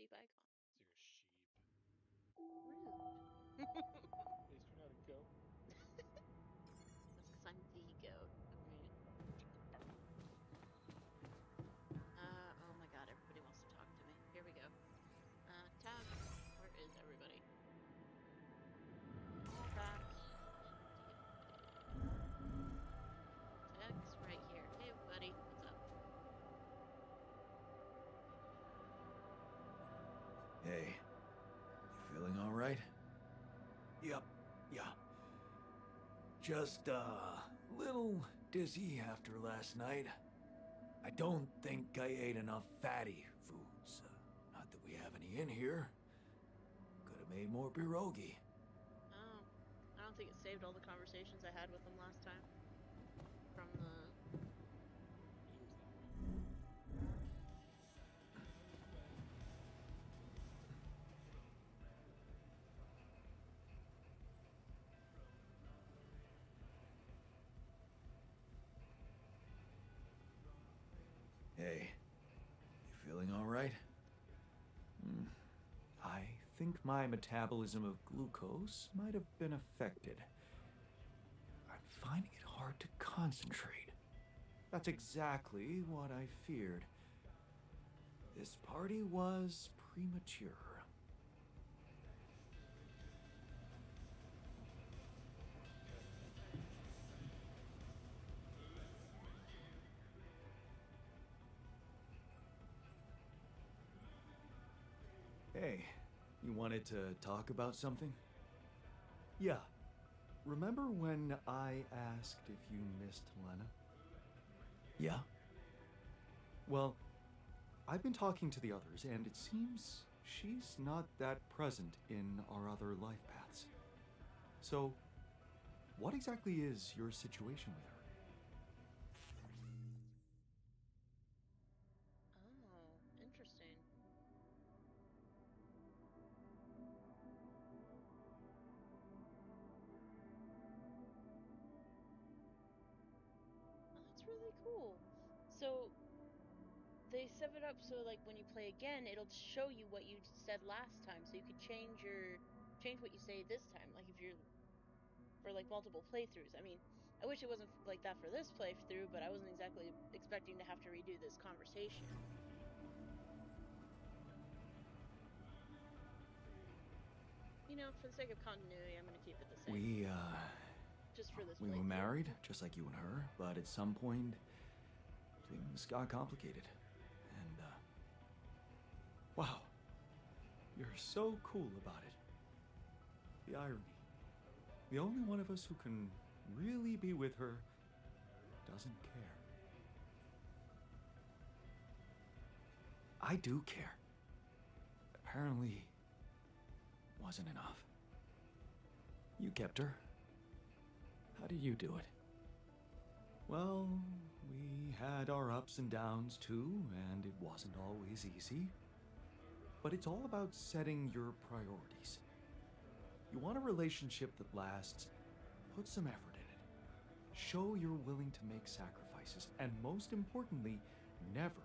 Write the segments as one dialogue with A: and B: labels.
A: sheep icon.
B: It's like a sheep.
A: Rude.
B: At least you're not a goat.
A: That's because I'm the goat. Alright. Oh my god, everybody wants to talk to me. Here we go. Tab. Where is everybody? All back. Text right here. Hey, buddy. What's up?
C: Hey, you feeling all right? Yep, yeah. Just a little dizzy after last night. I don't think I ate enough fatty foods. Not that we have any in here. Could have made more pierogi.
A: Oh, I don't think it saved all the conversations I had with him last time. From the...
B: He was that way.
C: Hey, you feeling all right? I think my metabolism of glucose might have been affected. I'm finding it hard to concentrate. That's exactly what I feared. This party was premature. Hey, you wanted to talk about something? Yeah. Remember when I asked if you missed Lena? Yeah. Well, I've been talking to the others, and it seems she's not that present in our other life paths. So, what exactly is your situation with her?
A: Oh, interesting. Oh, that's really cool. So, they set it up so, like, when you play again, it'll show you what you said last time, so you could change what you say this time, like, if you're for, like, multiple playthroughs. I mean, I wish it wasn't like that for this playthrough, but I wasn't exactly expecting to have to redo this conversation. You know, for the sake of continuity, I'm gonna keep it the same. Just for this
C: We were
A: playthrough.
C: married, just like you and her, but at some point, things got complicated. And, wow. You're so cool about it. The irony. The only one of us who can really be with her doesn't care. I do care. Apparently, wasn't enough. You kept her. How did you do it? Well, we had our ups and downs too, and it wasn't always easy. But it's all about setting your priorities. You want a relationship that lasts, put some effort in it. Show you're willing to make sacrifices, and most importantly, never,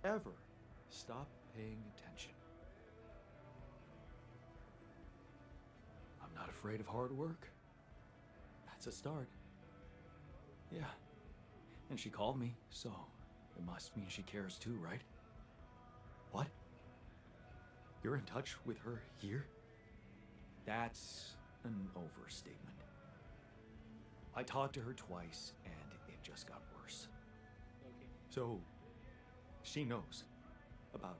C: ever stop paying attention. I'm not afraid of hard work. That's a start. Yeah. And she called me, so it must mean she cares too, right? What? You're in touch with her here? That's an overstatement. I talked to her twice, and it just got worse.
B: Okay.
C: So, she knows about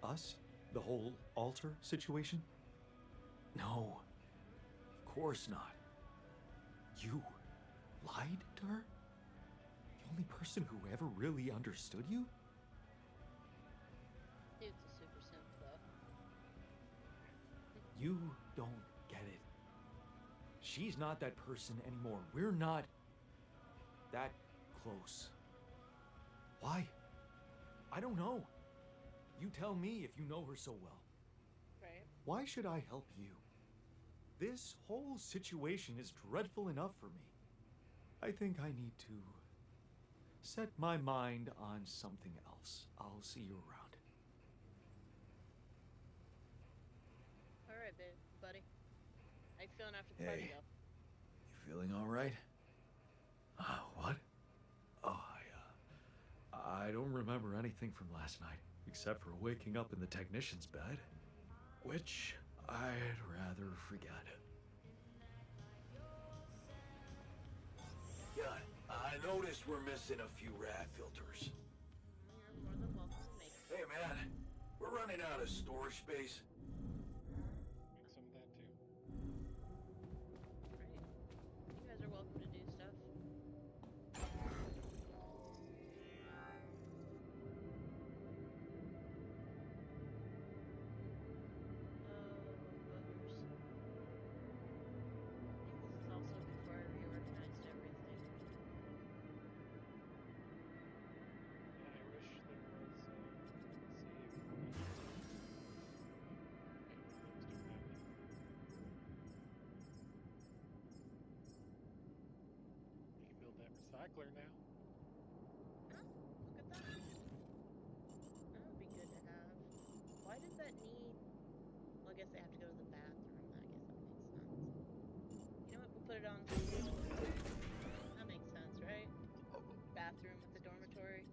C: us? The whole altar situation? No, of course not. You lied to her? The only person who ever really understood you?
A: Dude's a super simp, though.
C: You don't get it. She's not that person anymore. We're not that close. Why? I don't know. You tell me if you know her so well.
A: Right.
C: Why should I help you? This whole situation is dreadful enough for me. I think I need to set my mind on something else. I'll see you around.
A: right, buddy. How you feeling after the party,
C: Hey,
A: though?
C: you feeling all right? What? Oh, I don't remember anything from last night, except for waking up in the technician's bed, which I'd rather forget. Yeah, I noticed we're missing a few rad filters.
A: You're more than welcome to make
C: Hey, man, we're running out of storage space.
B: Make some of that too.
A: Right. You guys are welcome to do stuff. Buggers. I think this is also before I reorganized everything.
B: Yeah, I wish there was a save for each Livestream happening. You can build that recycler now.
A: Oh, look at that. That would be good to have. Why does that need... Well, I guess they have to go to the bathroom. I guess that makes sense. You know what? We'll put it on. That makes sense, right? Bathroom with the dormitory.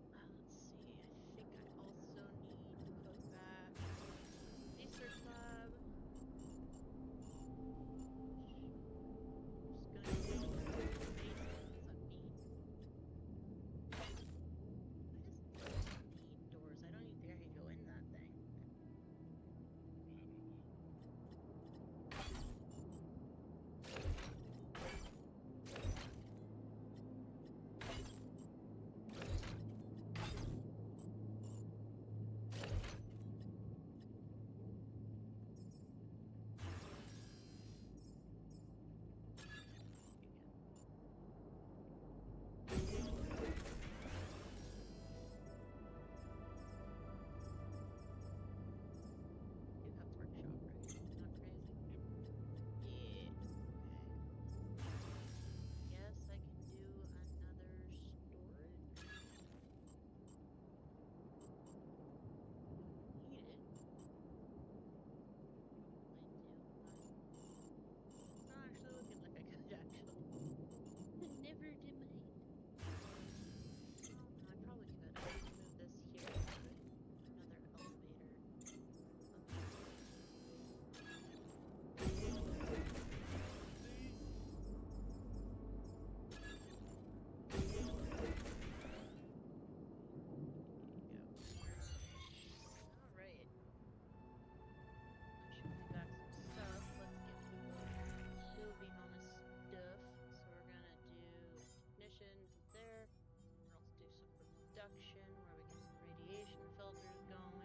B: Yeah.
A: Let's see. I think I also need to put back research lab. I'm just gonna go basement. What does that mean? Why does it need doors? I don't even think I can go in that thing. You have workshop, right? Not crazy. Yeah. Guess I can do another storage. Need it. I do. It's not actually looking like I could actually. Never did mind. Oh, I probably could. I need to move this here. Another elevator. Alright. That should be back some stuff. Let's get moving on this stuff. So we're gonna do technicians there. We'll also do some production where we get some radiation filters going.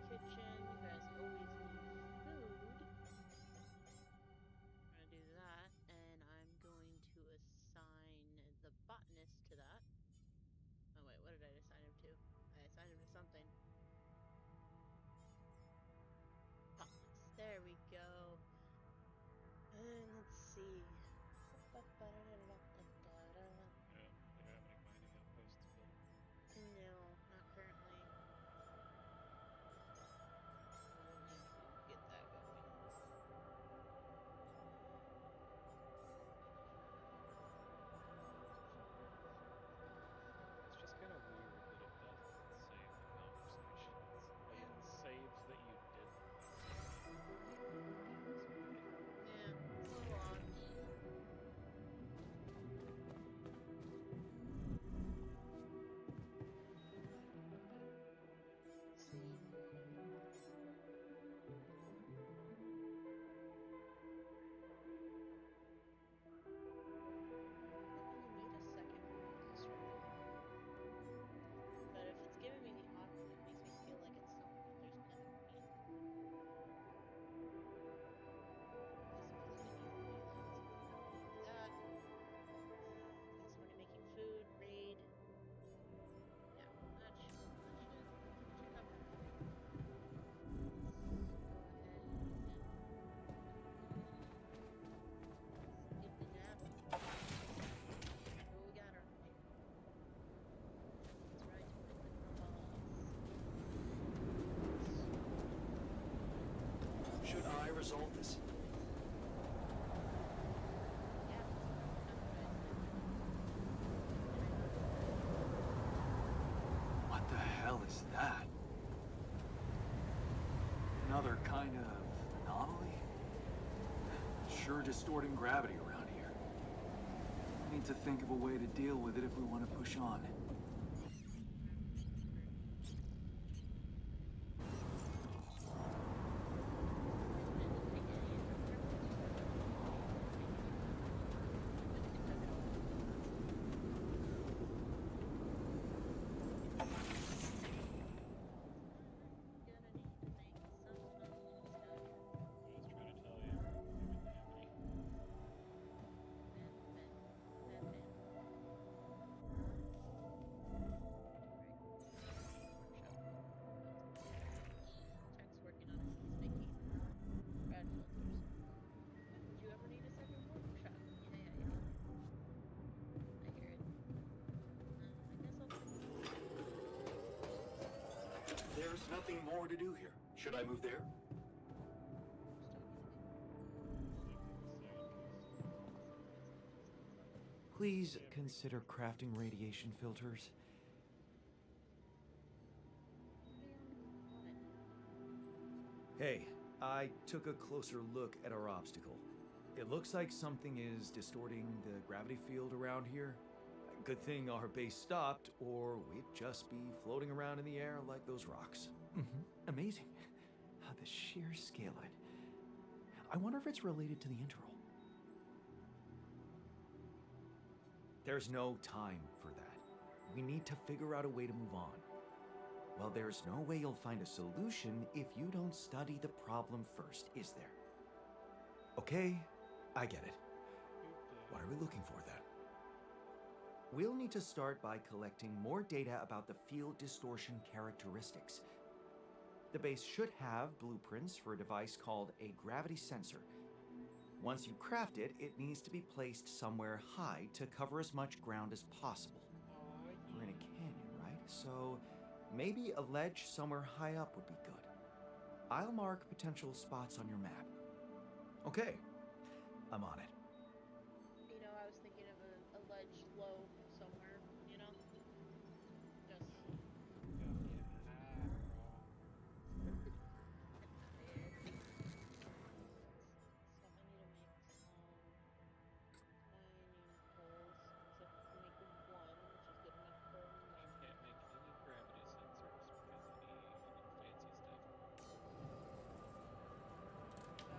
A: Kitchen, you guys always need food. We're gonna do that, and I'm going to assign the botanist to that. Oh wait, what did I assign him to? I assigned him to something. Botanist. There we go. And let's see.
B: Yeah, they don't have any mining outposts built.
A: No, not currently. We'll need to get that going.
B: It's just kind of weird that it doesn't save the conversation. Like it saves that you did the thing. It's weird.
A: Yeah, it's a little odd.
C: Should I resolve this?
A: Yeah.
C: What the hell is that? Another kind of anomaly? Sure distorting gravity around here. Need to think of a way to deal with it if we want to push on.
B: I was trying to tell you, we wouldn't have any.
A: Jack's working on it. He's making rad filters. Oh, would you ever need a second workshop? Yeah. I hear it. I guess I'll
C: There's nothing more to do here. Should I move there?
A: Who's talking to me?
C: Please consider crafting radiation filters. Hey, I took a closer look at our obstacle. It looks like something is distorting the gravity field around here. Good thing our base stopped, or we'd just be floating around in the air like those rocks. Amazing. The sheer scale of it. I wonder if it's related to the interval. There's no time for that. We need to figure out a way to move on. Well, there's no way you'll find a solution if you don't study the problem first, is there? Okay, I get it. What are we looking for then? We'll need to start by collecting more data about the field distortion characteristics. The base should have blueprints for a device called a gravity sensor. Once you craft it, it needs to be placed somewhere high to cover as much ground as possible. We're in a canyon, right? So maybe a ledge somewhere high up would be good. I'll mark potential spots on your map. Okay, I'm on it.
A: You know, I was thinking of a ledge low somewhere, you know? Just so I need to make some tiny holes. So I can make one, which is good enough for
B: You
A: me.
B: can't make any gravity sensors because any fancy stuff.
A: I forget what this does. What do you do, machinery?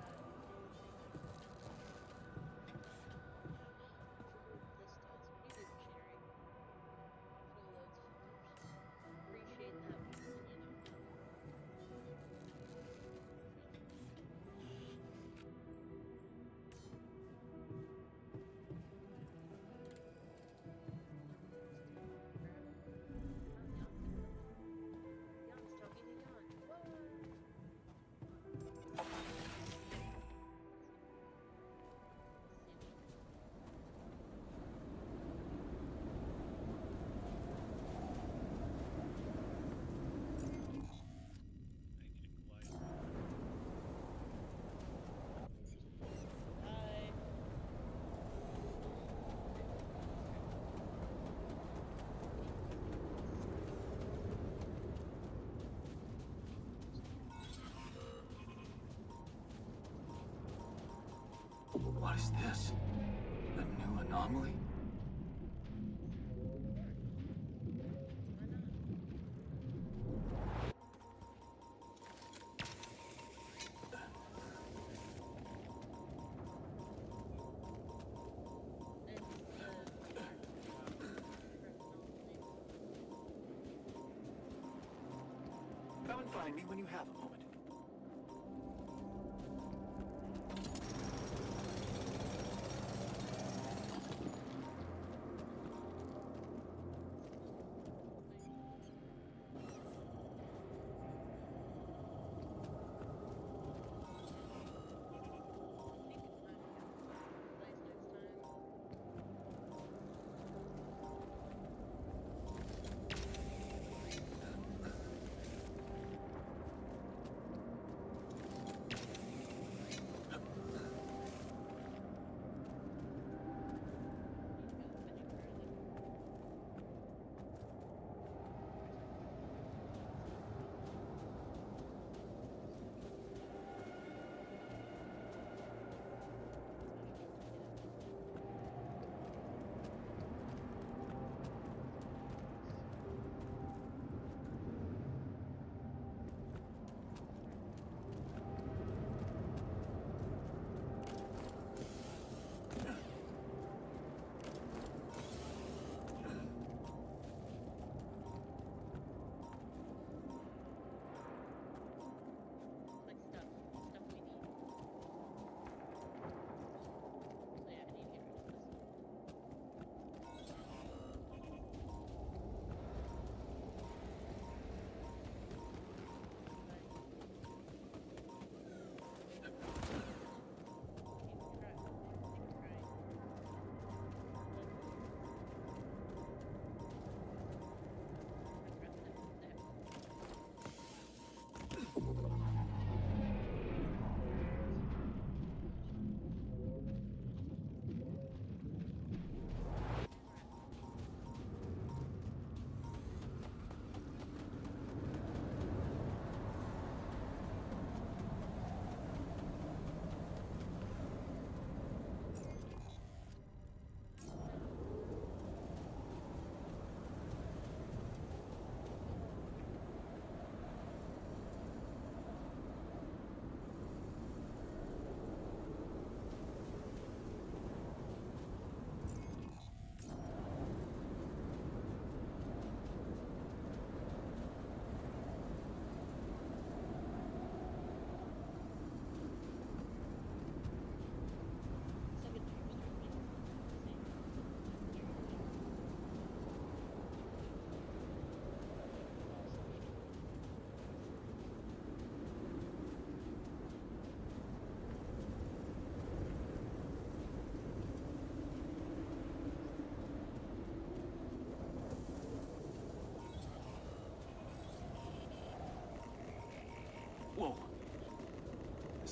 A: Auto loads filters. Appreciate that more than you know. Jan's talking to Jan. What?
B: I need a glider.
A: Bye.
C: What is this? A new anomaly?
A: Why not?
C: Come and find me when you have a moment.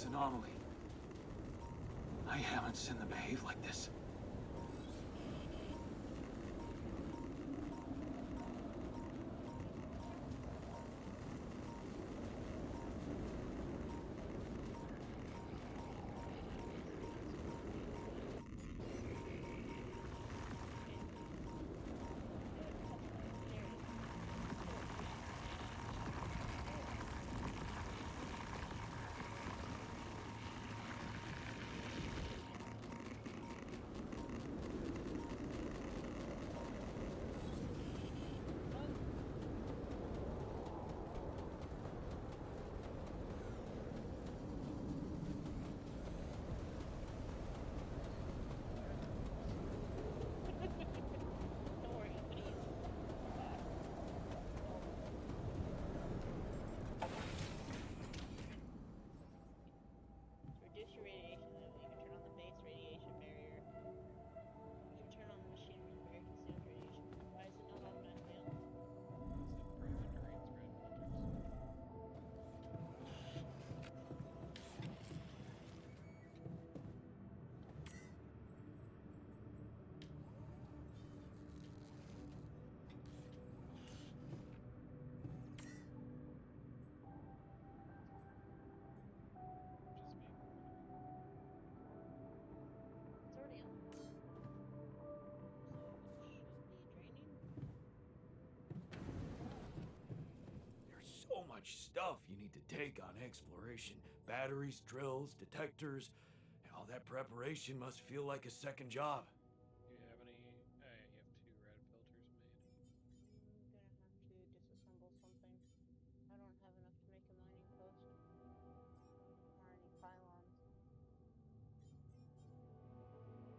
C: anomaly. I haven't seen them behave like this.
A: Don't worry, I'm gonna use it. To reduce your radiation level, you can turn on the base radiation barrier. You can turn on the machinery barrier conceals radiation. Why is it not automatically on?
B: Because it probably drains red filters. Just me.
A: It's already on. So it should be draining.
C: There's so much stuff you need to take on exploration. Batteries, drills, detectors. All that preparation must feel like a second job.
B: Do you have any? Oh, yeah, you have 2 red filters made.
A: I'm gonna have to disassemble something. I don't have enough to make a mining post. Or any pylons.
B: Science, y'all.
A: Is where I need to go.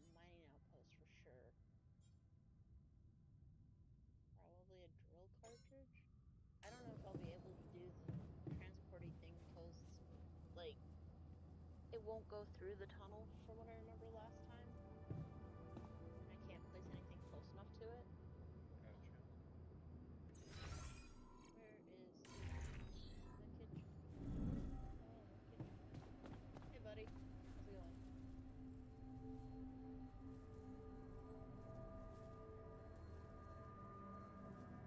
A: I need a mining outpost for sure. Probably a drill cartridge. I don't know if I'll be able to do the transporty thing because, like, it won't go through the tunnel from what I remember last time. And I can't place anything close enough to it.
B: Gotcha.
A: Where is Linkage? Hello, Linkage. Hey, buddy. How's it going?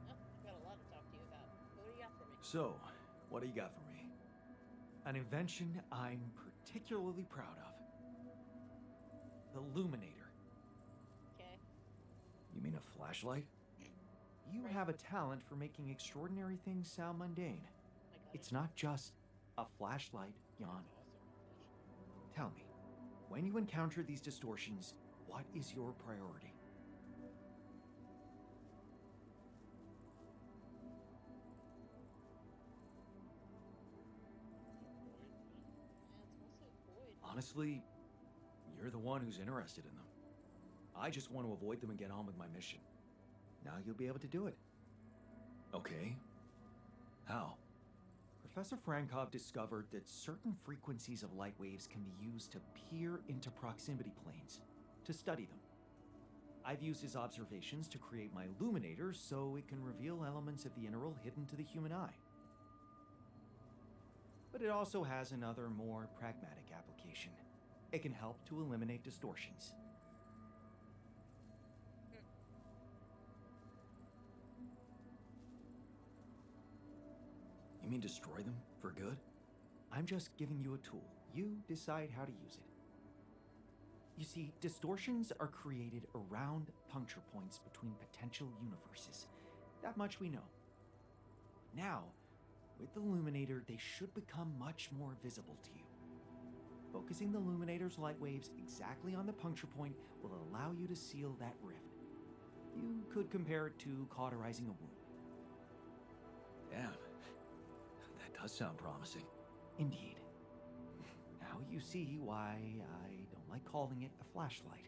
A: Oh, I've got a lot to talk to you about. What do you got for me?
C: So, what do you got for me? An invention I'm particularly proud of. The Luminator.
A: Okay.
C: You mean a flashlight? You
A: Right.
C: have a talent for making extraordinary things sound mundane.
A: I got
C: It's
A: it.
C: not just a flashlight, Jan.
B: That's awesome.
C: Tell me, when you encounter these distortions, what is your priority?
B: Avoid them.
A: Yeah, it's mostly void.
C: Honestly, you're the one who's interested in them. I just want to avoid them and get on with my mission. Now you'll be able to do it. Okay. How? Professor Frankov discovered that certain frequencies of light waves can be used to peer into proximity planes, to study them. I've used his observations to create my illuminator so it can reveal elements of the integral hidden to the human eye. But it also has another, more pragmatic application. It can help to eliminate distortions. You mean destroy them for good? I'm just giving you a tool. You decide how to use it. You see, distortions are created around puncture points between potential universes. That much we know. Now, with the Luminator, they should become much more visible to you. Focusing the Luminator's light waves exactly on the puncture point will allow you to seal that rift. You could compare it to cauterizing a wound. Damn, that does sound promising. Indeed. Now you see why I don't like calling it a flashlight.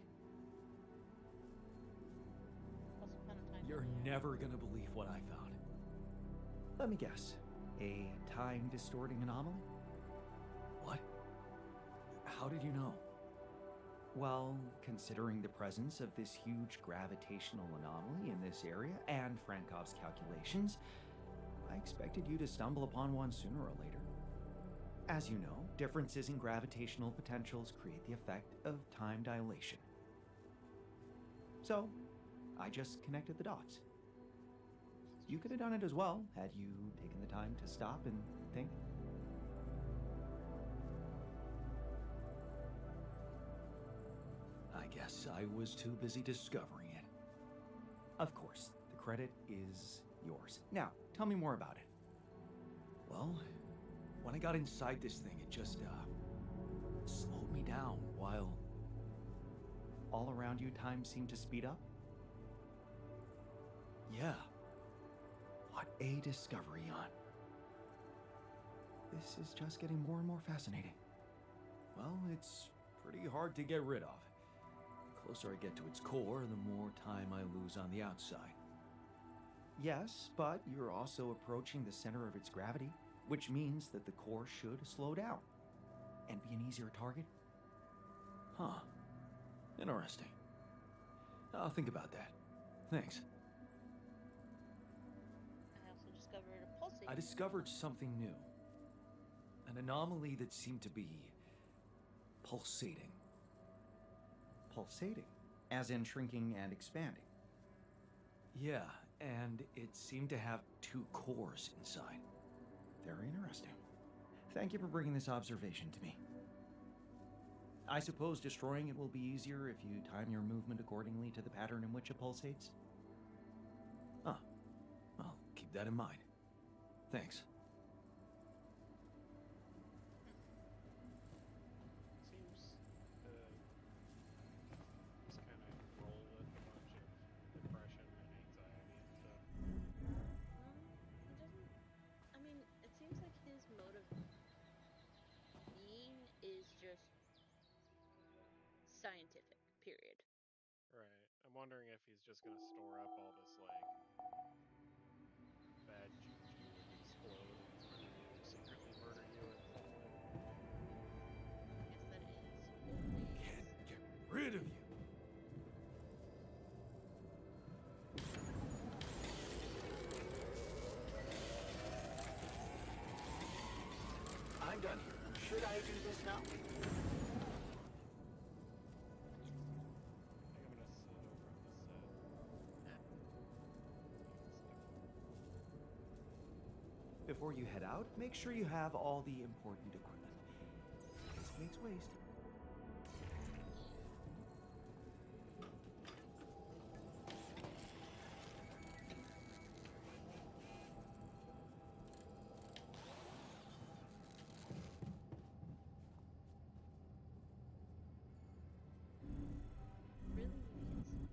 A: Once upon a time.
C: You're never gonna believe what I found. Let me guess. A time-distorting anomaly? What? How did you know? Well, considering the presence of this huge gravitational anomaly in this area and Frankov's calculations, I expected you to stumble upon one sooner or later. As you know, differences in gravitational potentials create the effect of time dilation. So, I just connected the dots. You could have done it as well, had you taken the time to stop and think. I guess I was too busy discovering it. Of course, the credit is yours. Now, tell me more about it. Well, when I got inside this thing, it just, slowed me down while all around you time seemed to speed up? Yeah. What a discovery, Jan. This is just getting more and more fascinating. Well, it's pretty hard to get rid of. The closer I get to its core, the more time I lose on the outside. Yes, but you're also approaching the center of its gravity, which means that the core should slow down and be an easier target. Huh. Interesting. I'll think about that. Thanks.
A: I also discovered a pulsing.
C: I discovered something new. An anomaly that seemed to be pulsating. Pulsating? As in shrinking and expanding? Yeah, and it seemed to have two cores inside. Very interesting. Thank you for bringing this observation to me. I suppose destroying it will be easier if you time your movement accordingly to the pattern in which it pulsates? Huh. I'll keep that in mind. Thanks.
B: Seems just kind of roll with a bunch of depression and anxiety and stuff.
A: He doesn't. I mean, it seems like his mode of being is just scientific, period.
B: Right. I'm wondering if he's just gonna store up all this like bad juju and explode and secretly murder you in some way.
A: I guess that is always.
C: Can't get rid of you. I'm done here. Should I do this now?
B: I think I'm gonna sit over on this set.
C: Before you head out, make sure you have all the important equipment. Waste makes waste.
A: Really needs metal.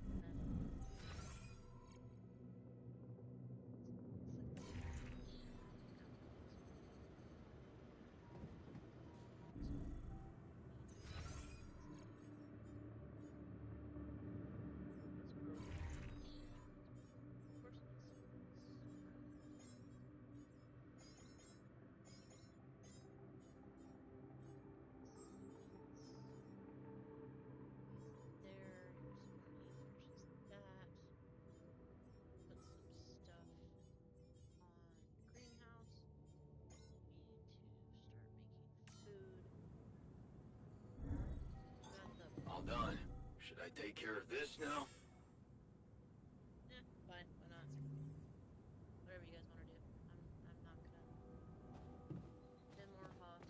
A: Of course it is. There, here's some finishes that. Put some stuff on greenhouse. Need to start making food. Got the
C: All done. Should I take care of this now?
A: fine, why not? Whatever you guys want to do. I'm not gonna. Been more hot.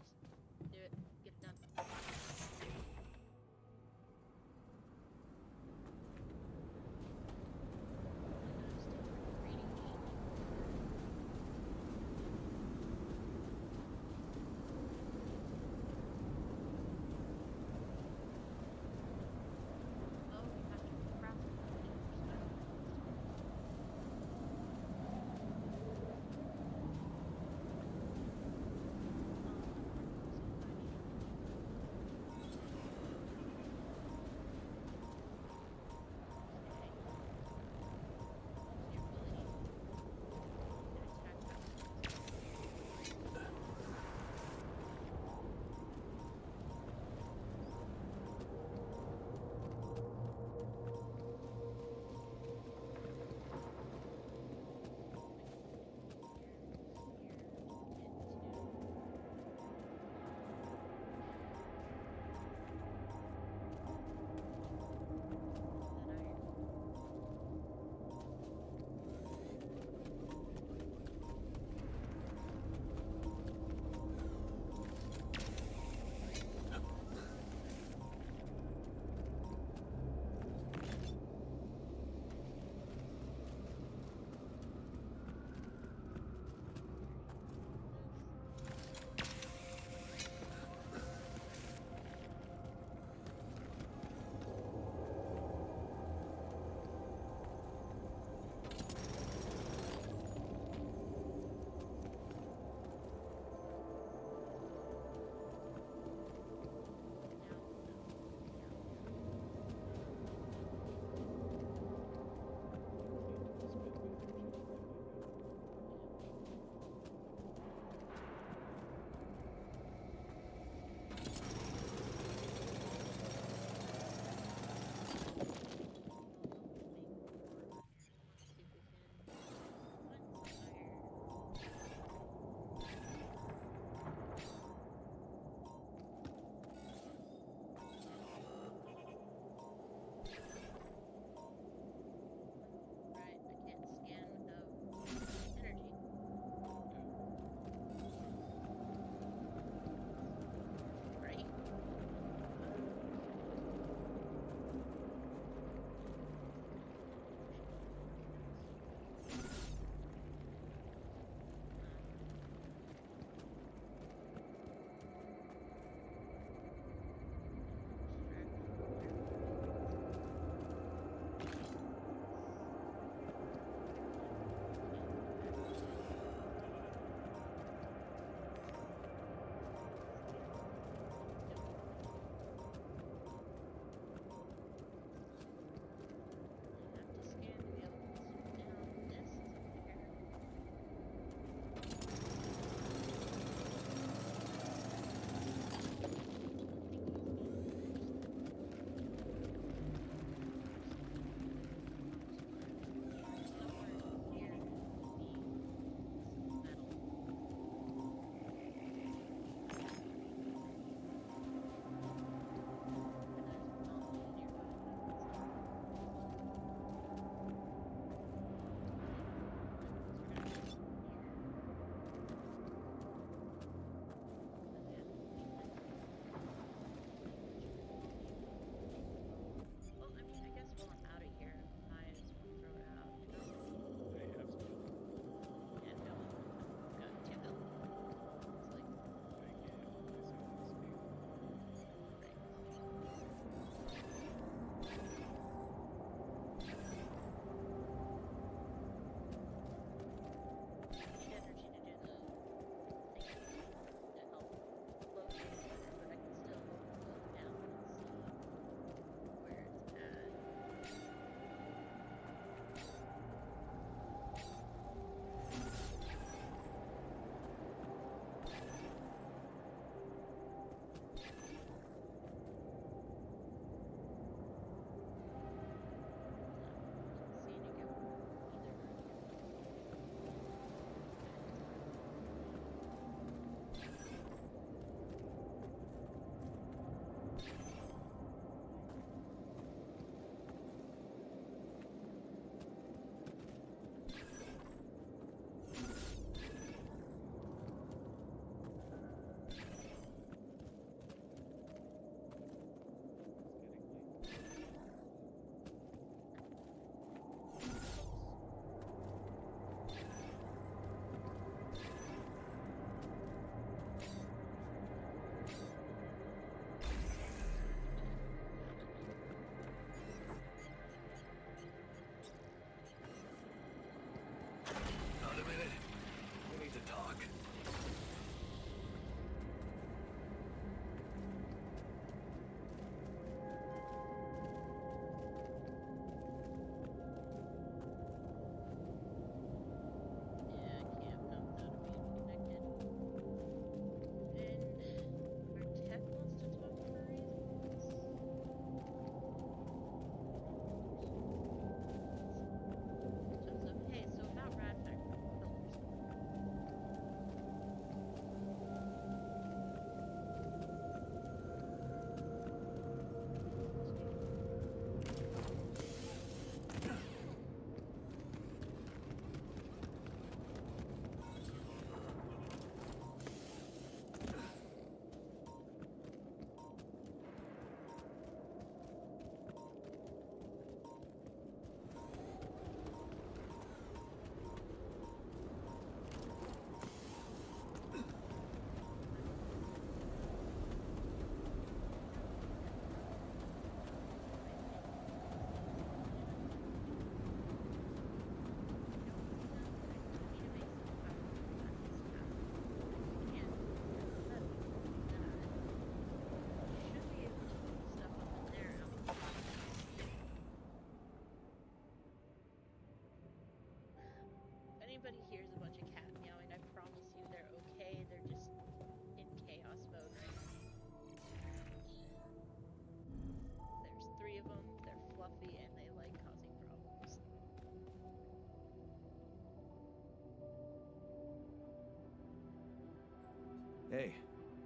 C: Hey,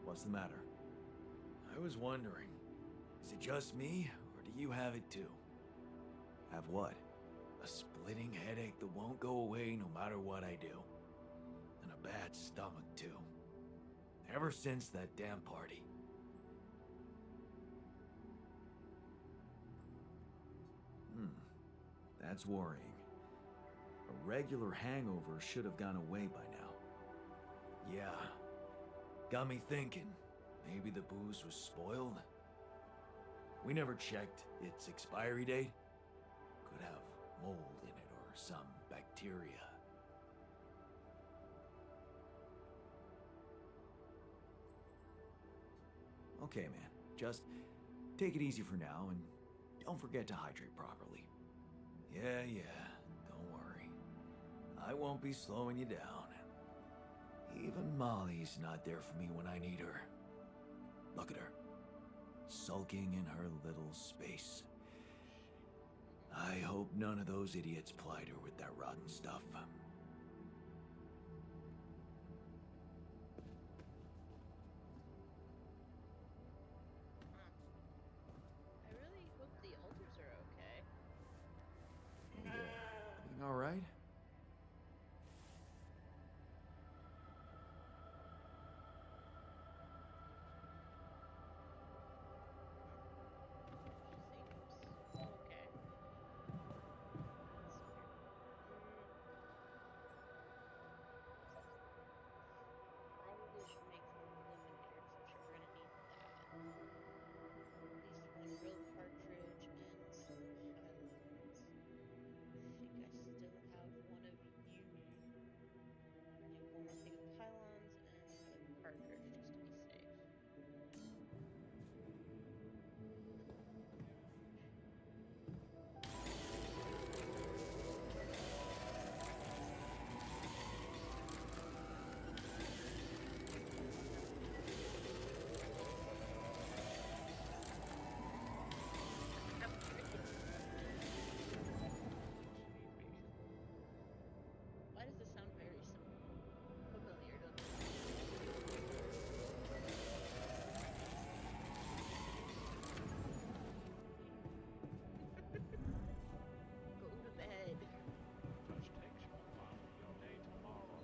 C: what's the matter? I was wondering, is it just me, or do you have it too? Have what? A splitting headache that won't go away no matter what I do. And a bad stomach too. Ever since that damn party. That's worrying. A regular hangover should have gone away by now. Yeah. Got me thinking. Maybe the booze was spoiled? We never checked its expiry date. Could have mold in it or some bacteria. Okay, man. Just take it easy for now and don't forget to hydrate properly. Yeah. Don't worry. I won't be slowing you down. Even Molly's not there for me when I need her. Look at her. Sulking in her little space. I hope none of those idiots plied her with that rotten stuff.
A: I really hope the elders are okay.
C: Everything all right?
A: She seems okay. Let's see here. Probably should make an eliminator because I'm sure we're gonna need that. At least one real cartridge and some pylons. I think I still have one of you. Do one more thing of pylons and another cartridge just to be safe. Why does this sound very familiar, doesn't it? Go to bed.
B: Touch texture file for your day tomorrow.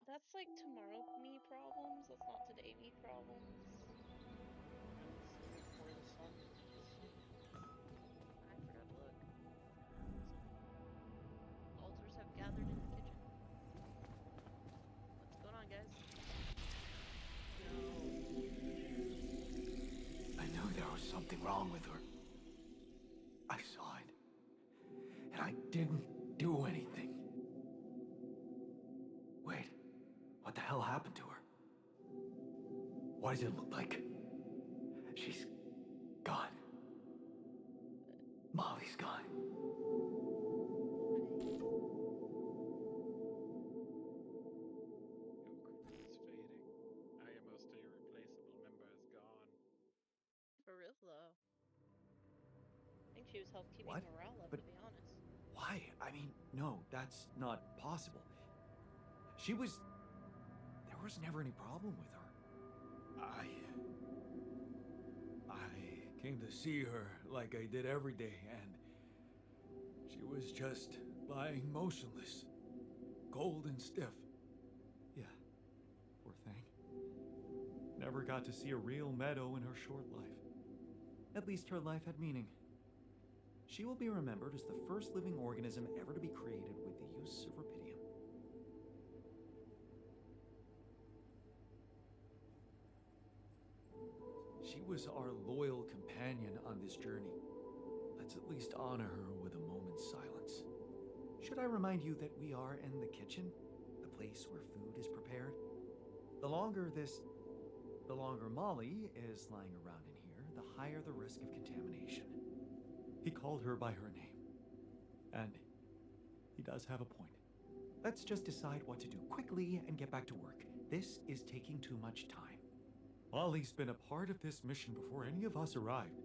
A: That's like tomorrow me problems. That's not today me problems. Let's see before the sun is. I forgot to look. Altars have gathered in the kitchen. What's going on, guys? No.
C: I knew there was something wrong with her. I saw it. And I didn't do anything. Wait, what the hell happened to her? What does it look like? She's gone. Molly's gone.
B: Your crew is fading. I am most irreplaceable member is gone.
A: For real though. I think she was help keeping
C: What?
A: morale up,
C: But
A: to be honest.
C: why? I mean, no, that's not possible. There was never any problem with her. I came to see her like I did every day, and she was just lying motionless, cold and stiff. Yeah, poor thing. Never got to see a real meadow in her short life. At least her life had meaning. She will be remembered as the first living organism ever to be created with the use of rubidium. She was our loyal companion on this journey. Let's at least honor her with a moment's silence. Should I remind you that we are in the kitchen, the place where food is prepared? The longer Molly is lying around in here, the higher the risk of contamination. He called her by her name. And he does have a point. Let's just decide what to do quickly and get back to work. This is taking too much time. Molly's been a part of this mission before any of us arrived.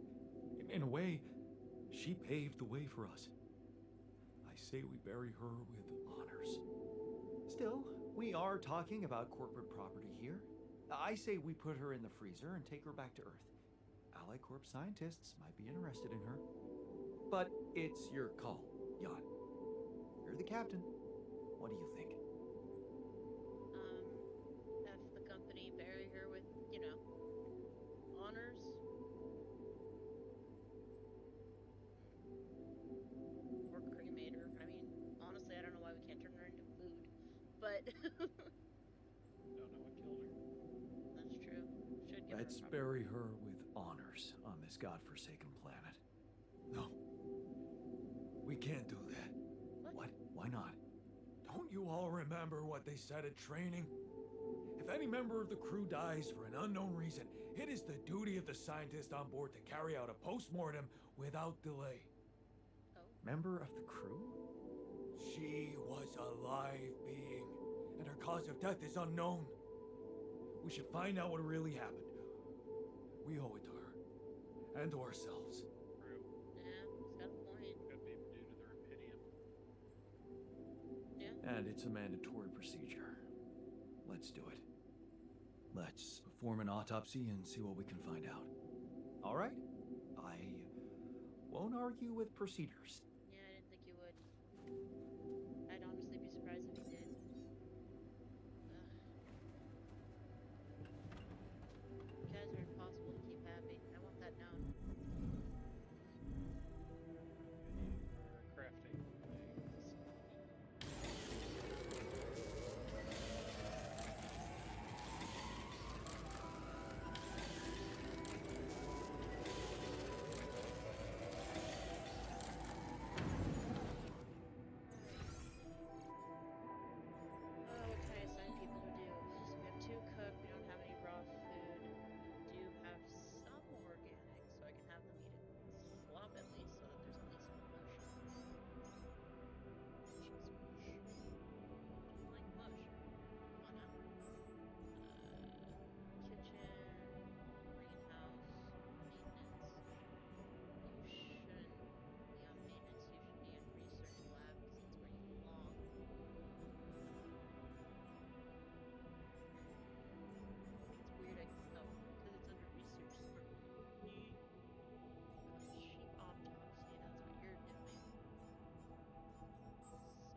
C: In a way, she paved the way for us. I I say we bury her with honors. Still, we are talking about corporate property here. I say we put her in the freezer and take her back to Earth. Ally Corp scientists might be interested in her. But it's your call, Jan. You're the captain. What do you think?
A: Have the company bury her with, honors. Or cremate her. I mean, honestly, I don't know why we can't turn her into food. But
B: Don't know what killed her.
A: that's true. Should give
C: Let's
A: her a
C: bury her with honors on this godforsaken planet. No. We can't do that.
A: What?
C: Why not? Don't you all remember what they said at training? If any member of the crew dies for an unknown reason, it is the duty of the scientist on board to carry out a post-mortem without delay.
A: Oh.
C: Member of the crew? She was a live being, and her cause of death is unknown. We should find out what really happened. We owe it to her, and to ourselves.
B: True.
A: Yeah, he's got a point.
B: Could be due to the rubidium.
A: Yeah.
C: And it's a mandatory procedure. Let's do it. Let's perform an autopsy and see what we can find out. All right? I won't argue with procedures.
A: Yeah, I didn't think you would. I'd honestly be surprised if you did. You guys are impossible to keep happy. I want that known.
B: Crafting things.
A: Oh, what can I assign people to do? So we have 2 cook, we don't have any raw food. We do have some organic, so I can have them eat it slop at least, so that there's at least some mush. Like mush. Come on now. Kitchen, greenhouse, maintenance. You shouldn't be on maintenance, you should be in research lab, because that's where you belong. It's weird, because it's under research. Sheep autopsy, that's what you're doing. Silence.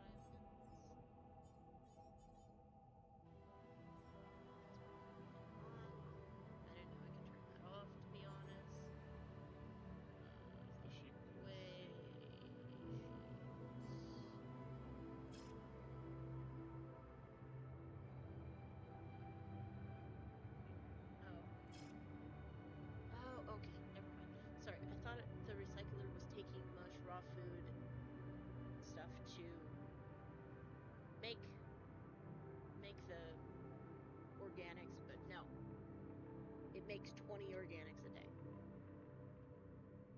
A: I didn't know I could turn that off, to be honest.
B: The sheep.
A: Wait. Oh, okay, never mind. Sorry, I thought the recycler was taking mush, raw food, stuff to make the organics, but no. It makes 20 organics a day.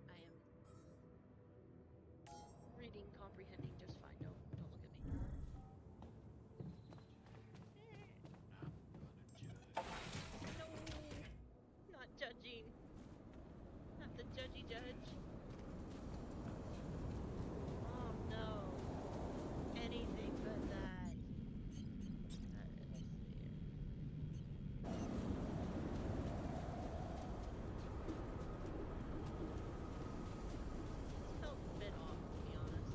A: I am reading, comprehending just fine. Don't look at me. No, not judging. Not the judgy judge. Oh no. Anything but that. Let's see here. This felt a bit off, to be honest.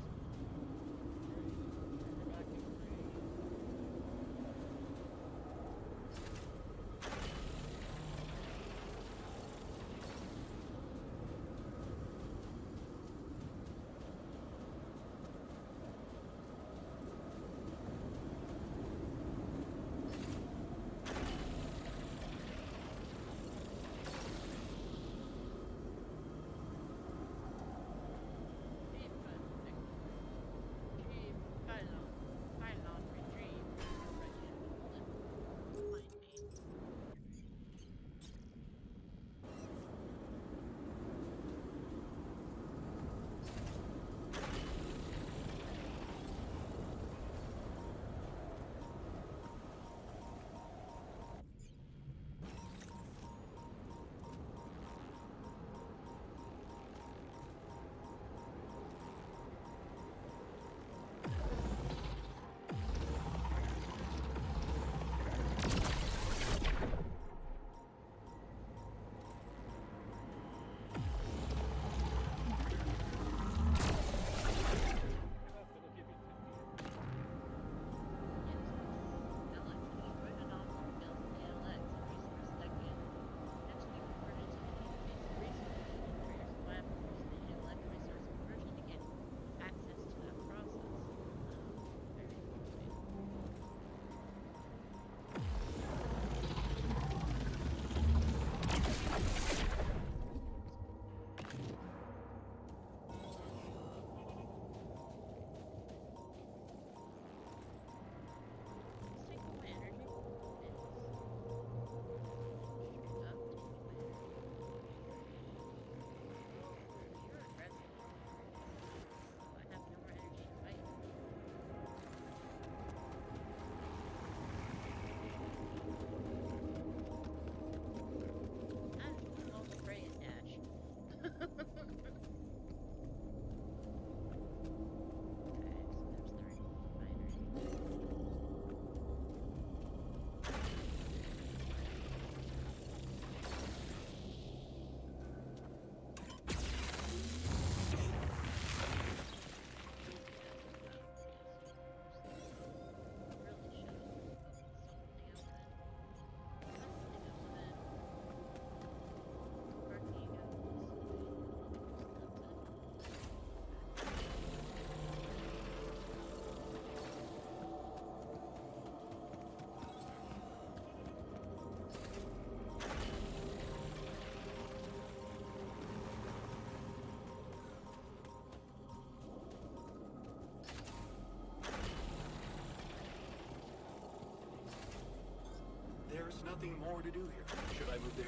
C: There's nothing more to do here. Should I move there?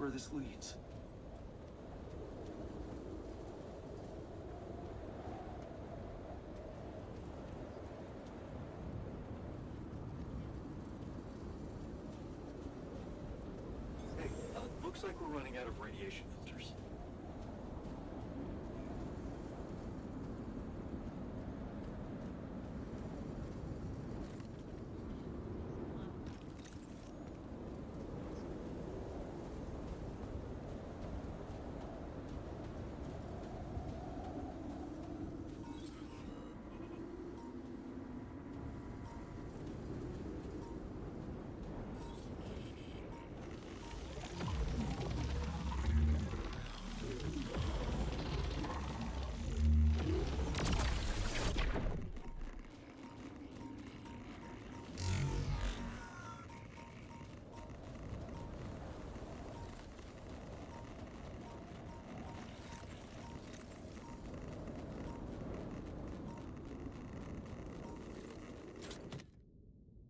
C: where this leads. Hey, looks like we're running out of radiation filters.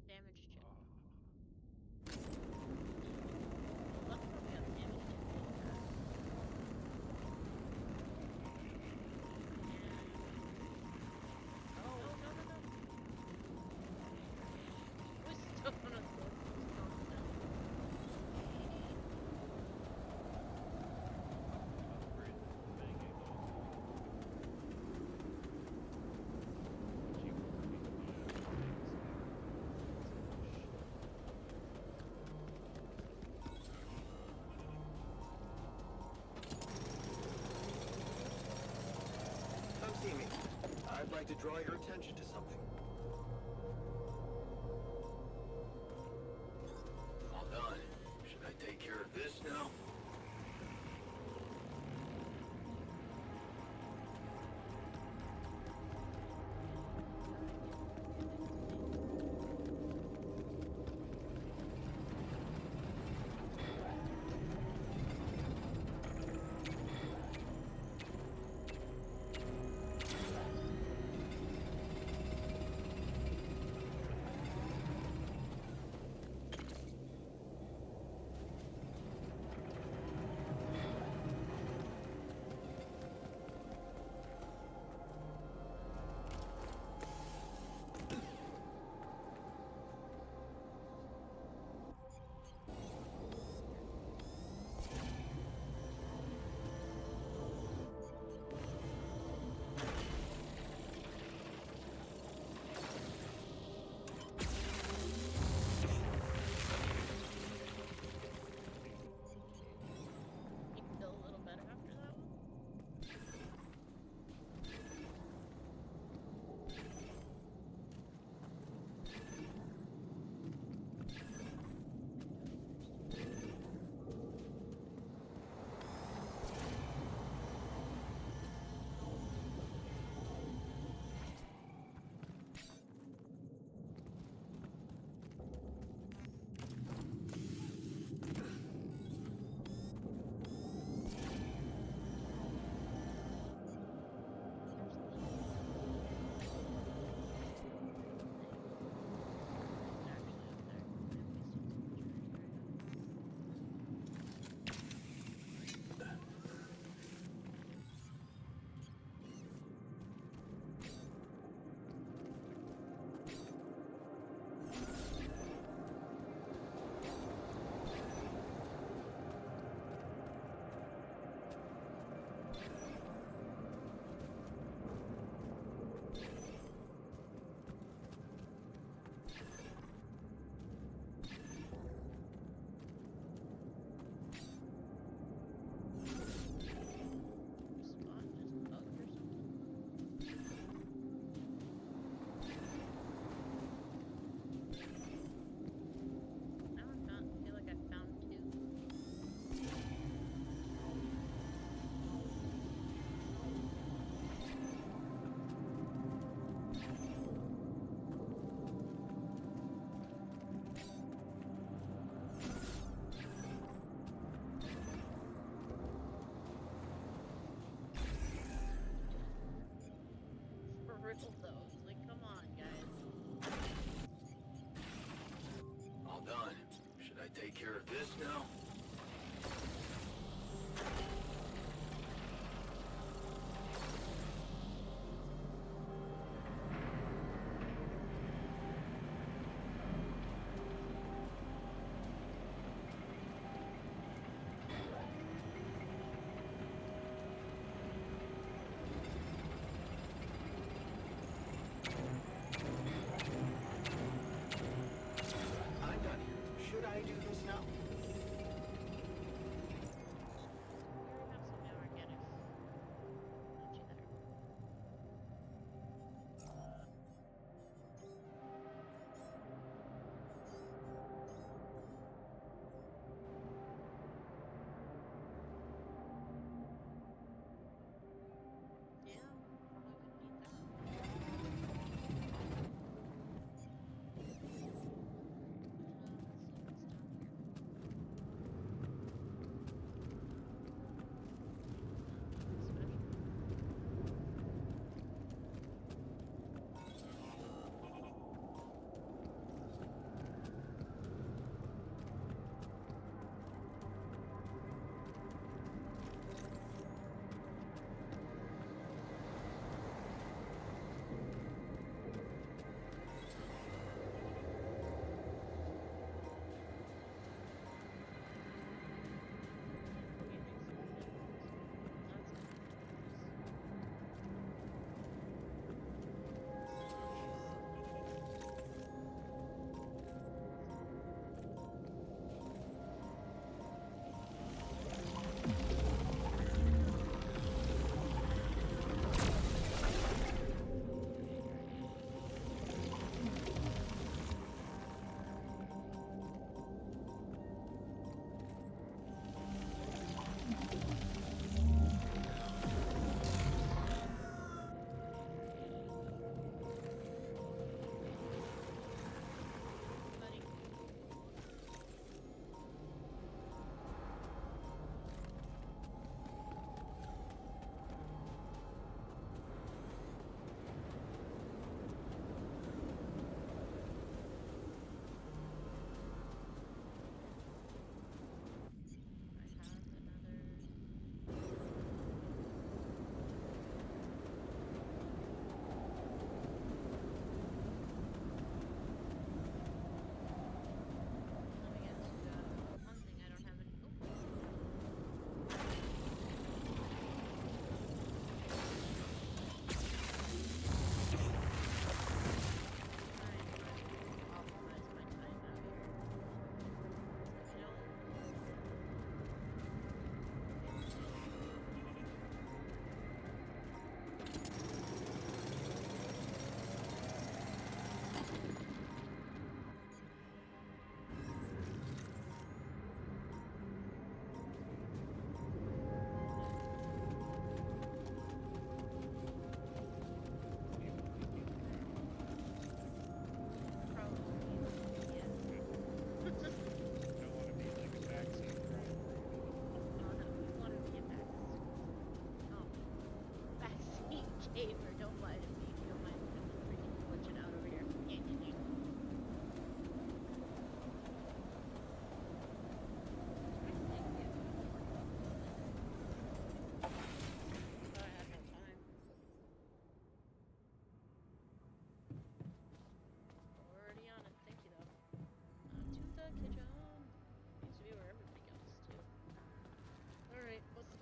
A: Damage check. Luck probably got damage check. Oh, no. We're stuck on a sword.
C: Come see me. I'd like to draw your attention to something. All done. Should I take care of this now?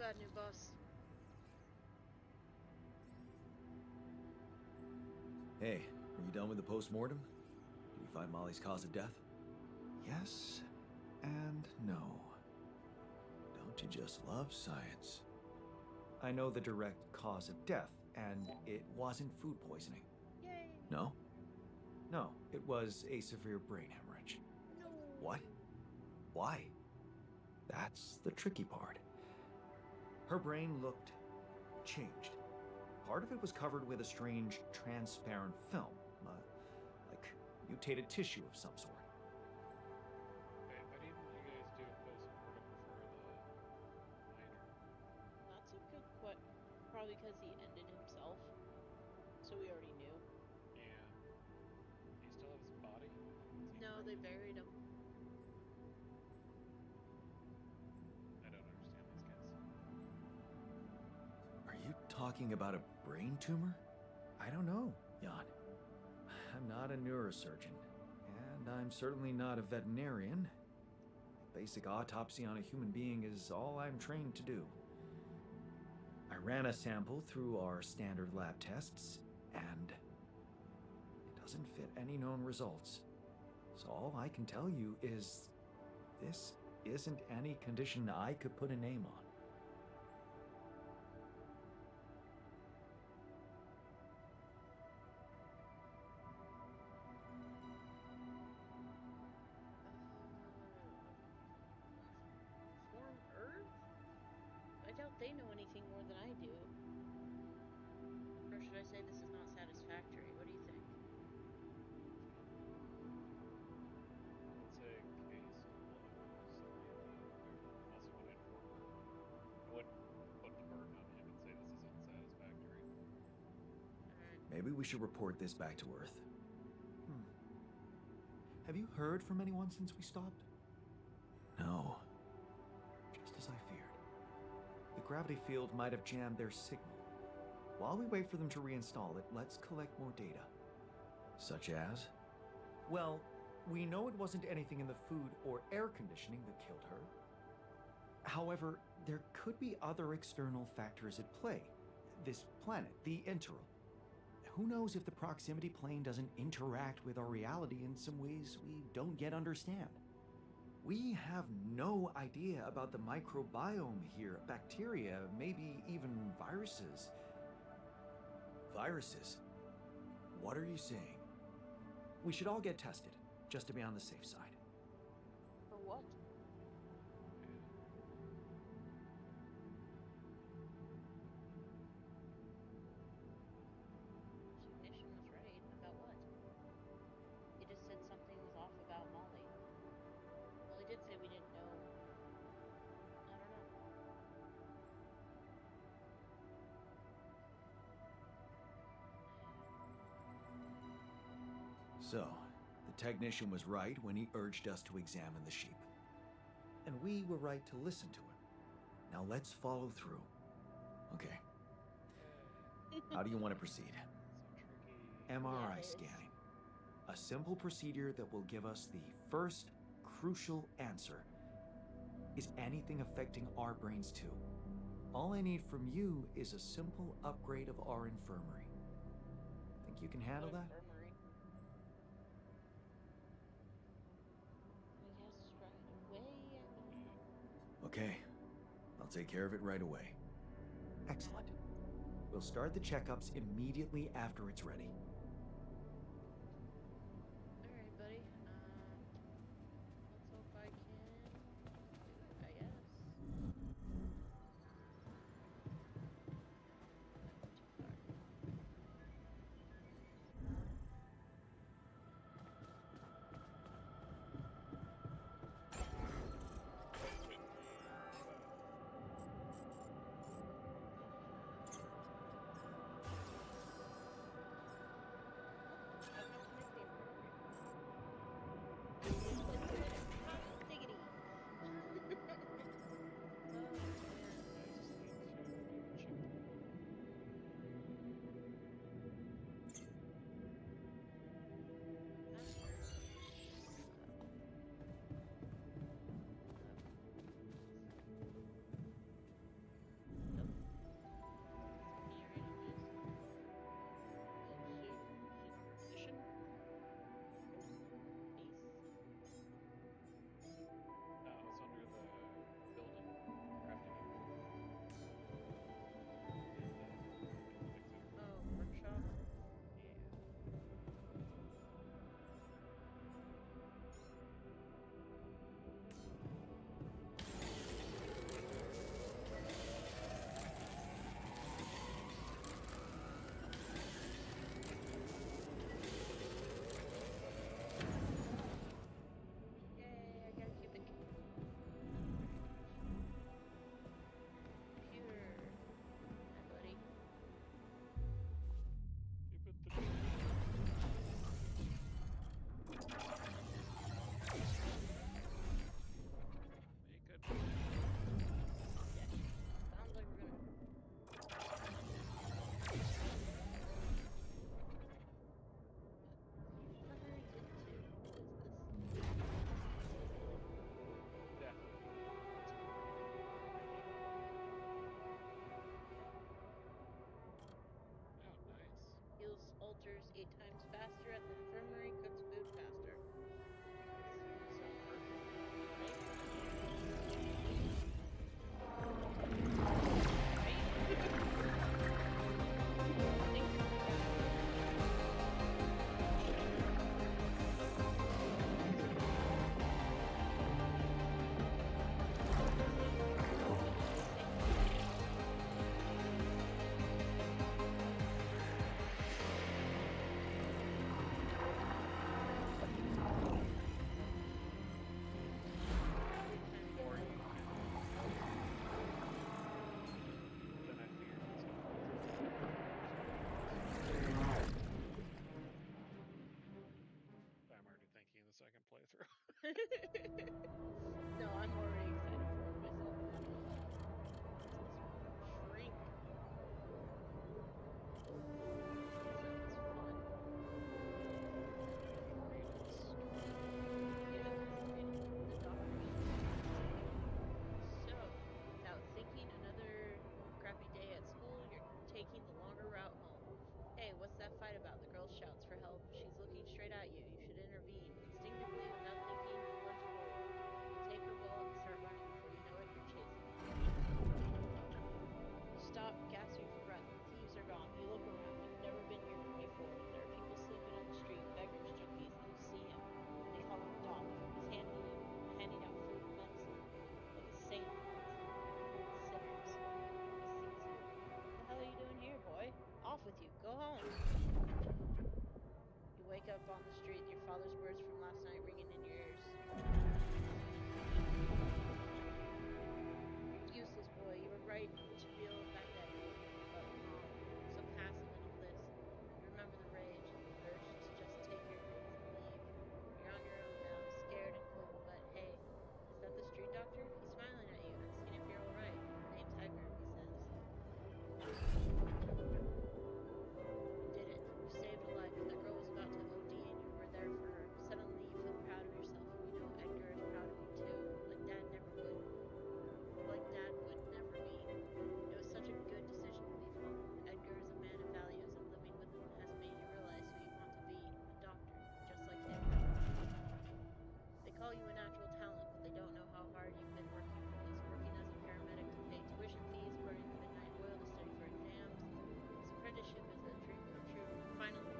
A: bad, new boss.
C: Hey, are you done with the post-mortem? Did you find Molly's cause of death? Yes and no. Don't you just love science? I know the direct cause of death, and it wasn't food poisoning.
A: Yay!
C: No? No, it was a severe brain hemorrhage.
A: No.
C: What? Why? That's the tricky part. Her brain looked changed. Part of it was covered with a strange, transparent film, like mutated tissue of some sort.
B: Wait, why didn't you guys do a post-mortem for the miner?
A: That's a good question. Probably because he ended himself. So we already knew.
B: Yeah. Do you still have his body? Is he
A: No, they
B: frozen?
A: buried him.
B: I don't understand these guys.
C: Are you talking about a brain tumor? I don't know, Jan. I'm not a neurosurgeon, and I'm certainly not a veterinarian. Basic autopsy on a human being is all I'm trained to do. I ran a sample through our standard lab tests, and it doesn't fit any known results. So all I can tell you is this isn't any condition I could put a name on.
A: Form Earth? I doubt they know anything more than I do. Or should I say this is not satisfactory? What do you think?
B: It's a case of love. Also an informer. I wouldn't put the burden on him and say this is unsatisfactory.
A: Alright.
C: Maybe we should report this back to Earth. Have you heard from anyone since we stopped? No. Just as I feared. The gravity field might have jammed their signal. While we wait for them to reinstall it, let's collect more data. Such as? Well, we know it wasn't anything in the food or air conditioning that killed her. However, there could be other external factors at play. This planet, the Interal. Who knows if the proximity plane doesn't interact with our reality in some ways we don't yet understand? We have no idea about the microbiome here, bacteria, maybe even viruses. Viruses? What are you saying? We should all get tested, just to be on the safe side.
A: For what? Technician was right. About what? He just said something was off about Molly. Well, he did say we didn't know. I don't know.
C: So, the technician was right when he urged us to examine the sheep. And we were right to listen to him. Now let's follow through. Okay. How do you want to proceed?
B: So tricky.
C: MRI
A: Yes.
C: scanning. A simple procedure that will give us the first crucial answer. Is anything affecting our brains too? All I need from you is a simple upgrade of our infirmary. Think you can handle that?
A: Infirmary. Yes, right away.
C: Okay. I'll take care of it right away. Excellent. We'll start the checkups immediately after it's ready.
A: Alright, buddy. Let's hope I can do it, I guess. Too far. doctors 8 times faster at the infirmary, cooks food faster.
B: So perfect.
A: Right? Right? Think about
B: More you can help, then I figured it's not worth it to keep it. I'm already thinking of the second playthrough.
A: No, I'm already excited for it myself. I'm not gonna lie. What's this one? Shrink. Sounds fun.
B: Read the story.
A: Yes, reading the doctor's story. So, without thinking, another crappy day at school, you're taking the longer route home. Hey, what's that fight about? The girl shouts for help. She's looking straight at you. You should intervene. Instinctively, without thinking, you lunge forward. You take her wallet and start running. Before you know it, you're chasing her. You stop, gasping for breath. The thieves are gone. You look around. You've never been here before. There are people sleeping on the street, beggars, junkies. Then you see him. They call him Doc. He's handing out food and medicine. Like a saint amongst sinners. He sees you. What the hell are you doing here, boy? Off with you. Go home. You wake up on the street, your father's words from last night ringing in your ears. You're useless, boy. You were right to reel back at me. But, Mom, so passive and all this. You remember the rage, the urge to just take your things and leave. You're on your own now, scared and cold, but hey, is that the street doctor? He's smiling at you, asking if you're alright. Name's Edgar, he says. You did it. You saved a life. That girl was about to OD and you were there for her. Suddenly you feel proud of yourself and you know Edgar is proud of you too. Like Dad would never be. It was such a good decision to leave home. Edgar is a man of values and living with him has made you realize who you want to be. A doctor, just like him. They call you a natural talent, but they don't know how hard you've been working for this. Working as a paramedic to pay tuition fees, burning the midnight oil to study for exams. This apprenticeship is a dream come true. Finally,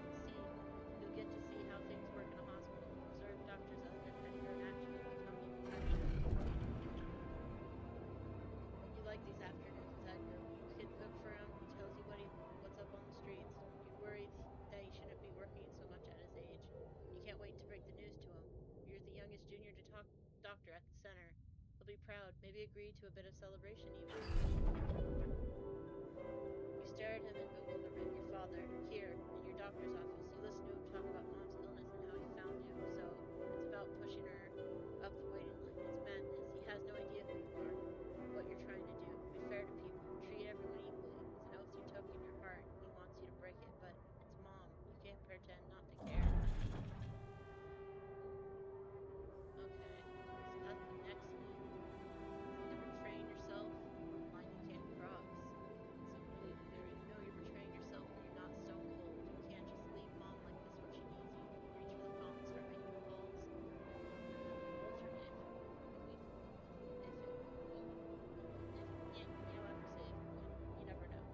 A: you'll get to see how things work in a hospital. Observe doctors other than Edgar and actually become even better. You like these afternoons with Edgar. You can cook for him. He tells you what's up on the streets. You worry that he shouldn't be working so much at his age. You can't wait to break the news to him. You're the youngest junior doctor at the center. He'll be proud, maybe agree to a bit of celebration even. You stare at him in bewilderment. Your father, here, in your doctor's office. You listen to him talk about Mom's illness and how he found you. So, it's about pushing her up the waiting line. It's madness. He has no idea who you are, what you're trying to do. Be fair to people. Treat everyone equally. It's an oath you took in your heart. He wants you to break it, but it's Mom. You can't pretend not to care. Okay, so that's the next scene. You're betraying yourself, a line you can't cross. So you know you're betraying yourself, but you're not stone cold. You can't just leave Mom like this when she needs you. You reach for the phone, start making calls. Alternate. If it would. If yeah, you know what? I'm gonna say if it would. You never know.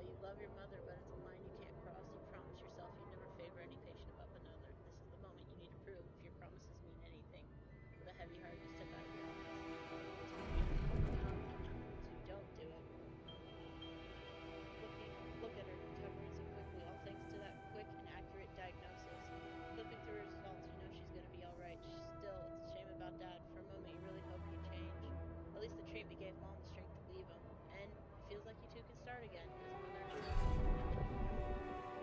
A: You love your mother, but it's a line you can't cross. You promise yourself you'd never favor any patient above another. This is the moment you need to prove if your promises mean anything. With a heavy heart, you step out of your office. So you don't do it. Look at her, recovering so quickly, all thanks to that quick and accurate diagnosis. Flipping through her results, you know she's gonna be alright. Still, it's a shame about Dad. For a moment, you really hope he'd change. At least the treatment gave Mom the strength to leave him. And it feels like you two can start again, as mother and son.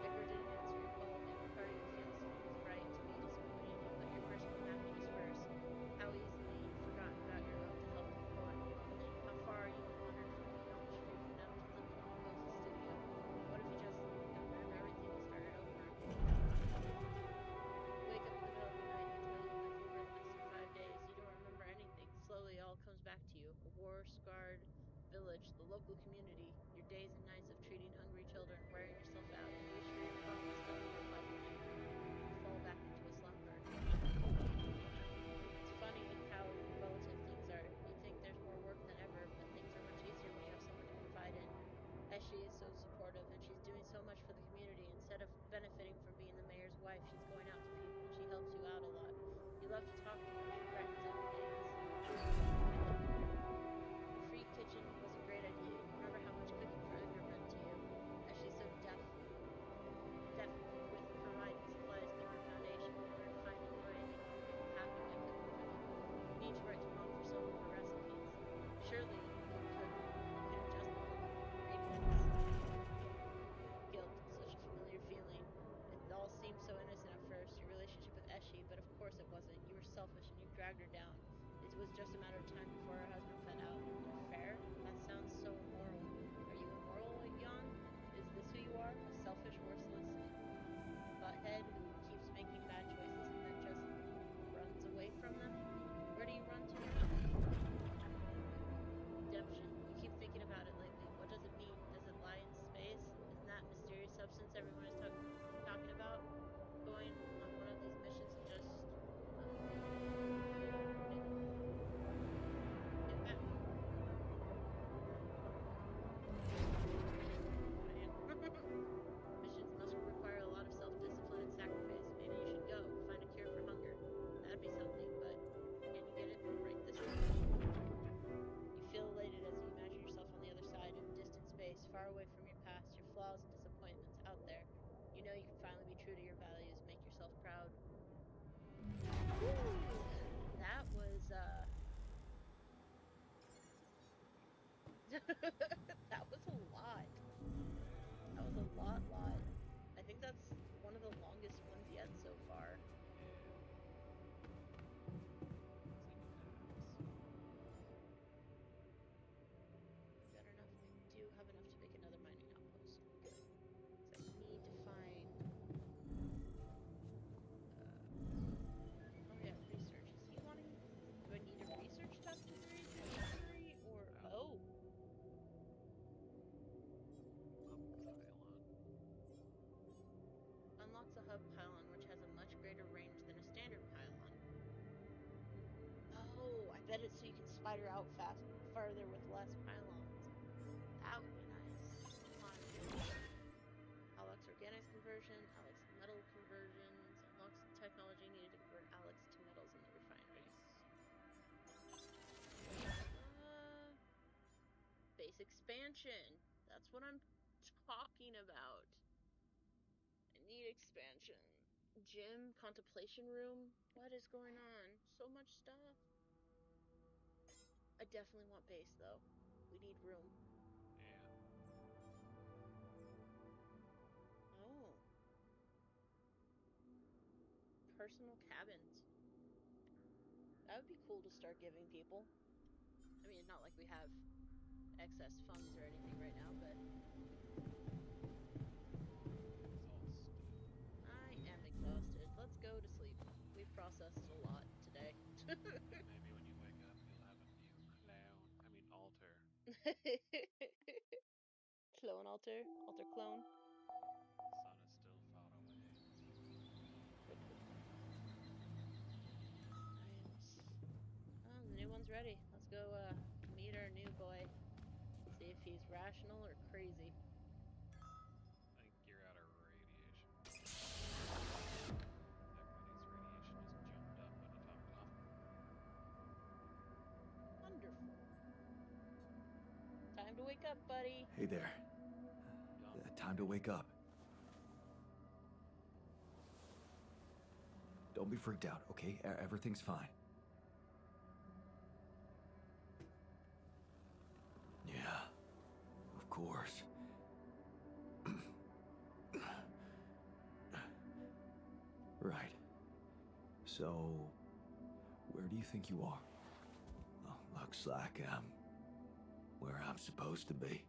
A: Edgar didn't answer your call again. Part of you feels right to be disappointed. You put your personal happiness first. How easily you've forgotten about your oath to help the poor and the lonely. How far you've wandered from being on the street from now to living in a cozy studio. What if you just got rid of everything and started over? You wake up in the middle of the night, they tell you nothing for the next 5 days. You don't remember anything. Slowly, it all comes back to you. A war-scarred village, the local community, your days and nights of treating hungry children, wearing yourself out. You wish your income was double your life now. You fall back into a slumber. It's funny how relative things are. You think there's more work than ever, but things are much easier when you have someone to confide in. As she is so supportive and she's doing so much for the community, instead of benefiting from being the mayor's wife, she's going out to people and she helps you out a lot. You love to talk to her. She brightens up your days. The free kitchen was a great idea. You remember how much cooking for Edgar meant to you, as she's so deft with providing supplies through her foundation. You learn to find new ways to make people happy by cooking for them. You need to write to Mom for some of her recipes. Surely you could adjust them with ingredients. Guilt, such a familiar feeling. It all seemed so innocent at first, your relationship with Eshi, but of course it wasn't. You were selfish and you dragged her down. It was just a matter of time before her husband found out. Fair? That sounds so immoral. Are you immoral, Jan? Is this who you are? A selfish, worthless butthead who keeps making bad choices and then just runs away from them? Where do you run to now? Redemption. You keep thinking about it lately. What does it mean? Does it lie in space? Isn't that mysterious substance everyone is talking about? Going on one of these missions and just get back. Missions must require a lot of self-discipline and sacrifice. Maybe you should go, find a cure for hunger. That'd be something, but can you get it right this trip? You feel elated as you imagine yourself on the other side in distant space, far away from your past, your flaws and disappointments out there. You know you can finally be true to your values, make yourself proud. Woo! That was, that was a lot. That was a lot. I think that's one of the longest ones yet so far. Got enough. I do have enough to make another mining outpost. Good. So I need to find. Oh yeah, research. Is he wanting? Do I need a research test to read or oh? Unlocks a hub pylon which has a much greater range than a standard pylon. Oh, I bet it's so you can spider out farther with less pylons. That would be nice. Alex Organics conversion, Alex metal conversions, unlocks the technology needed to convert Alex to metals in the refinery. Base expansion. That's what I'm talking about. I need expansion. Gym, contemplation room. What is going on? So much stuff. I definitely want base though. We need room.
B: Yeah.
A: Oh. Personal cabins. That would be cool to start giving people. I mean, not like we have excess funds or anything right now, but I am exhausted. Let's go to sleep. We've processed a lot today.
B: Maybe when you wake up, you'll have a new altar.
A: Clone altar? Altar clone?
B: The sun is still far away.
A: Nice. Oh, the new one's ready. Let's go meet our new boy. See if he's rational or crazy.
B: I think you're out of radiation. Everybody's radiation just jumped up when you talked off.
A: Wonderful. Time to wake up, buddy.
C: Hey there. Time to wake up. Don't be freaked out, okay? Everything's fine. Yeah, of course. Right. So, where do you think you are? Well, looks like I'm where I'm supposed to be.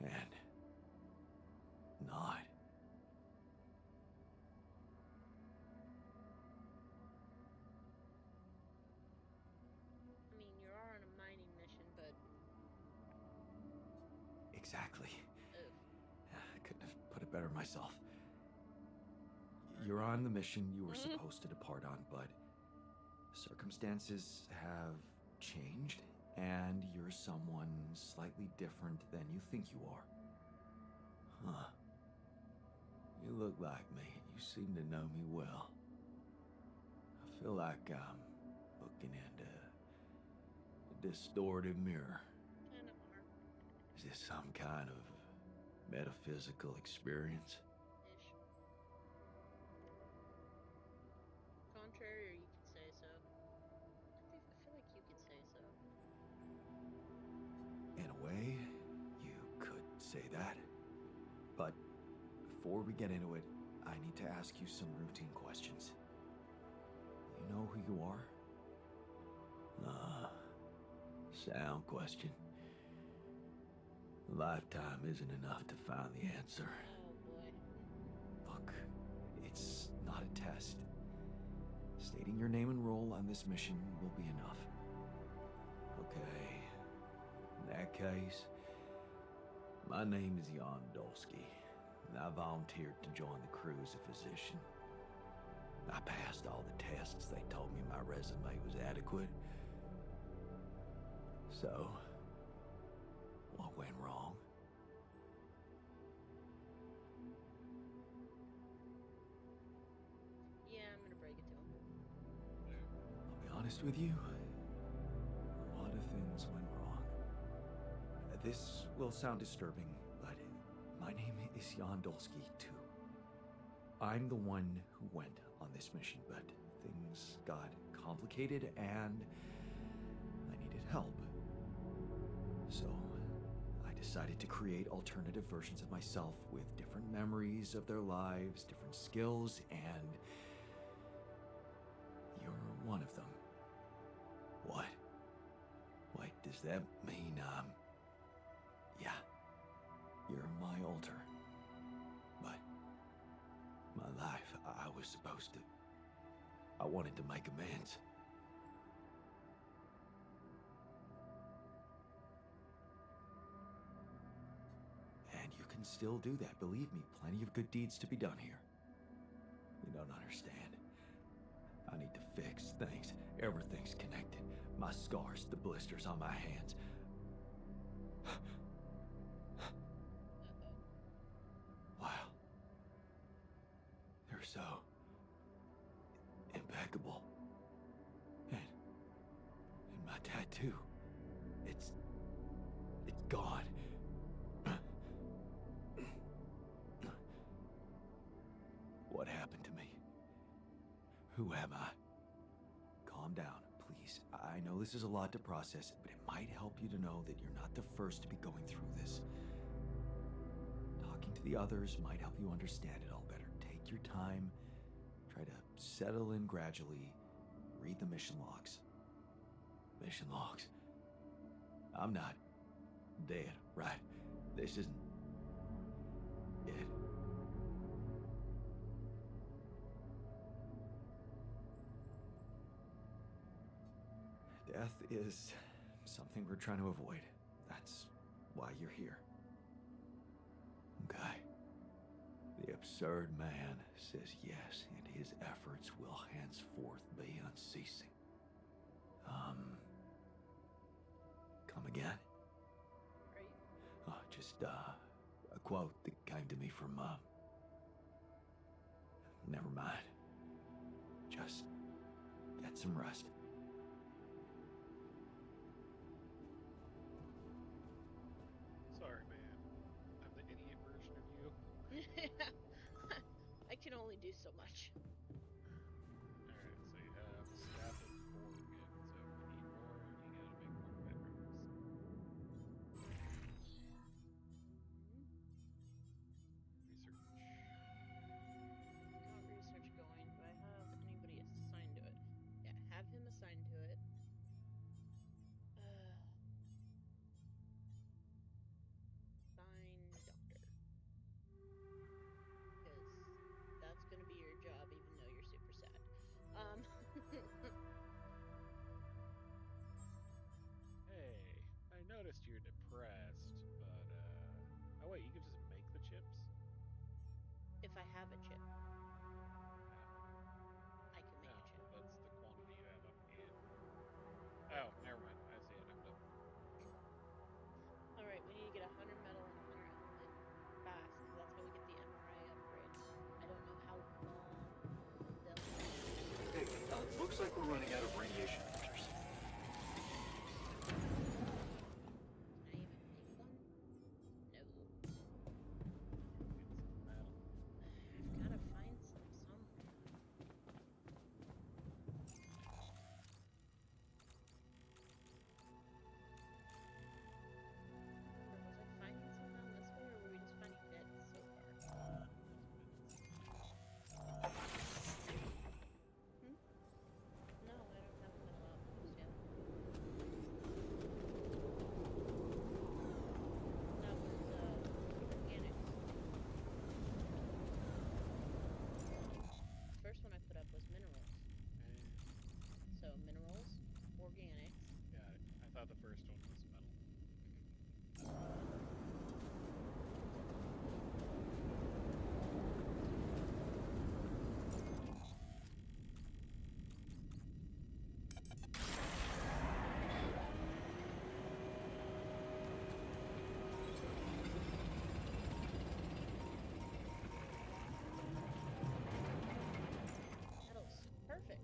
C: And not.
A: I mean, you are on a mining
C: Exactly.
A: Ugh.
C: I couldn't have put it better myself. You're on the mission you were supposed to depart on, but circumstances have changed, and you're someone slightly different than you think you are. Huh. You look like me, and you seem to know me well. I feel like I'm looking into a distorted mirror.
A: Kind of are.
C: Is this some kind of metaphysical experience?
A: Ish. Contrary, or you could say so. I feel like you could say so.
C: In a way, you could say that. But before we get into it, I need to ask you some routine questions. You know who you are? Sound question. A lifetime isn't enough to find the answer.
A: Oh boy.
C: Look, it's not a test. Stating your name and role on this mission will be enough. Okay. In that case, my name is Jan Dolsky, and I volunteered to join the crew as a physician. I passed all the tests. They told me my resume was adequate. So, what went wrong?
A: Yeah, I'm gonna break it to him.
C: I'll be honest with you, a lot of things went wrong. This will sound disturbing, but my name is Jan Dolsky, too. I'm the one who went on this mission, but things got complicated and I needed help. So, I decided to create alternative versions of myself with different memories of their lives, different skills, and you're one of them. What? Wait, does that mean, yeah, you're my alter. But my life, I was supposed to. I wanted to make amends. And you can still do that, believe me, plenty of good deeds to be done here. You don't understand. I need to fix things. Everything's connected. My scars, the blisters on my hands. Wow. They're so impeccable. And my tattoo. It's gone. What happened to me? Who am I? Calm down, please. I know this is a lot to process, but it might help you to know that you're not the first to be going through this. Talking to the others might help you understand it all better. Take your time. Try to settle in gradually. Read the mission logs. Mission logs. I'm not dead, right? This isn't it. Death is something we're trying to avoid. That's why you're here. Okay. The absurd man says yes, and his efforts will henceforth be unceasing. Come again?
A: Right.
C: Just, a quote that came to me from, never mind. Just get some rest.
B: Sorry, man. I'm the idiot version of you.
A: I can only do so much.
B: Alright, so you have staff of 4 again, so if you need more, you gotta make more bedrooms. Research.
A: Got research going. Do I have anybody assigned to it? Yeah, have him assigned to it. Sign doctor. Because that's gonna be your job, even though you're super sad.
B: Hey, I noticed you're depressed, but
A: I have a chip.
B: No,
A: I can make a chip.
B: that's the quantity you have on hand. Oh, never mind. I see it. I'm dumb.
A: Alright, we need to get 100 metal and 100 element fast, because that's how we get the MRI upgrade. I don't know how long they'll last.
C: Hey, looks like we're running out of radiation filters.
A: Can I even make one? No.
B: Get some metal.
A: I've gotta find some somewhere. Or was I finding some down this way, or were we just finding bits so far? Hmm? No, I don't have a metal outpost yet. That was, organics. The first one I put up was minerals. So, minerals, organics.
B: Got it. I thought the first one was metal.
A: Metals. Perfect.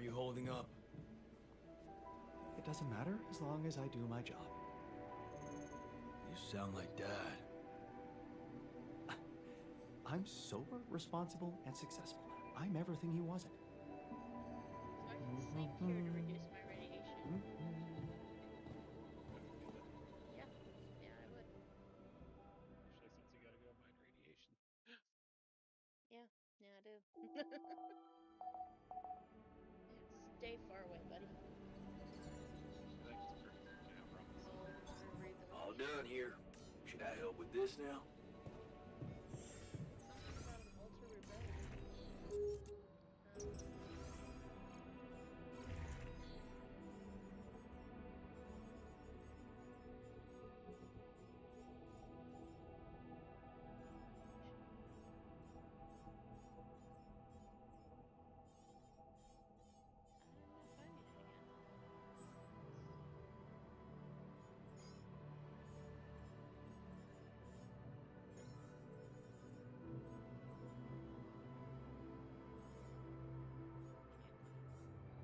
D: you holding up?
C: It doesn't matter as long as I do my job.
D: You sound like Dad.
C: I'm sober, responsible, and successful. I'm everything he wasn't.
A: So I can sleep here to reduce my radiation.
B: I would do that.
A: Yeah, yeah, I would.
B: Especially since you gotta go mine radiation.
A: Yeah, I do. Yeah, stay far away, buddy.
B: I think it's perfect. Yeah, I promise.
A: Ultra
D: All
A: rehabilitation.
D: done here. Should I help with this now?
A: Something about an ultra rebellion. I'm not finding it again.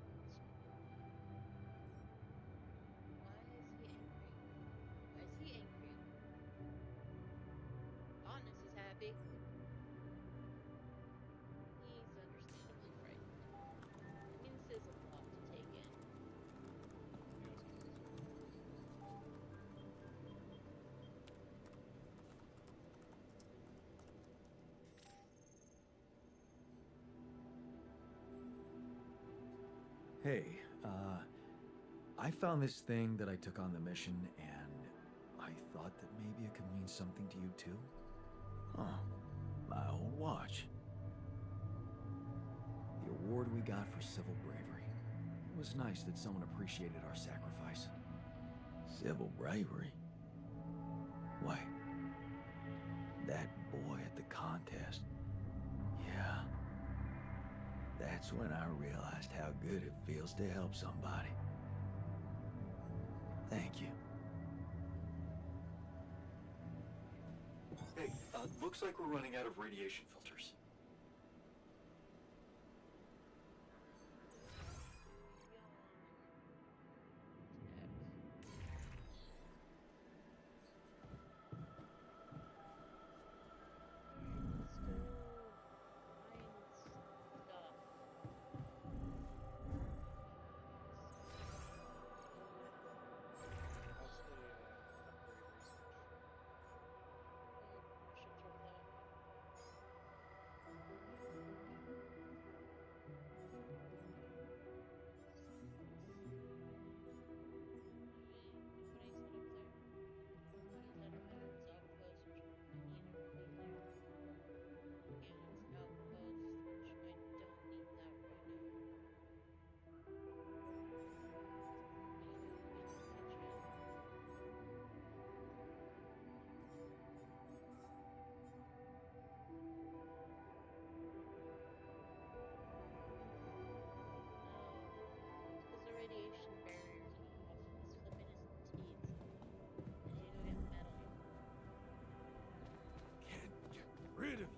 A: Why is he angry? Why is he angry? Fondness is happy. He's understandably frightened. I mean, this is a lot to take in.
B: Yes.
C: Hey, I found this thing that I took on the mission, and I thought that maybe it could mean something to you too.
D: Huh. My old watch.
C: The award we got for civil bravery. It was nice that someone appreciated our sacrifice.
D: Civil bravery? Why? That boy at the contest. Yeah. That's when I realized how good it feels to help somebody. Thank you.
C: Hey, looks like we're running out of radiation filters.
A: Let's go find stuff.
B: Mostly upgrade research.
A: Should check that. Nobody's head up there. Is that a veteran's outpost, which I need a nuclear? Yeah, it's outpost, which I don't need that right now. Menu in the kitchen. No, it's because the radiation barrier's off. He's flipping his teeth. I need to go get metal.
D: Can't get rid of you.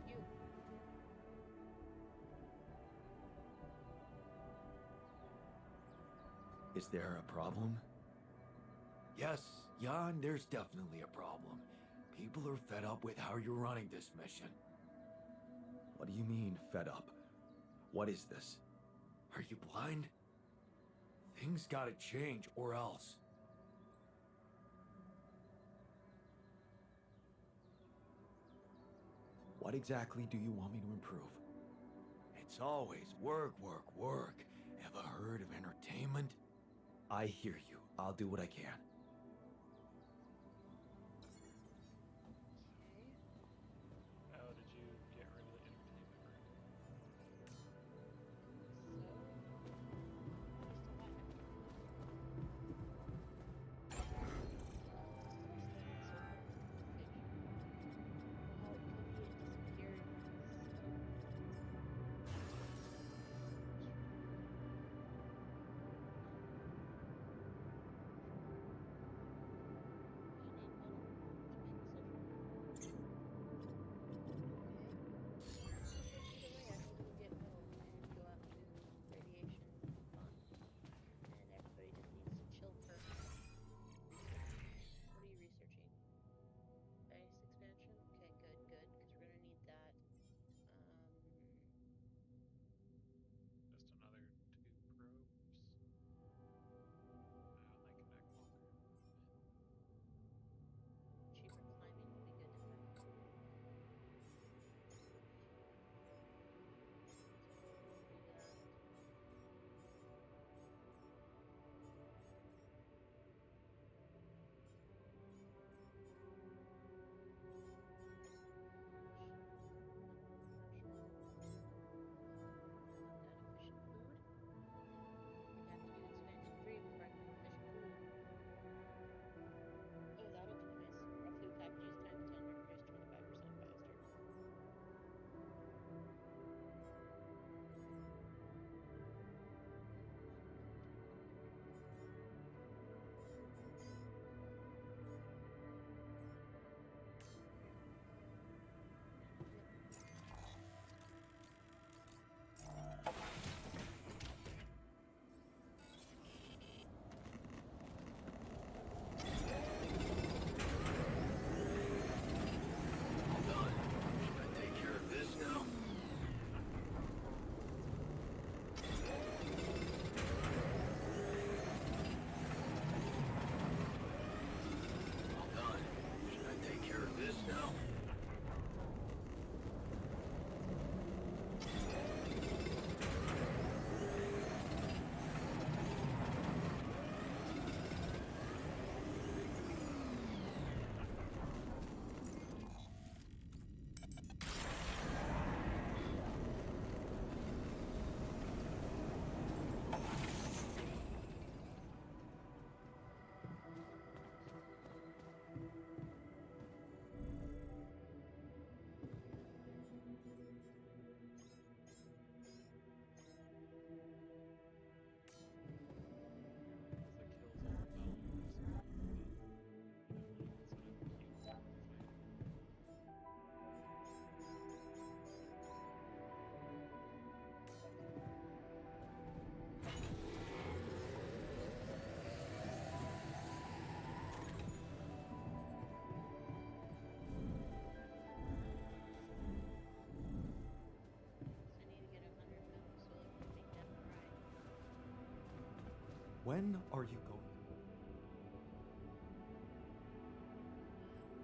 A: You.
D: Is there a problem? Yes, Jan, there's definitely a problem. People are fed up with how you're running this mission.
C: What do you mean, fed up? What is this?
D: Are you blind? Things gotta change, or else.
C: What exactly do you want me to improve?
D: It's always work, work, work. Ever heard of entertainment?
C: I hear you. I'll do what I can.
B: How did you get rid of the entertainment room?
D: When are you going?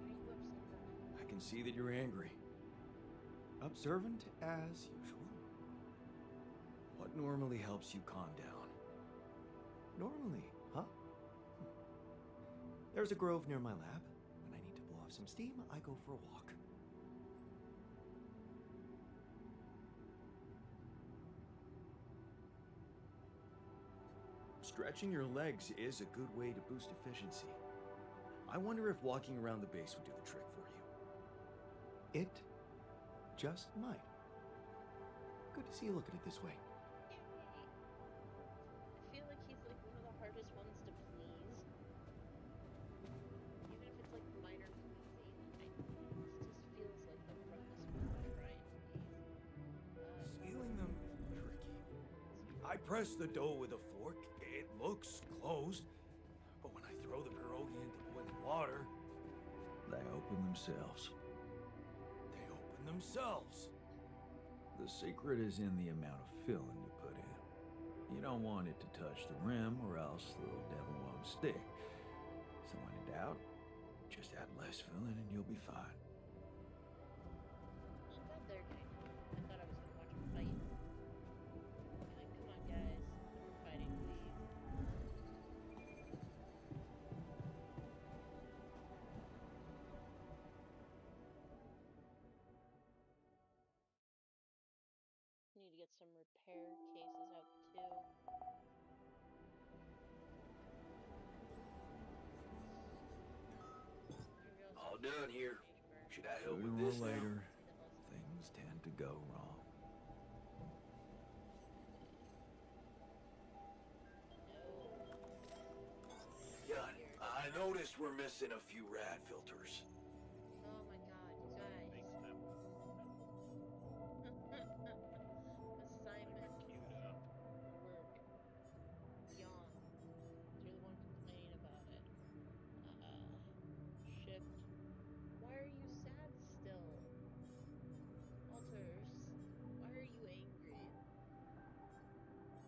A: What are you upset about?
D: I can see that you're angry. Observant as usual. What normally helps you calm down? Normally, huh? There's a grove near my lab. When I need to blow off some steam, I go for a walk. Stretching your legs is a good way to boost efficiency. I wonder if walking around the base would do the trick for you. It just might. Good to see you look at it this way.
A: Yay. I feel like he's like one of the hardest ones to please. Even if it's like minor pleasing, he just feels like the roughest one to try and please.
D: Sealing them is tricky. I press the dough with a fork. It looks closed, but when I throw the pierogi into boiling water, they open themselves. They open themselves. The secret is in the amount of filling you put in. You don't want it to touch the rim or else the little devil won't stick. So when in doubt, just add less filling and you'll be fine.
A: Not bad there, kind of. I thought I was gonna watch him fight. Be like, come on, guys, no more fighting, please. Need to get some repair cases out too.
D: All done here. Should I help
C: Sooner
D: with
C: or
D: this now?
C: later, things tend to go wrong.
D: Gun, I noticed we're missing a few rad filters.
A: Oh my god, you guys.
B: Make them.
A: Assignment
B: Queued up.
A: work. Yawn. You're the one complaining about it. Shift. Why are you sad still? Walters, why are you angry?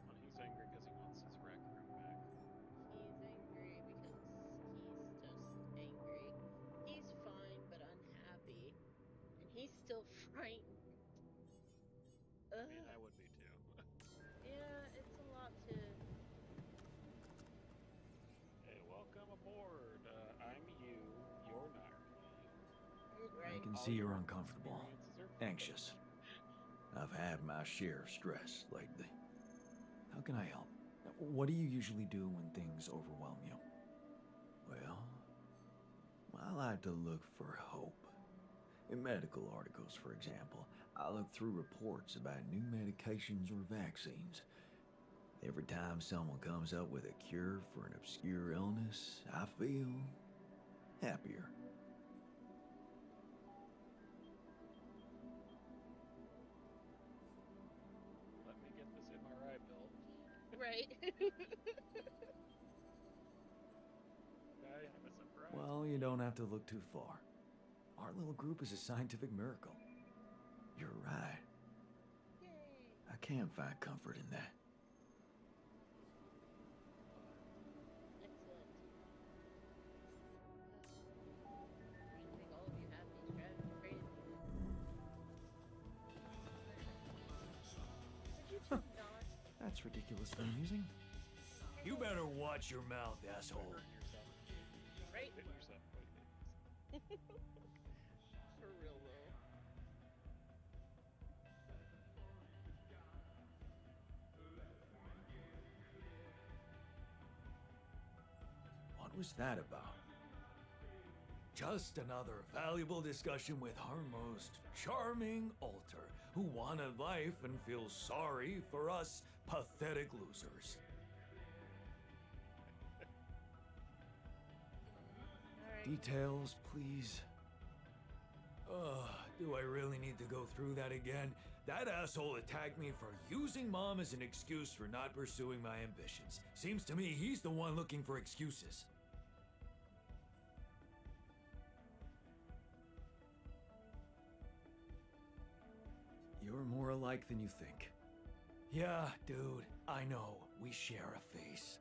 B: Well, he's angry because he wants his rec room back.
A: He's angry because he's just angry. He's fine but unhappy. And he's still frightened.
B: I
A: Ugh.
B: mean, I would be too.
A: Yeah, it's a lot to...
B: Hey, welcome aboard. I'm you. You're not me.
A: Right.
C: I can
B: All
C: see you're
B: your
C: uncomfortable,
B: experiences are
C: anxious. I've had my share of stress lately. How can I help? What do you usually do when things overwhelm you?
D: Well, I like to look for hope. In medical articles, for example, I look through reports about new medications or vaccines. Every time someone comes up with a cure for an obscure illness, I feel happier.
B: Let me get this MRI bill.
A: Right.
B: I have a surprise.
C: Well, you don't have to look too far. Our little group is a scientific miracle.
D: You're right.
A: Yay.
D: I can find comfort in that.
A: Excellent. I should make all of you happy. Strategy crazy. Did you two not?
C: That's ridiculously amusing.
D: You better watch your mouth, asshole.
B: Hurt yourself.
A: Right?
B: Hit yourself.
A: For real though.
D: What was that about? Just another valuable discussion with our most charming alter, who wanted life and feels sorry for us pathetic losers.
A: Alright.
C: Details, please.
D: Do I really need to go through that again? That asshole attacked me for using Mom as an excuse for not pursuing my ambitions. Seems to me he's the one looking for excuses.
C: You're more alike than you think.
D: Yeah, dude, I know. We share a face.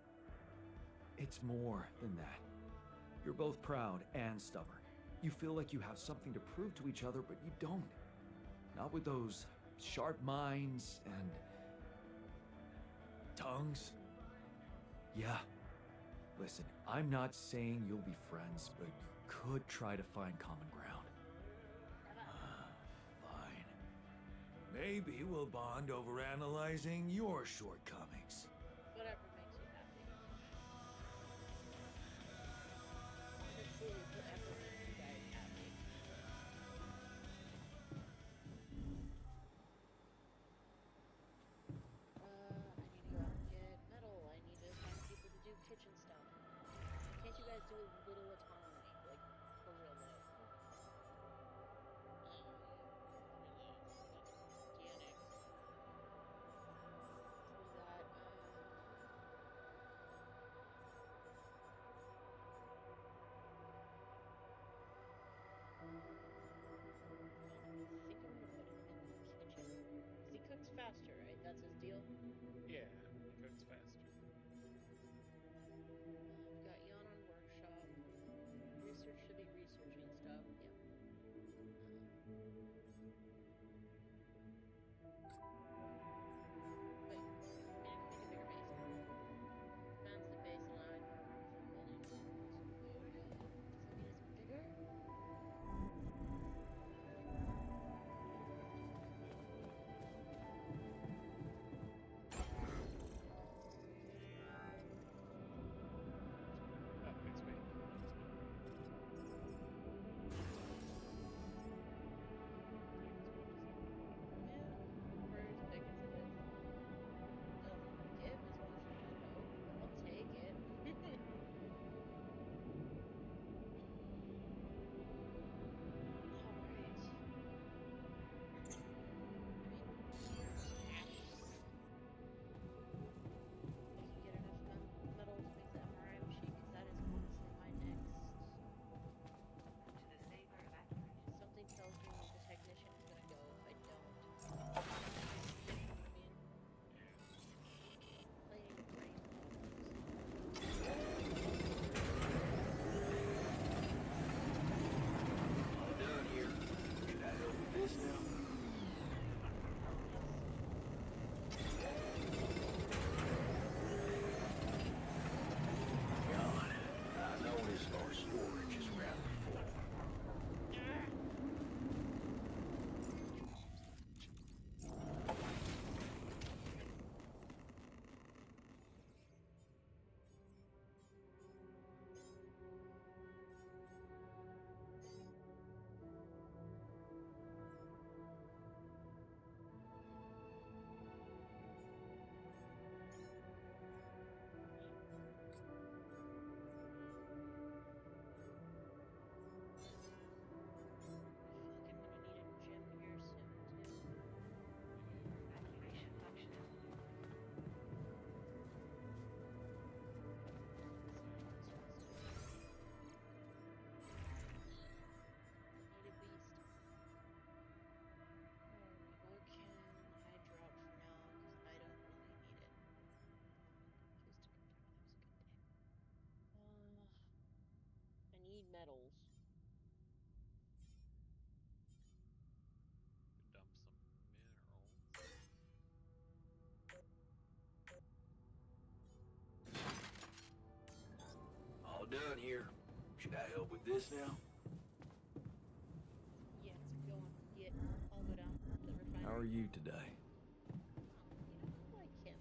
C: It's more than that. You're both proud and stubborn. You feel like you have something to prove to each other, but you don't. Not with those sharp minds and tongues. Yeah. Listen, I'm not saying you'll be friends, but you could try to find common ground.
D: Fine. Maybe we'll bond over analyzing your shortcomings.
A: Whatever makes you happy. Honestly, whatever makes you guys happy. I need to go out and get metal. I need to find people to do kitchen stuff. Can't you guys do a little autonomy? Like, for real though. DNX. We got, I think I'm gonna put him in the kitchen. Because he cooks faster, right? That's his deal?
B: Yeah, he cooks faster.
A: We've got Yon on workshop. Research should be researching stuff. Yep. Wait, we need to make a bigger base. Spans the baseline from buildings. Does that mean it's bigger?
B: Next week.
A: Yeah, for as big as it is. Doesn't give as much as I hope, but I'll take it. Alright. If you get enough metal to make the MRI machine, because that is honestly my next. Something tells me the technician is gonna go if I don't. You know what I mean? Playing brain
D: All done here. Can I help with this now? God, I noticed our storage is rather full.
A: Fucking gonna need a gym here soon too. Need a beast. What can I drop for now? Because I don't really need it. Just to confirm that was a good day. I need metals.
B: Dump some minerals.
D: All done here. Should I help with this now?
A: Yes, go on. Yeah, I'll go down to the refinery.
C: How are you today?
A: I like him.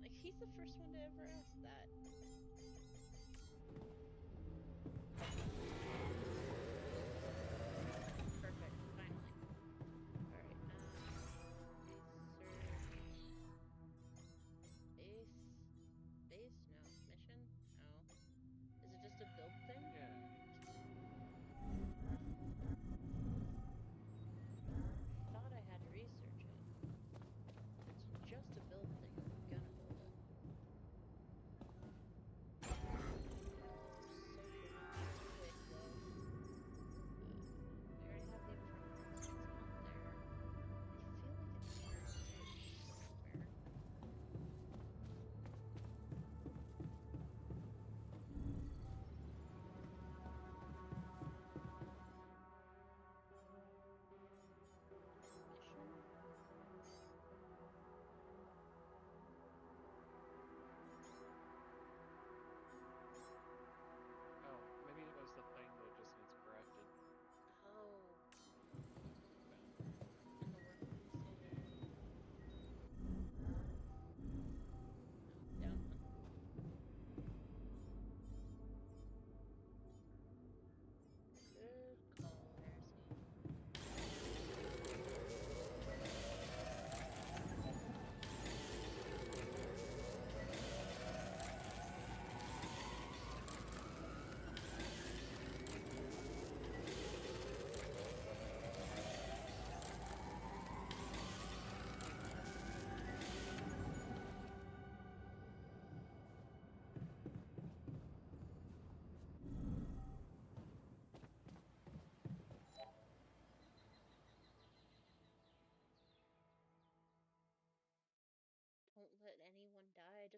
A: Like, he's the first one to ever ask that. Perfect, finally. Alright, research. Base? No. Mission? No. Is it just a build thing?
B: Yeah.
A: Thought I had to research it. It's just a build thing. I'm gonna build it.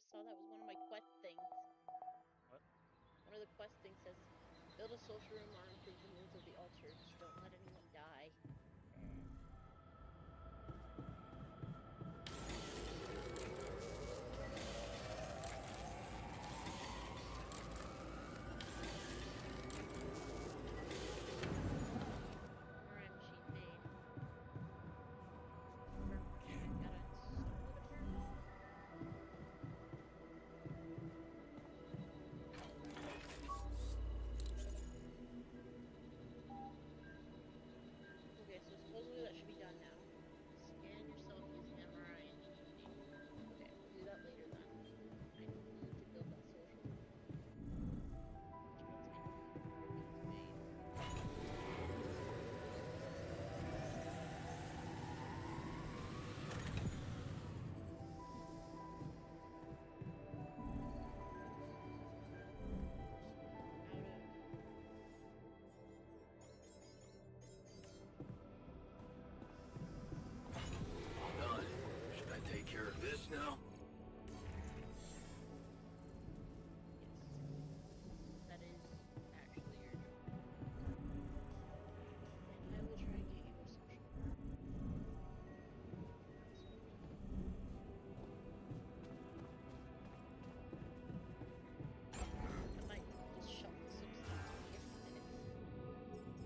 A: saw that was one of my quest things.
B: What?
A: One of the quest things says, build a social room or improve the moods of the altar. Just don't let anyone die. Alright, machine made. Gotta install it apparently. Okay, so supposedly that should be done now. Scan yourself using MRI and EEG. Okay, we'll do that later then. I need to build that social room. Which means inventory needs made. Out of
D: All done. Should I take care of this now?
A: yes. That is actually your job. And I will try and get you a social room. I might just shuffle some stuff to me instead.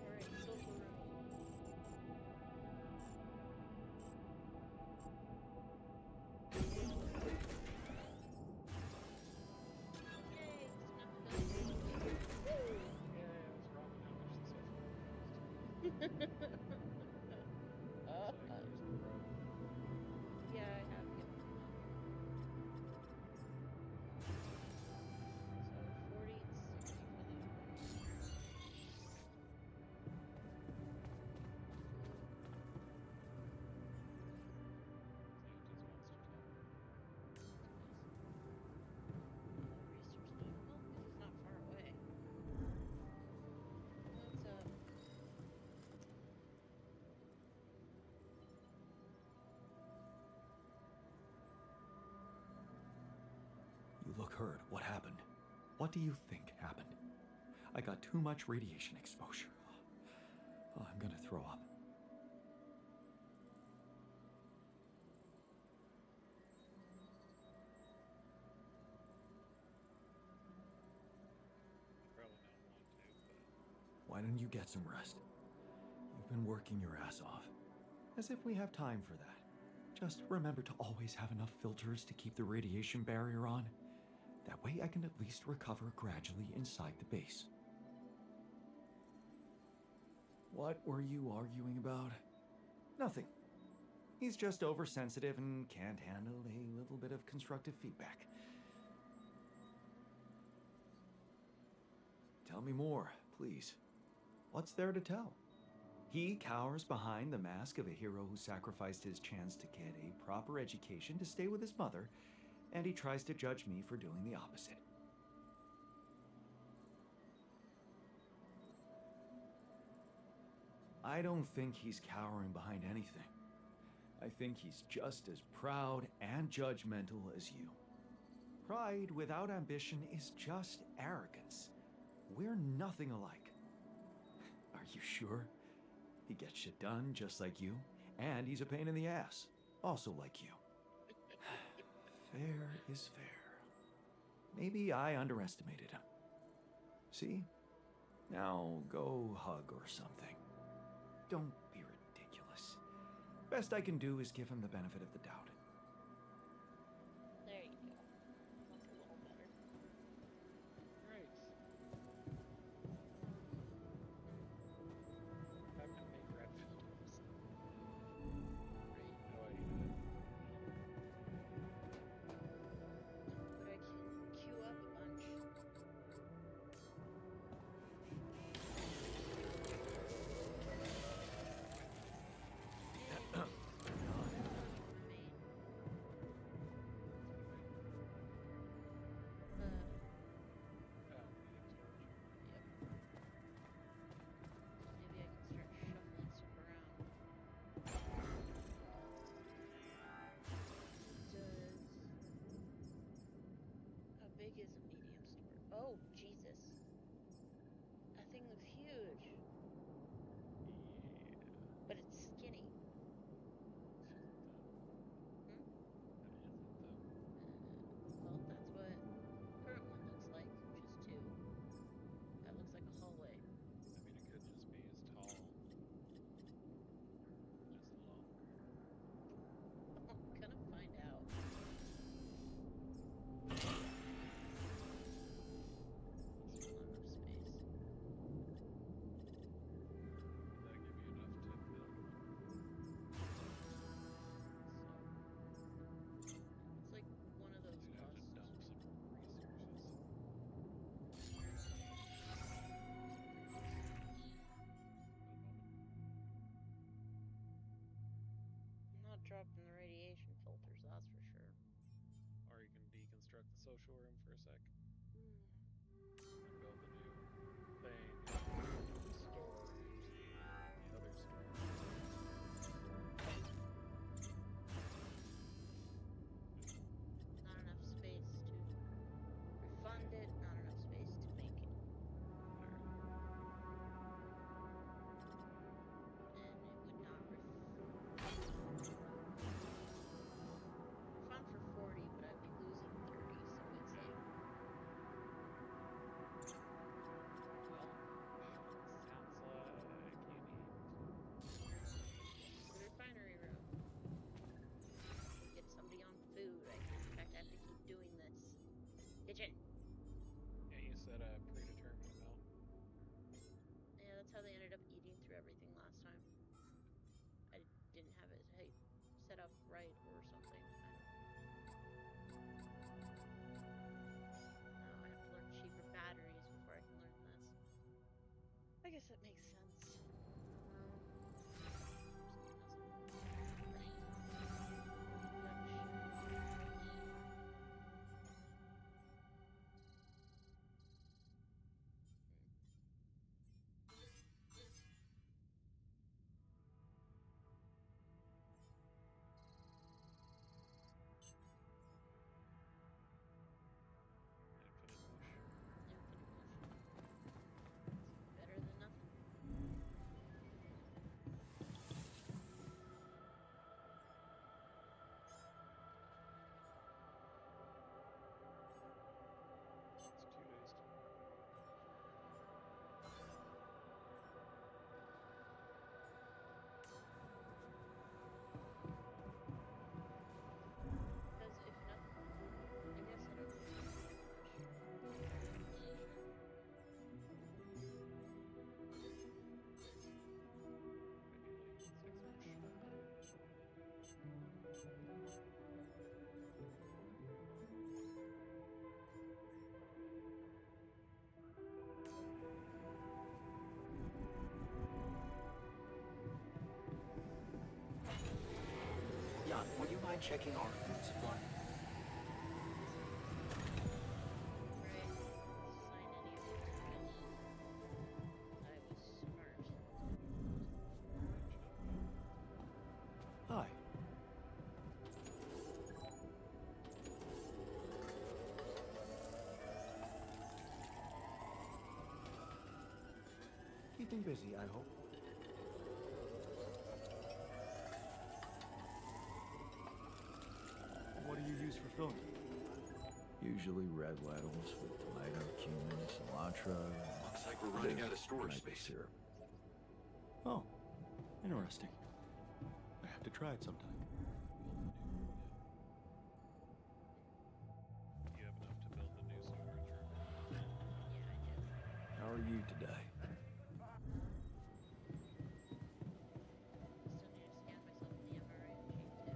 A: Alright, social room. Yay! Just enough to build a
B: Yeah, what's wrong with how much the social room cost? It's like there's no problem.
A: Yeah, I have given them that. So 40 and 60 for the
B: It just wants to talk.
A: research note. Well, at least it's not far away. What's up?
C: You look hurt. What happened? What do you think happened? I got too much radiation exposure. Oh, I'm gonna throw up.
B: You probably don't want to, but
C: Why don't you get some rest? You've been working your ass off. As if we have time for that. Just remember to always have enough filters to keep the radiation barrier on. That way I can at least recover gradually inside the base. What were you arguing about? Nothing. He's just oversensitive and can't handle a little bit of constructive feedback. Tell me more, please. What's there to tell? He cowers behind the mask of a hero who sacrificed his chance to get a proper education to stay with his mother, and he tries to judge me for doing the opposite. I don't think he's cowering behind anything. I think he's just as proud and judgmental as you. Pride without ambition is just arrogance. We're nothing alike. Are you sure? He gets shit done just like you, and he's a pain in the ass, also like you. Fair is fair. Maybe I underestimated him. See? Now go hug or something. Don't be ridiculous. Best I can do is give him the benefit of the doubt.
A: There you go. That's a little better.
B: great. How can make red films?
A: Right.
B: No idea.
A: But I can queue up a bunch. Yay. Main. big is a medium store? Oh, Jesus. That thing looks huge.
B: Yeah.
A: But it's skinny.
B: That isn't though.
A: Well, that's what current one looks like, which is 2. That looks like a hallway.
B: I mean, it could just be as tall, just longer.
A: I'm gonna find out. Still not enough space.
B: Would that give you enough to build one?
A: So, it's like one of those
B: You'd have to
A: costs.
B: dump some resources.
A: I'm not dropping the radiation filters, that's for sure.
B: Or you can deconstruct the social room for a sec and build a new thing and storage the other storage.
A: Not enough space to refund it, not enough space to make it. And it would not refund for 40, but I'd be losing 30, so it's like, well,
B: Sounds like you need
A: the refinery room. Get somebody on food. In fact, I have to keep doing this. Kitchen.
B: Yeah, you said a predetermined amount.
A: Yeah, that's how they ended up eating through everything last time. I didn't have it set up right or something. Now I have to learn cheaper batteries before I can learn this. I guess that makes sense.
B: Infinite mush.
A: Infinite motion. It's better than nothing.
B: It's 2 days tomorrow.
A: Because if nothing, I guess I don't know
B: Maybe like 6 mush.
D: Jan, would you mind checking our food supply?
A: Right. Sign any of these because I was smart.
C: Hi.
D: Keeping busy, I hope.
C: What do you use for filming?
D: Usually red lentils with tomato, cumin, cilantro.
E: Looks like we're running
D: and
E: out of storage
D: maple
E: space.
D: syrup.
C: Oh, interesting. I have to try it sometime.
B: You have enough to build the new storage room.
A: Yeah, I do.
D: How are you today?
A: Still need to scan myself in the MRI machine too.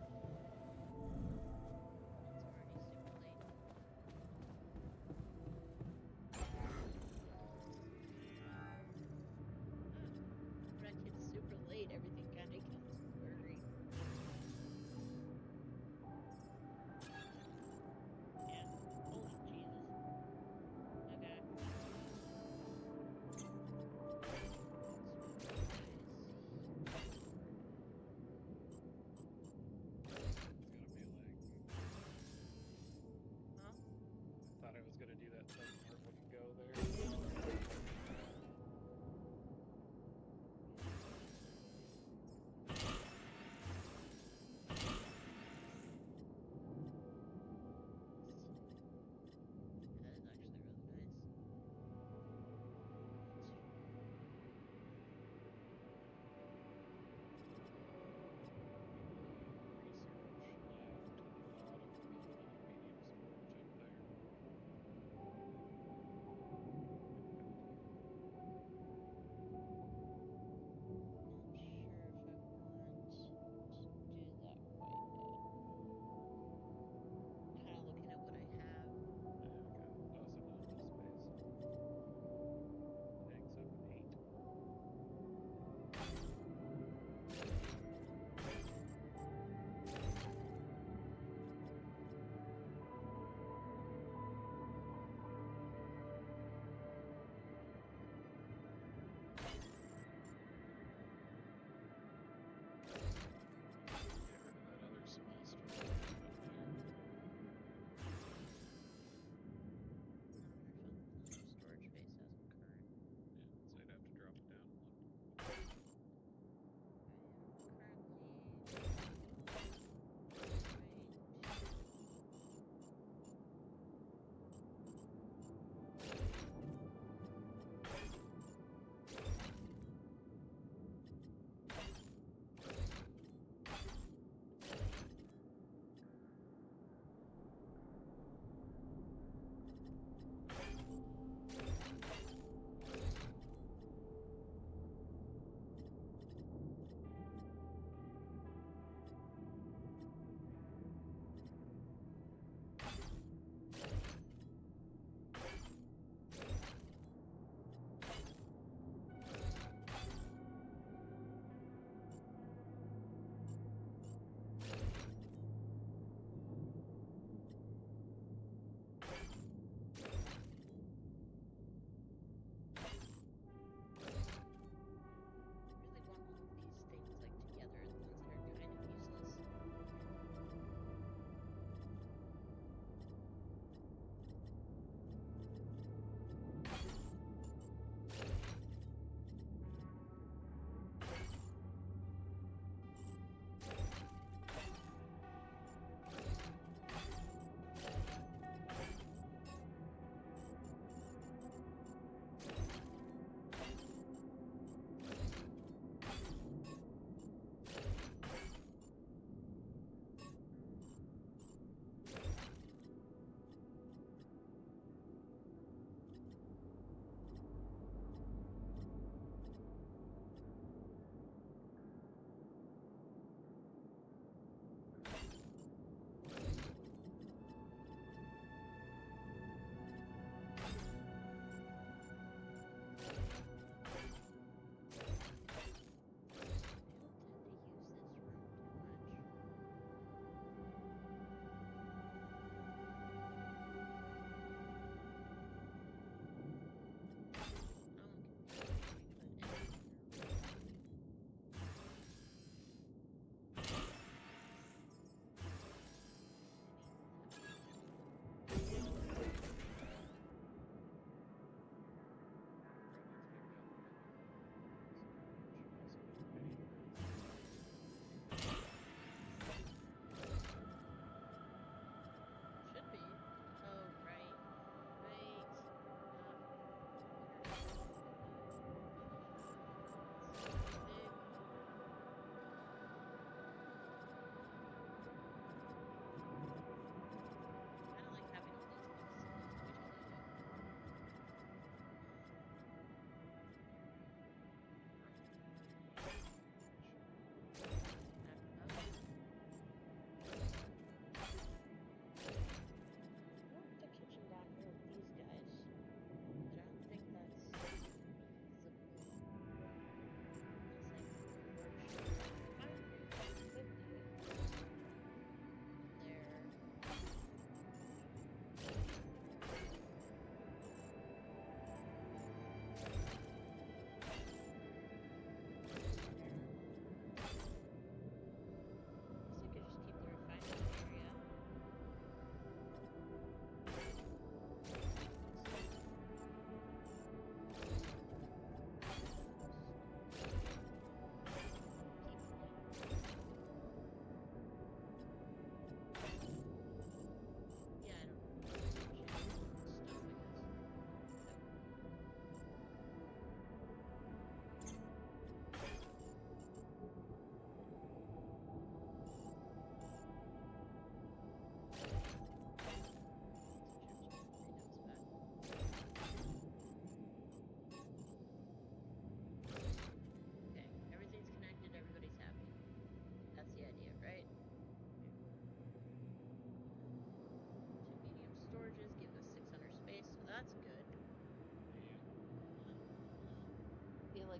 A: It's already super late. When it's super late, everything kind of gets blurry.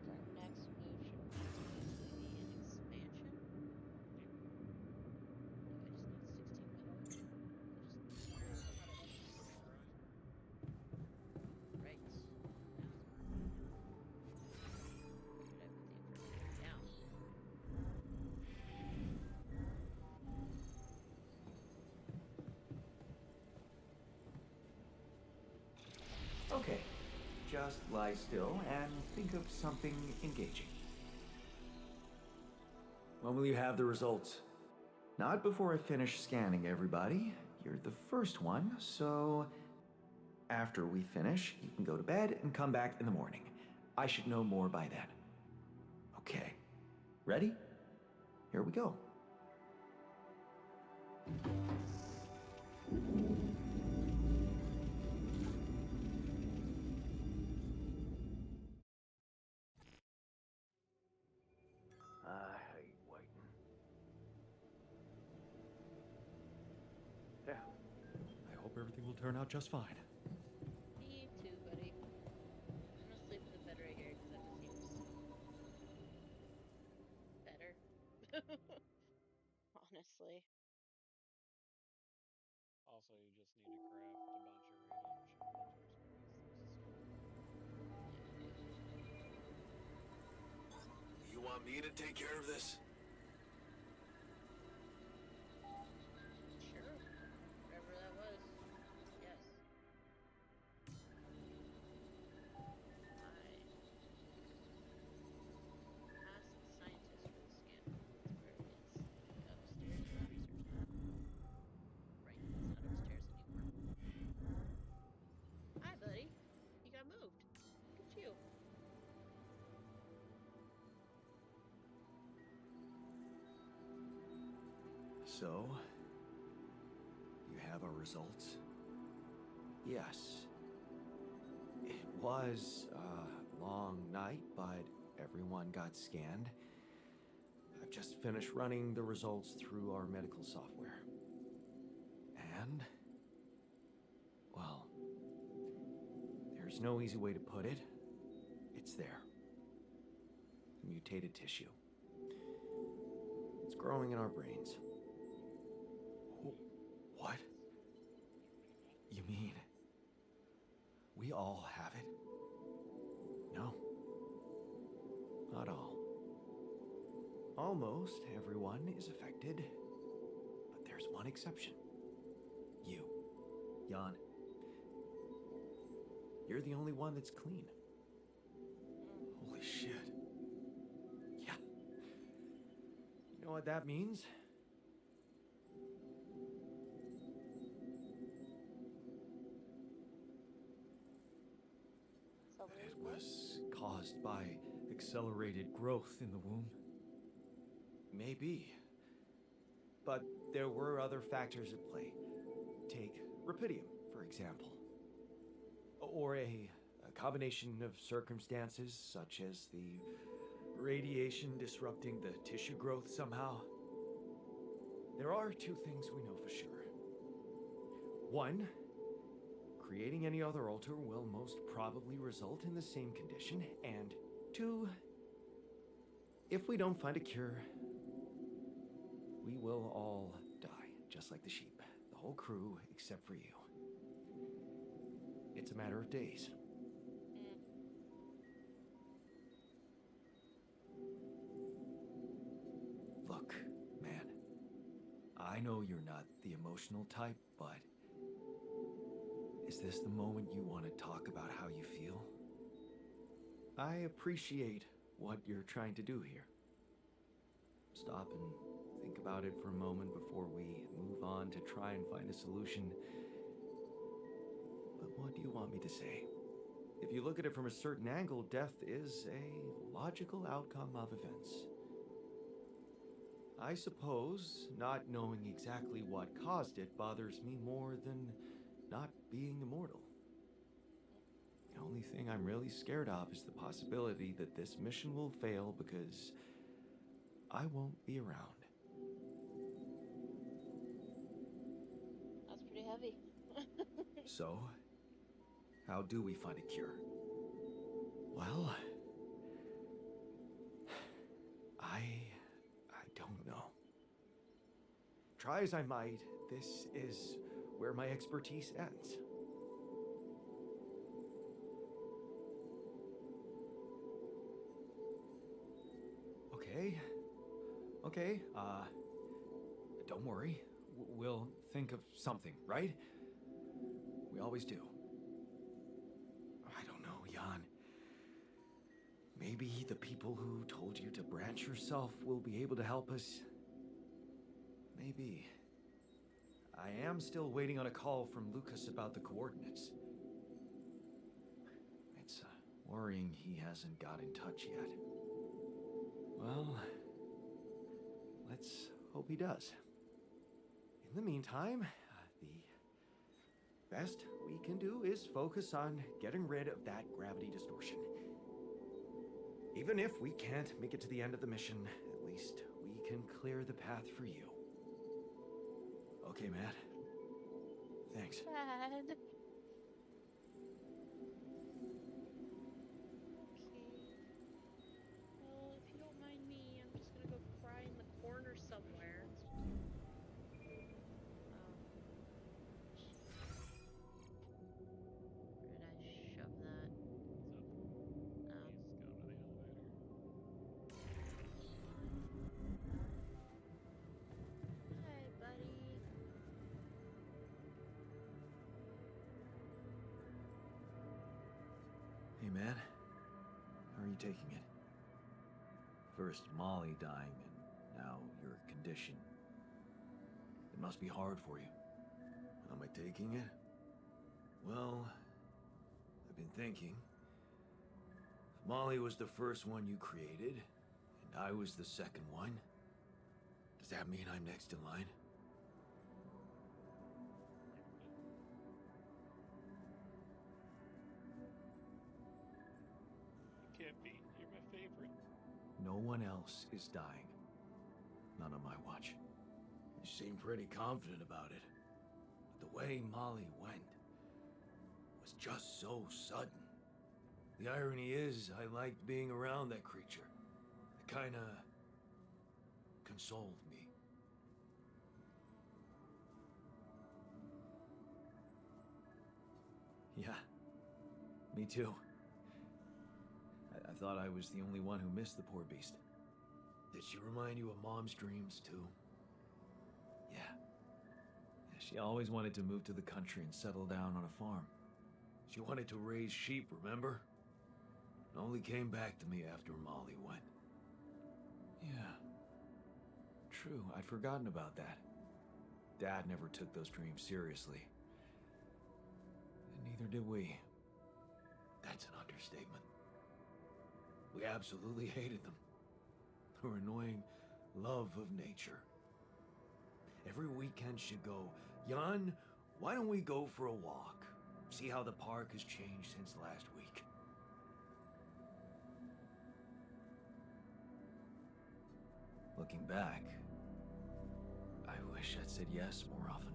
A: like our next move should basically be an expansion.
B: Yep.
A: Oh, I just need 16 metal. I just thought I did.
B: Alright.
A: Right. Now it's working. But I put the infirmary down.
C: Okay, just lie still and think of something engaging. When will you have the results? Not before I finish scanning everybody. You're the first one, so after we finish, you can go to bed and come back in the morning. I should know more by then. Okay. Ready? Here we go. I hate waiting. Yeah. I hope everything will turn out just fine.
A: Me too, buddy. I'm gonna sleep in the bed right here because that just seems better. Honestly.
B: Also, you just need to craft a bunch of radiant shelters or something to store them.
A: Yeah, we do.
D: You want me to take care of this?
A: Sure. Whatever that was. Yes. Fine. Ask the scientist for the scanner. That's where it is. Upstairs in the research lab. Right, it's not upstairs anymore. Hi, buddy. You got moved. Look at you.
C: So, you have our results? Yes. It was a long night, but everyone got scanned. I've just finished running the results through our medical software. And, well, there's no easy way to put it. It's there. Mutated tissue. It's growing in our brains. What? You mean we all have it? No. Not all. Almost everyone is affected, but there's one exception. You, Jan. You're the only one that's clean. Holy shit. Yeah. You know what that means? It was caused by accelerated growth in the womb. Maybe. But there were other factors at play. Take rapidium, for example. Or a combination of circumstances, such as the radiation disrupting the tissue growth somehow. There are two things we know for sure. One, creating any other altar will most probably result in the same condition. And two, if we don't find a cure, we will all die, just like the sheep. The whole crew, except for you. It's a matter of days. Look, man. I know you're not the emotional type, but is this the moment you want to talk about how you feel? I appreciate what you're trying to do here. Stop and think about it for a moment before we move on to try and find a solution. But what do you want me to say? If you look at it from a certain angle, death is a logical outcome of events. I suppose not knowing exactly what caused it bothers me more than not being immortal. The only thing I'm really scared of is the possibility that this mission will fail because I won't be around.
A: That's pretty heavy.
C: So, how do we find a cure? Well,
D: try as I might, this is where my expertise ends. Okay. Okay, don't worry. We'll think of something, right? We always do. I don't know, Jan. Maybe the people who told you to branch yourself will be able to help us. Maybe. I am still waiting on a call from Lucas about the coordinates. It's worrying he hasn't got in touch yet. Well, let's hope he does. In the meantime, the best we can do is focus on getting rid of that gravity distortion. Even if we can't make it to the end of the mission, at least we can clear the path for you. Okay, Matt. Thanks.
A: Sad. Okay. Well, if you don't mind me, I'm just gonna go cry in the corner somewhere. Where did I shove that? Oh. Hi, buddy.
D: Hey, man. How are you taking it? First Molly dying, and now your condition. It must be hard for you. How am I taking it? Well, I've been thinking. If Molly was the first one you created, and I was the second one, does that mean I'm next in line?
B: You can't be. You're my favorite.
D: No one else is dying. Not on my watch. You seem pretty confident about it. But the way Molly went was just so sudden. The irony is, I liked being around that creature. It kinda consoled me. Yeah, me too. I thought I was the only one who missed the poor beast. Did she remind you of Mom's dreams too? Yeah. She always wanted to move to the country and settle down on a farm. She wanted to raise sheep, remember? It only came back to me after Molly went. Yeah. True, I'd forgotten about that. Dad never took those dreams seriously. And neither did we. That's an understatement. We absolutely hated them. Her annoying love of nature. Every weekend she'd go, Jan, why don't we go for a walk? See how the park has changed since last week. Looking back, I wish I'd said yes more often.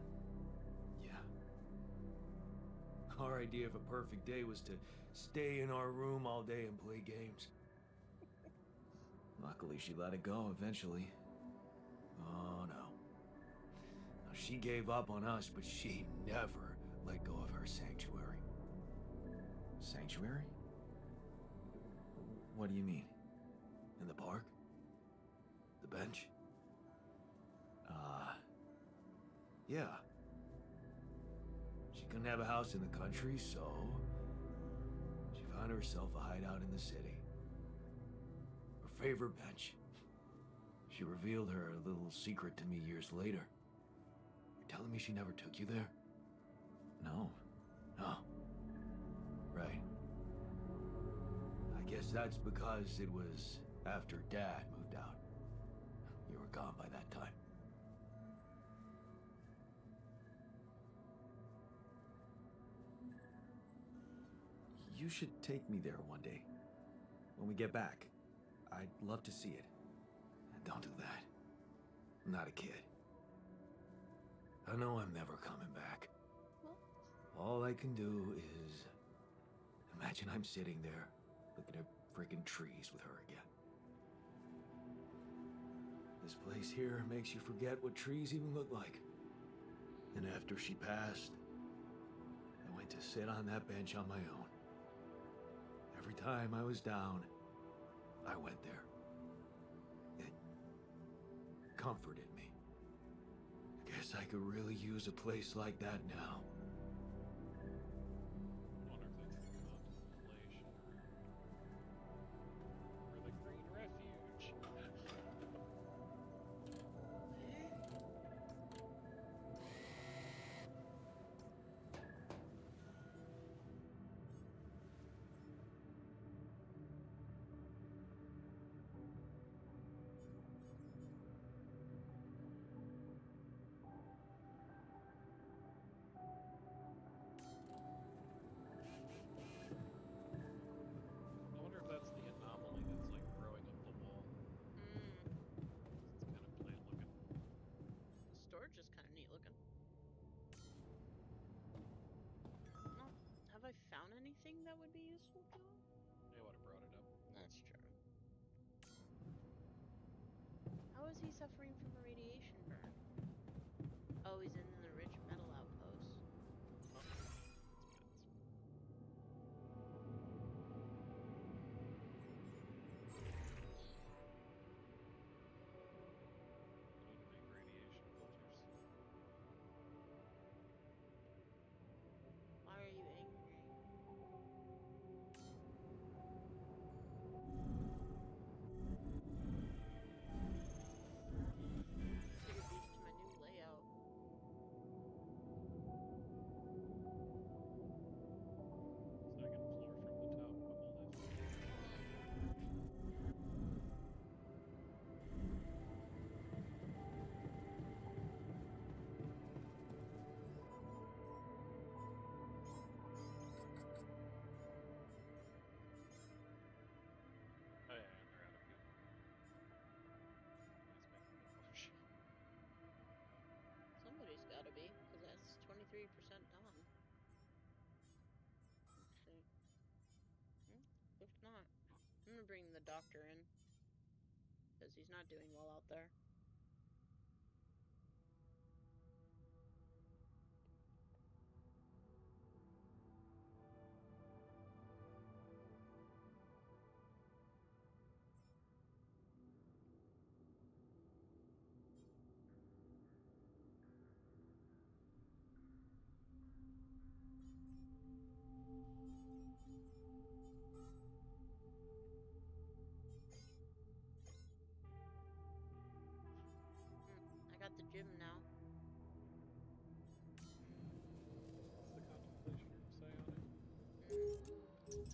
D: Yeah. Our idea of a perfect day was to stay in our room all day and play games. Luckily, she let it go eventually. Oh, no. Now, she gave up on us, but she never let go of her sanctuary. Sanctuary? What do you mean? In the park? The bench? Yeah. She couldn't have a house in the country, so she found herself a hideout in the city. Her favorite bench. She revealed her little secret to me years later. You're telling me she never took you there? No. No. Right. I guess that's because it was after Dad moved out. You were gone by that time. You should take me there one day. When we get back. I'd love to see it. Don't do that. I'm not a kid. I know I'm never coming back.
A: Well,
D: All I can do is imagine I'm sitting there looking at freaking trees with her again. This place here makes you forget what trees even look like. And after she passed, I went to sit on that bench on my own. Every time I was down, I went there. It comforted me. I guess I could really use a place like that now.
B: I wonder if that's the contemplation room. Or the green refuge. I wonder if that's the anomaly that's like growing up the wall. It's kind of plant looking.
A: The storage is kind of neat looking. No, have I found anything that would be useful to him?
B: I would have brought it up.
A: That's true. How is he suffering from a radiation burn? Oh, he's in the rich metal outpost.
B: Oh, it's meds. I need to make radiation filters.
A: Why are you angry? Get used to my new layout.
B: Second floor from the top of a lift. Oh yeah, and they're out of goo. He's making the potion.
A: Somebody's gotta be, because that's 23% done. Let's see. If not, I'm gonna bring the doctor in, because he's not doing well out there. I got the gym now.
B: What's the contemplation room say on it? The description.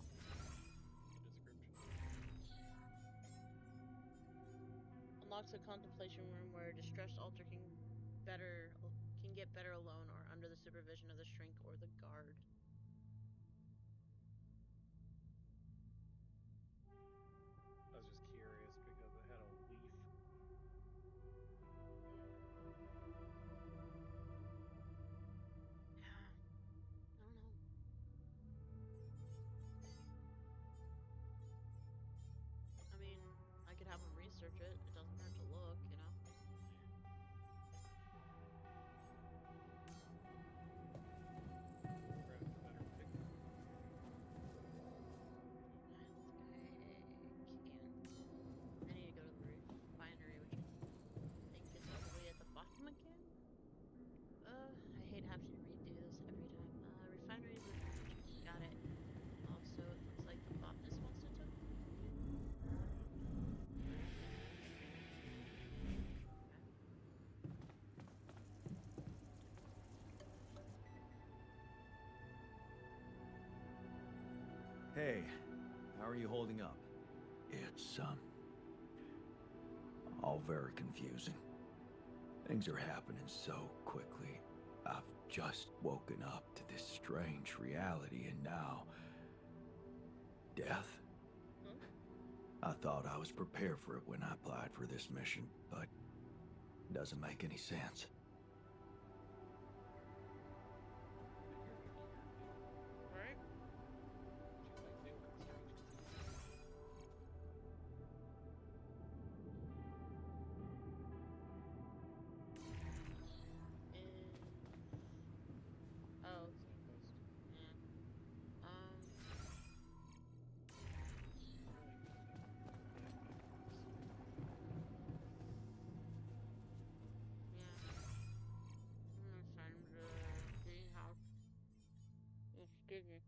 A: Unlocks a contemplation room where a distressed alter can get better alone or under the supervision of the shrink or the guard.
B: I was just curious because it had a leaf.
A: Yeah, I don't know. I mean, I could have him research it. It doesn't hurt to look, you know?
B: Craft a better pick.
A: I need to go to the refinery, which I think is all the way at the bottom again. I hate having to redo this every time. Refinery is got it. Also, it looks like the botanist wants to talk.
D: Hey, how are you holding up? It's, all very confusing. Things are happening so quickly. I've just woken up to this strange reality, and now... death? I thought I was prepared for it when I applied for this mission, but it doesn't make any sense.
A: Right?
B: She might deal with strange.
A: Excuse me.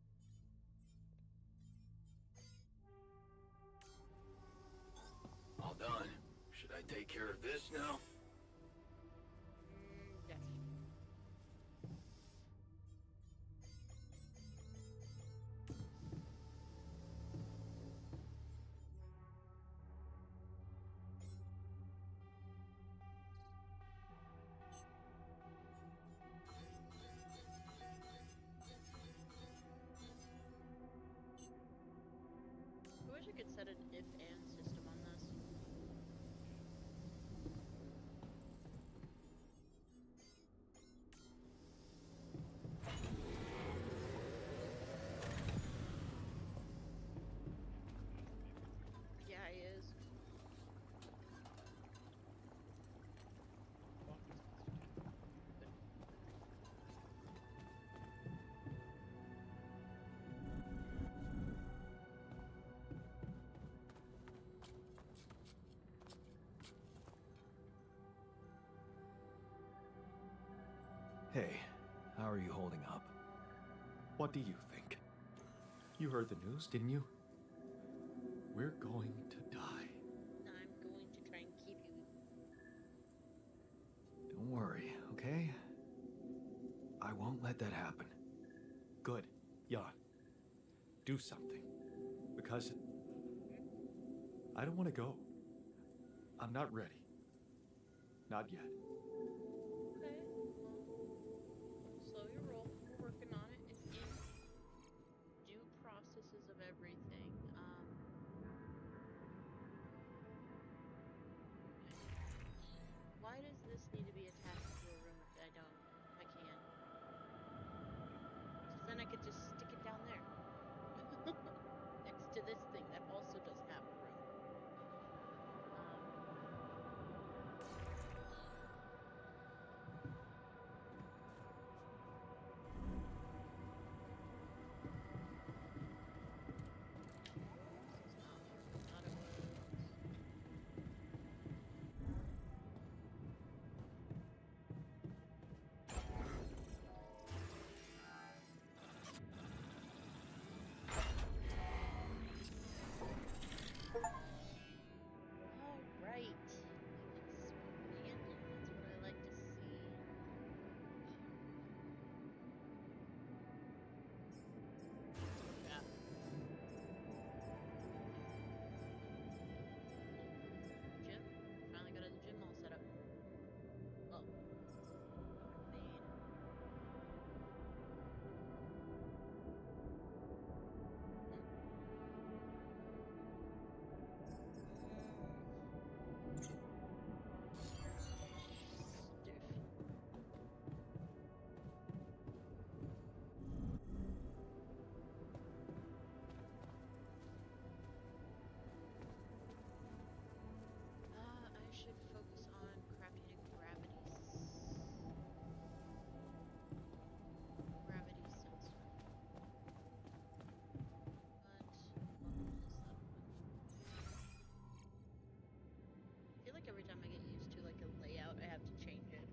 D: All done. Should I take care of this now?
A: Yes. I wish I could set an if-and system on this. Yeah, he is.
C: Hey, how are you holding up? What do you think? You heard the news, didn't you? We're going to die.
A: I'm going to try and keep you.
C: Don't worry, okay? I won't let that happen. Good. Jan. Do something. Because I don't want to go. I'm not ready. Not yet.
A: Okay, well, slow your roll. We're working on it. It's in due processes of everything. Why does this need to be attached to a room if I can? Because then I could just stick it down there. Next to this thing that also doesn't have a room. Thought it was. All right. Expanding. That's what I like to see. Yeah. Gym. Finally got the gym all set up. Oh. Made. I should focus on crafting a gravity sensor. What level is that one? I feel like every time I get used to like a layout, I have to change it.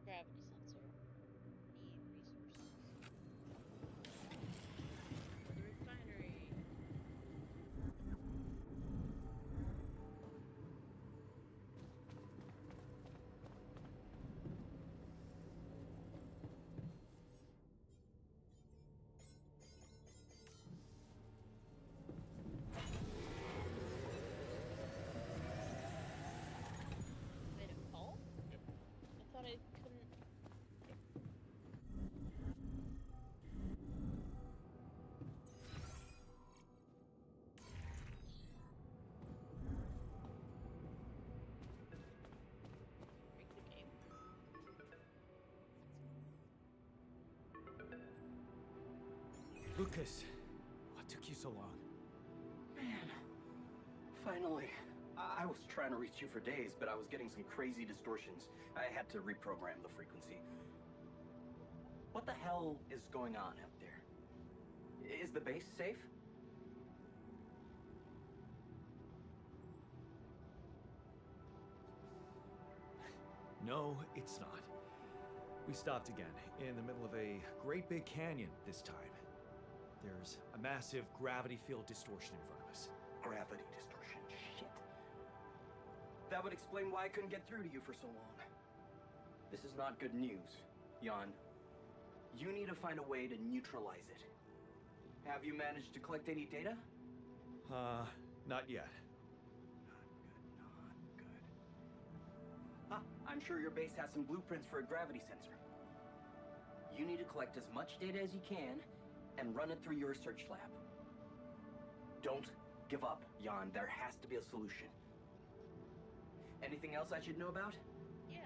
A: Gravity sensor. Need resources. For the refinery. Made it fall?
B: Yep.
A: I thought I couldn't. Break the game.
C: Lucas, what took you so long?
E: Man, finally. I was trying to reach you for days, but I was getting some crazy distortions. I had to reprogram the frequency. What the hell is going on out there? Is the base safe?
D: No, it's not. We stopped again, in the middle of a great big canyon this time. There's a massive gravity field distortion in front of us.
E: Gravity distortion, shit. That would explain why I couldn't get through to you for so long. This is not good news, Jan. You need to find a way to neutralize it. Have you managed to collect any data?
D: Not yet.
E: Not good. Ah, I'm sure your base has some blueprints for a gravity sensor. You need to collect as much data as you can and run it through your research lab. Don't give up, Jan. There has to be a solution. Anything else I should know about?
A: Yeah.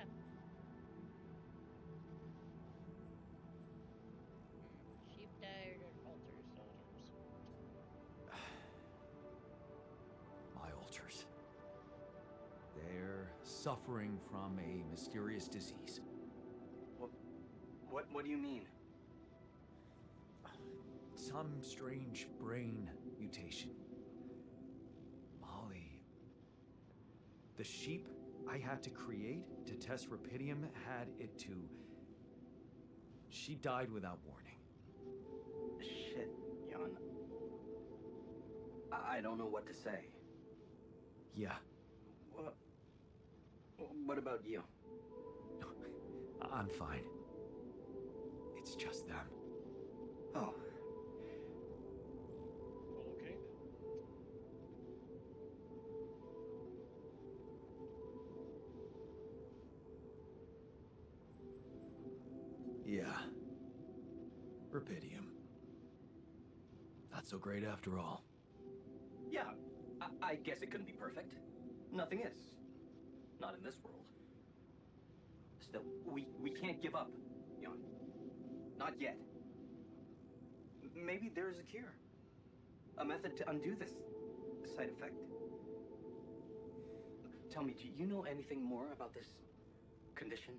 A: Sheep died and altar soldiers.
D: My altars. They're suffering from a mysterious disease.
E: What do you mean?
D: Some strange brain mutation. Molly. The sheep I had to create to test Rapidium had it too. She died without warning.
E: Shit, Jan. I don't know what to say.
D: Yeah,
E: What about you?
D: I'm fine. It's just them.
E: Oh.
B: Well, okay.
D: Yeah. Rapidium. Not so great after all.
E: Yeah, I guess it couldn't be perfect. Nothing is. Not in this world. Still, we can't give up, Jan. Not yet. Maybe there's a cure. A method to undo this side effect. Tell me, do you know anything more about this condition?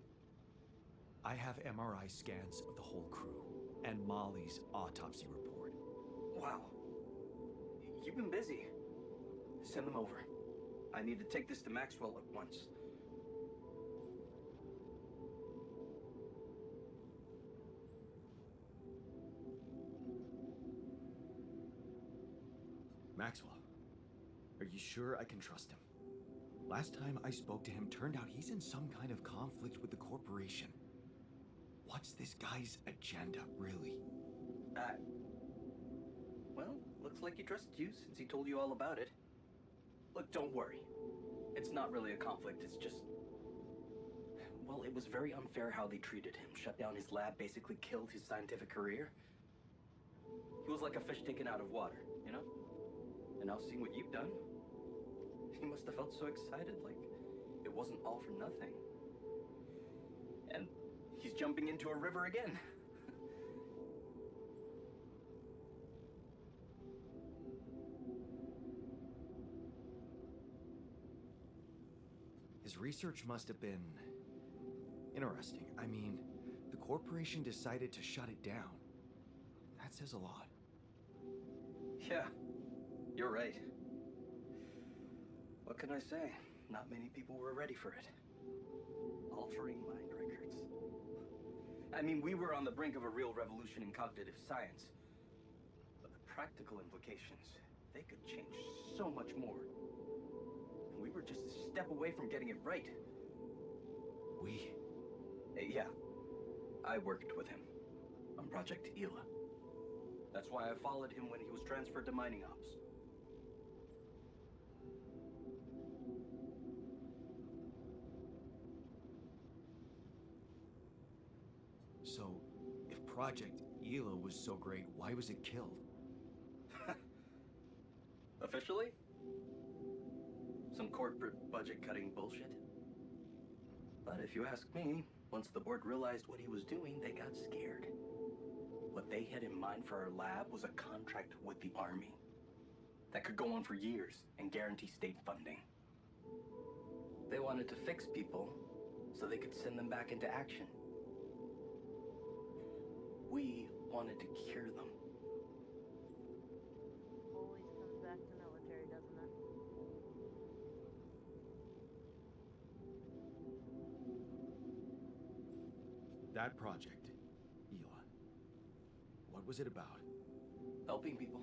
D: I have MRI scans of the whole crew and Molly's autopsy report.
E: Wow. You've been busy. Send them over. I need to take this to Maxwell at once.
D: Maxwell, are you sure I can trust him? Last time I spoke to him, turned out he's in some kind of conflict with the corporation. What's this guy's agenda, really?
E: Well, looks like he trusts you since he told you all about it. Look, don't worry. It's not really a conflict, it's just... Well, it was very unfair how they treated him. Shut down his lab, basically killed his scientific career. He was like a fish taken out of water, you know? And now seeing what you've done, he must have felt so excited, like it wasn't all for nothing. And he's jumping into a river again.
D: His research must have been interesting. I mean, the corporation decided to shut it down. That says a lot.
E: Yeah, you're right. What can I say? Not many people were ready for it. Altering mind records. I mean, we were on the brink of a real revolution in cognitive science. But the practical implications, they could change so much more. And we were just a step away from getting it right.
D: We?
E: Yeah, I worked with him on Project Ela. That's why I followed him when he was transferred to mining ops.
D: So, if Project Ela was so great, why was it killed?
E: Officially? Some corporate budget-cutting bullshit. But if you ask me, once the board realized what he was doing, they got scared. What they had in mind for our lab was a contract with the Army that could go on for years and guarantee state funding. They wanted to fix people so they could send them back into action. We wanted to cure them.
D: That project, Hila. What was it about?
E: Helping people.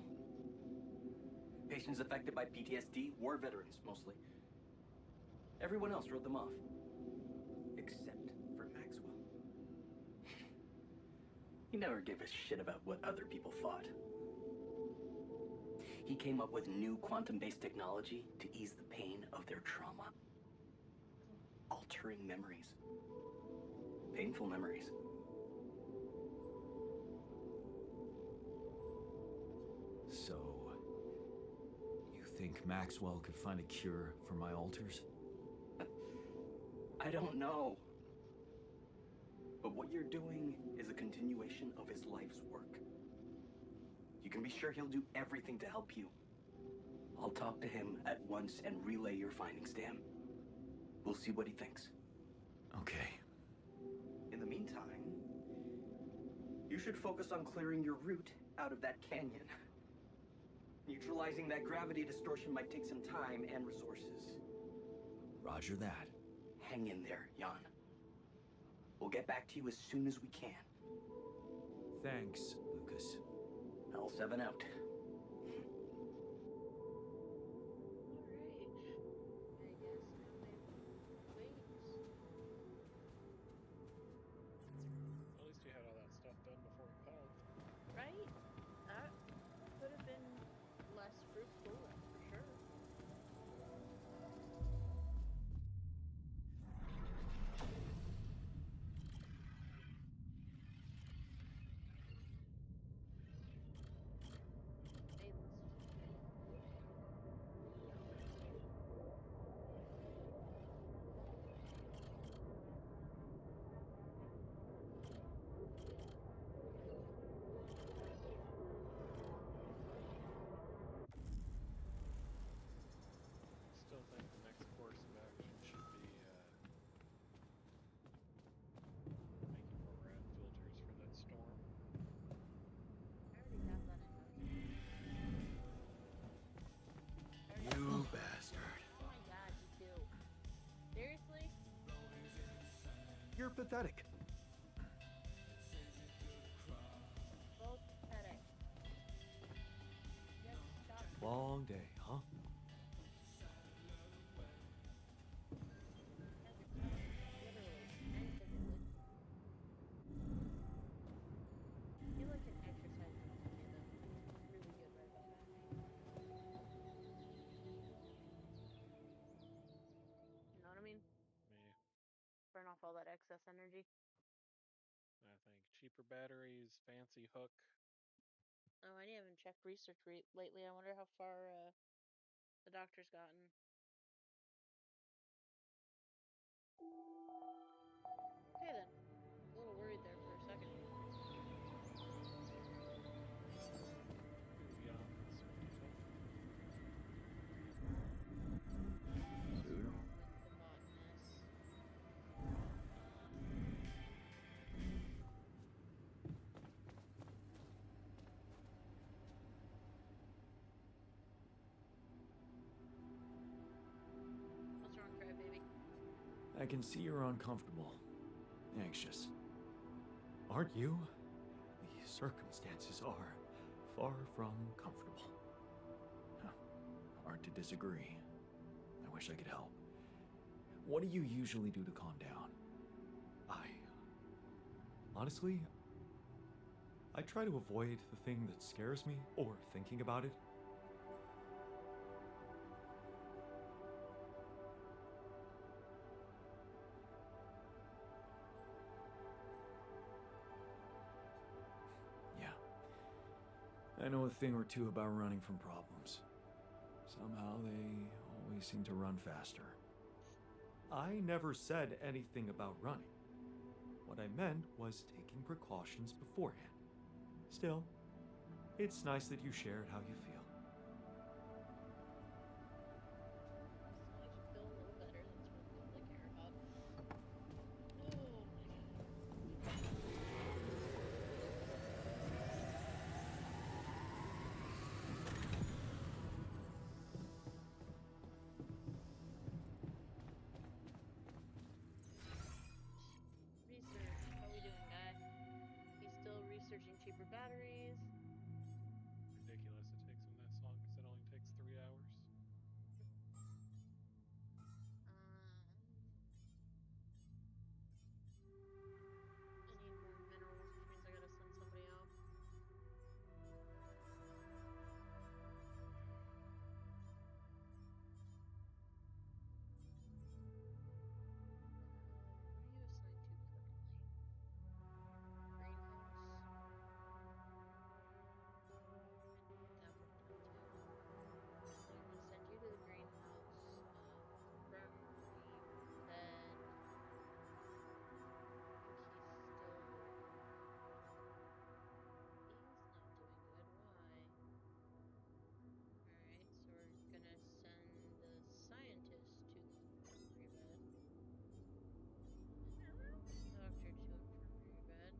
E: Patients affected by PTSD, war veterans mostly. Everyone else wrote them off. Except for Maxwell. He never gave a shit about what other people thought. He came up with new quantum-based technology to ease the pain of their trauma. Altering memories. Painful memories.
D: So, you think Maxwell could find a cure for my alters?
E: I don't know. But what you're doing is a continuation of his life's work. You can be sure he'll do everything to help you. I'll talk to him at once and relay your findings to him. We'll see what he thinks.
D: Okay.
E: In the meantime, you should focus on clearing your route out of that canyon. Neutralizing that gravity distortion might take some time and resources.
D: Roger that.
E: Hang in there, Jan. We'll get back to you as soon as we can.
D: Thanks, Lucas.
E: L7 out.
B: At least you had all that stuff done before he called.
A: Right? That could have been less fruitful, for sure.
B: Still think the next course of action should be making more rad filters for that storm.
A: I already have that in motion.
D: You bastard.
A: Oh my god, you do. Seriously?
D: You're pathetic.
A: Both pathetic. Yes, stop.
D: Long day, huh?
A: Literally and physically. I feel like an exercise routine though. Really good right about that. You know what I mean?
B: Me,
A: Burn off all that excess energy.
B: I think cheaper batteries, fancy hook.
A: Oh, I haven't checked research lately. I wonder how far the doctor's gotten. Okay then. A little worried there for a second.
B: Ooh, Jan's 55.
D: Dude.
A: With the botanist. What's wrong, crybaby?
C: I can see you're uncomfortable, anxious. Aren't you? The circumstances are far from comfortable. Huh. Hard to disagree. I wish I could help. What do you usually do to calm down? Honestly, I try to avoid the thing that scares me or thinking about it. Yeah. I know a thing or two about running from problems. Somehow they always seem to run faster. I never said anything about running. What I meant was taking precautions beforehand. Still, it's nice that you shared how you feel.
A: I should feel a little better. That's what we really care about. Oh my god. Research. How we doing, for batteries.
B: Ridiculous it takes him that long because it only takes 3 hours.
A: I need more minerals, which means I gotta send somebody out. What are you assigned to currently? Greenhouse? That one down too. So I'm gonna send you to the greenhouse. Infirmary, bed. I think he's still. He's not doing good. Why? Alright, so we're gonna send the scientist to the infirmary bed. Doctor to infirmary bed.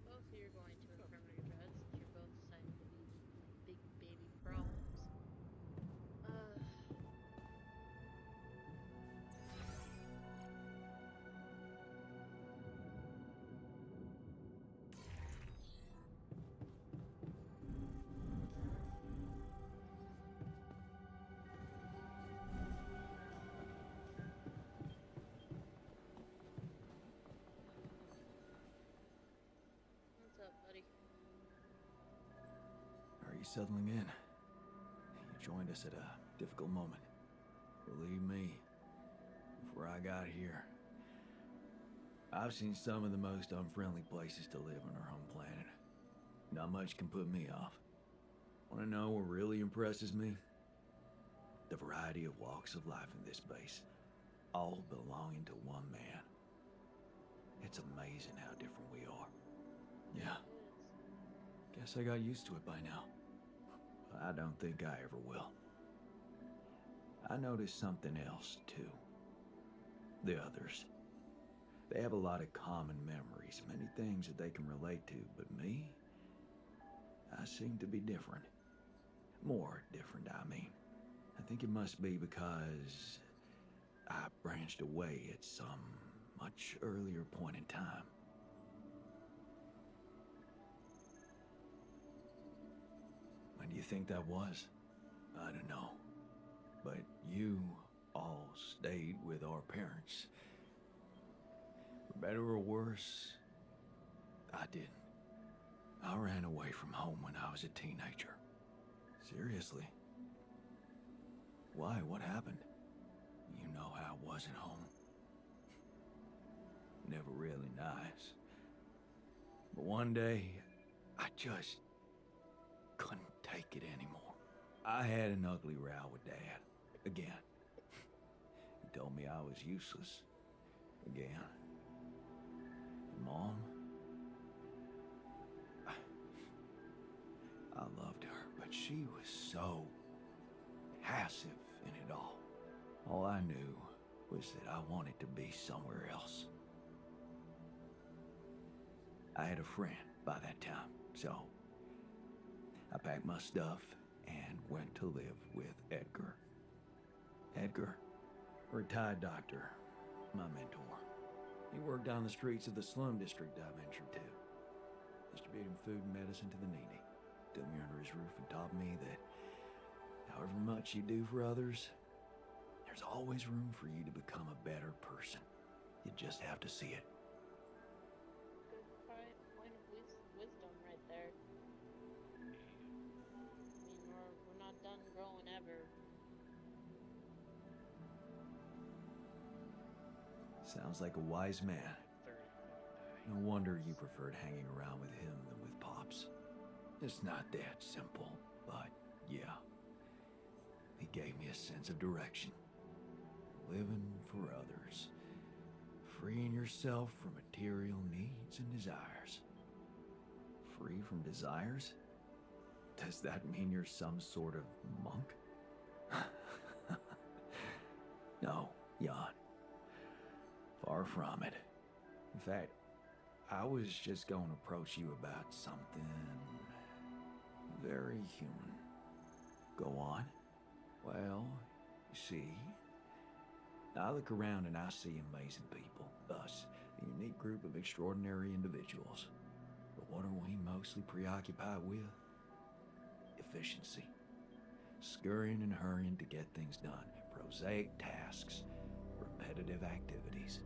A: Both of you are going to infirmary bed since you're both deciding to be big baby problems. What's up, buddy?
D: Are you settling in? You joined us at a difficult moment. Believe me, before I got here, I've seen some of the most unfriendly places to live on our home planet. Not much can put me off. Want to know what really impresses me? The variety of walks of life in this base, all belonging to one man. It's amazing how different we are. Yeah. Guess I got used to it by now. I don't think I ever will. I noticed something else, too. The others. They have a lot of common memories, many things that they can relate to, but me? I seem to be different. More different, I mean. I think it must be because I branched away at some much earlier point in time. When do you think that was? I don't know. But you all stayed with our parents. For better or worse, I didn't. I ran away from home when I was a teenager. Seriously. Why? What happened? You know how I was at home. Never really nice. But one day, I just couldn't take it anymore. I had an ugly row with Dad. Again. He told me I was useless. Again. And Mom? I loved her, but she was so passive in it all. All I knew was that I wanted to be somewhere else. I had a friend by that time, so I packed my stuff and went to live with Edgar. Edgar, a retired doctor, my mentor. He worked down the streets of the slum district I ventured to, distributing food and medicine to the needy. Took me under his roof and taught me that however much you do for others, there's always room for you to become a better person. You just have to see it.
A: Good point of wisdom right there. I mean, we're not done growing ever.
D: Sounds like a wise man.
B: 30 fucking
D: No wonder you preferred hanging around with him than with Pops. It's not that simple, but yeah. He gave me a sense of direction. Living for others. Freeing yourself from material needs and desires. Free from desires? Does that mean you're some sort of monk? No, Jan. Far from it. In fact, I was just going to approach you about something very human. Go on. Well, you see, I look around and I see amazing people. Us, a unique group of extraordinary individuals. But what are we mostly preoccupied with? Efficiency. Scurrying and hurrying to get things done. Prosaic tasks. Repetitive activities.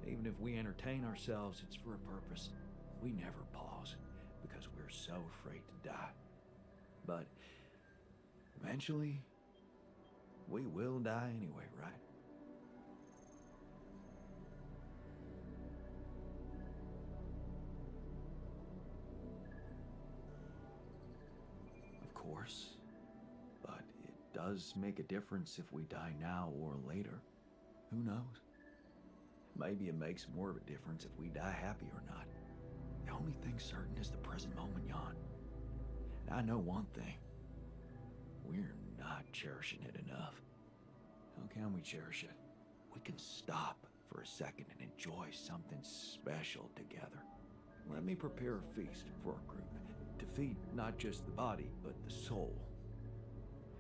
D: Even if we entertain ourselves, it's for a purpose. We never pause because we're so afraid to die. But eventually, we will die anyway, right? Of course. But it does make a difference if we die now or later. Who knows? Maybe it makes more of a difference if we die happy or not. The only thing certain is the present moment, Jan. And I know one thing. We're not cherishing it enough. How can we cherish it? We can stop for a second and enjoy something special together. Let me prepare a feast for our group to feed not just the body, but the soul.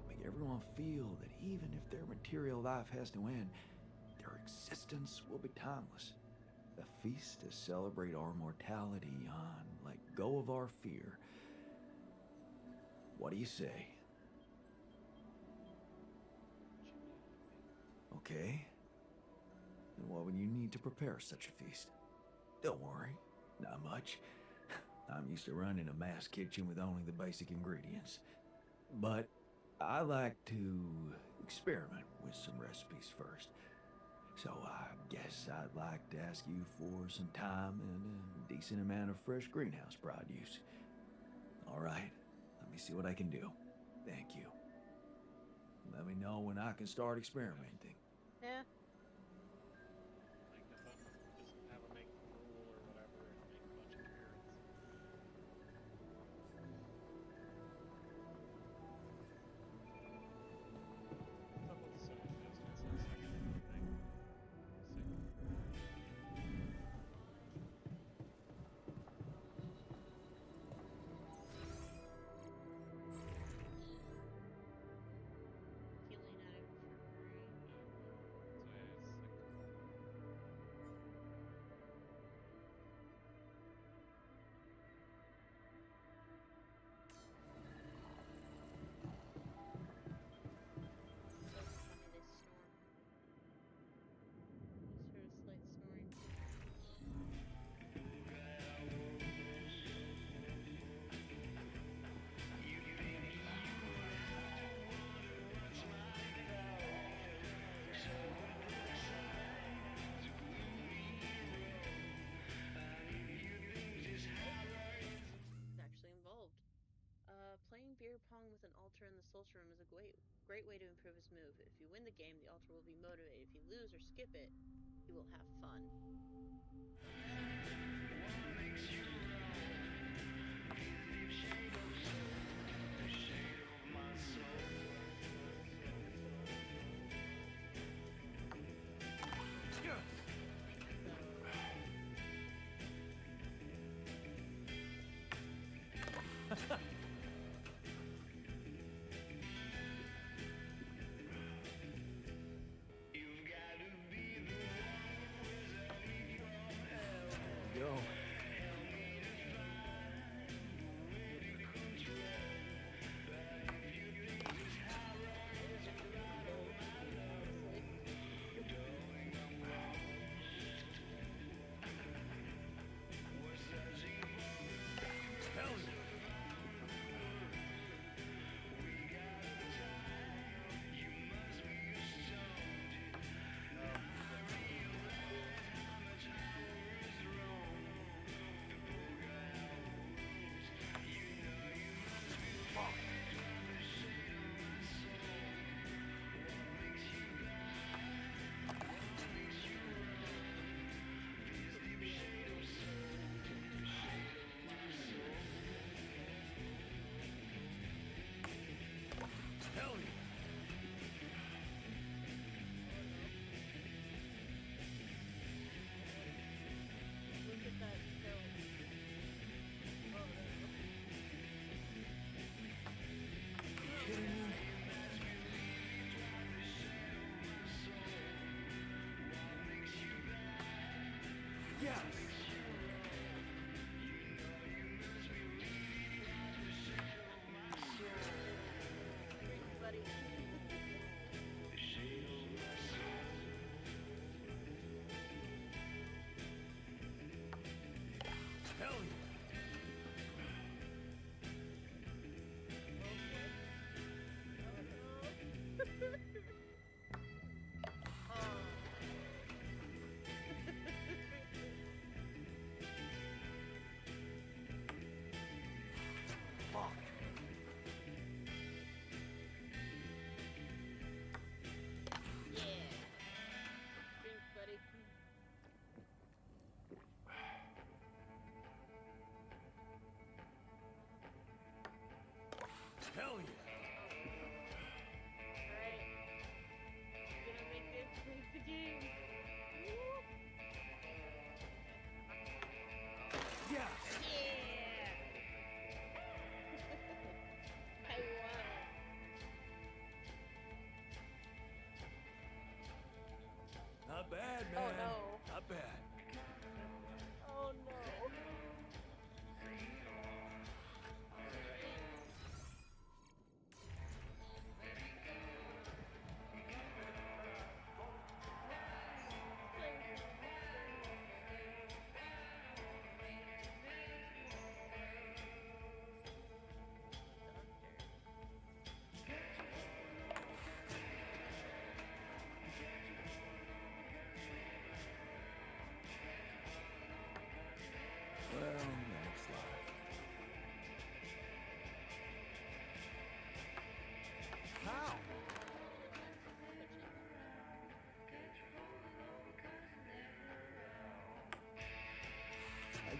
D: Make everyone feel that even if their material life has to end, their existence will be timeless. A feast to celebrate our mortality, Jan. Let go of our fear. What do you say? Okay. Then what would you need to prepare such a feast? Don't worry, not much. I'm used to running a mass kitchen with only the basic ingredients. But I like to experiment with some recipes first. So I guess I'd like to ask you for some time and a decent amount of fresh greenhouse produce. All right, let me see what I can do. Thank you. Let me know when I can start experimenting.
A: Yeah.
B: Like nothing, just have a make the rule or whatever and make a bunch of carrots. What's up with the social justice aspect of everything?
A: Healing at infirmary.
B: So it's like
A: So funny they snore. Just heard a slight snoring. It's actually involved. Playing beer pong with an altar in the social room is a great way to improve his move. If you win the game, the altar will be motivated. If you lose or skip it, he will have fun.
D: Go.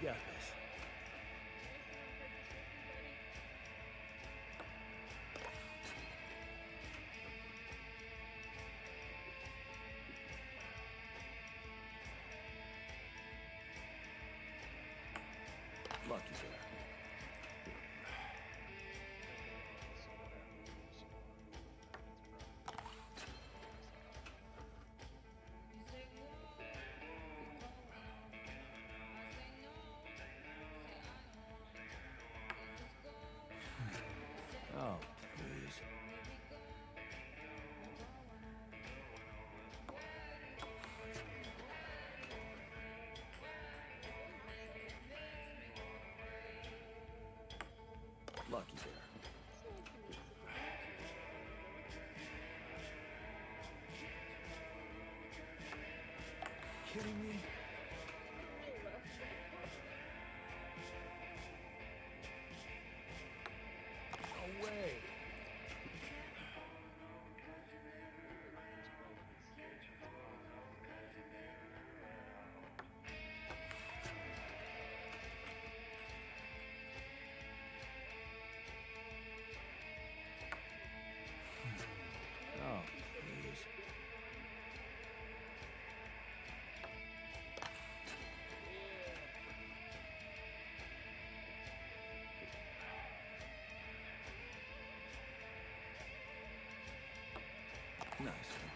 D: got this. Lucky there. Oh, please. Lucky there. Kidding me? No way. Oh, please. Nice one.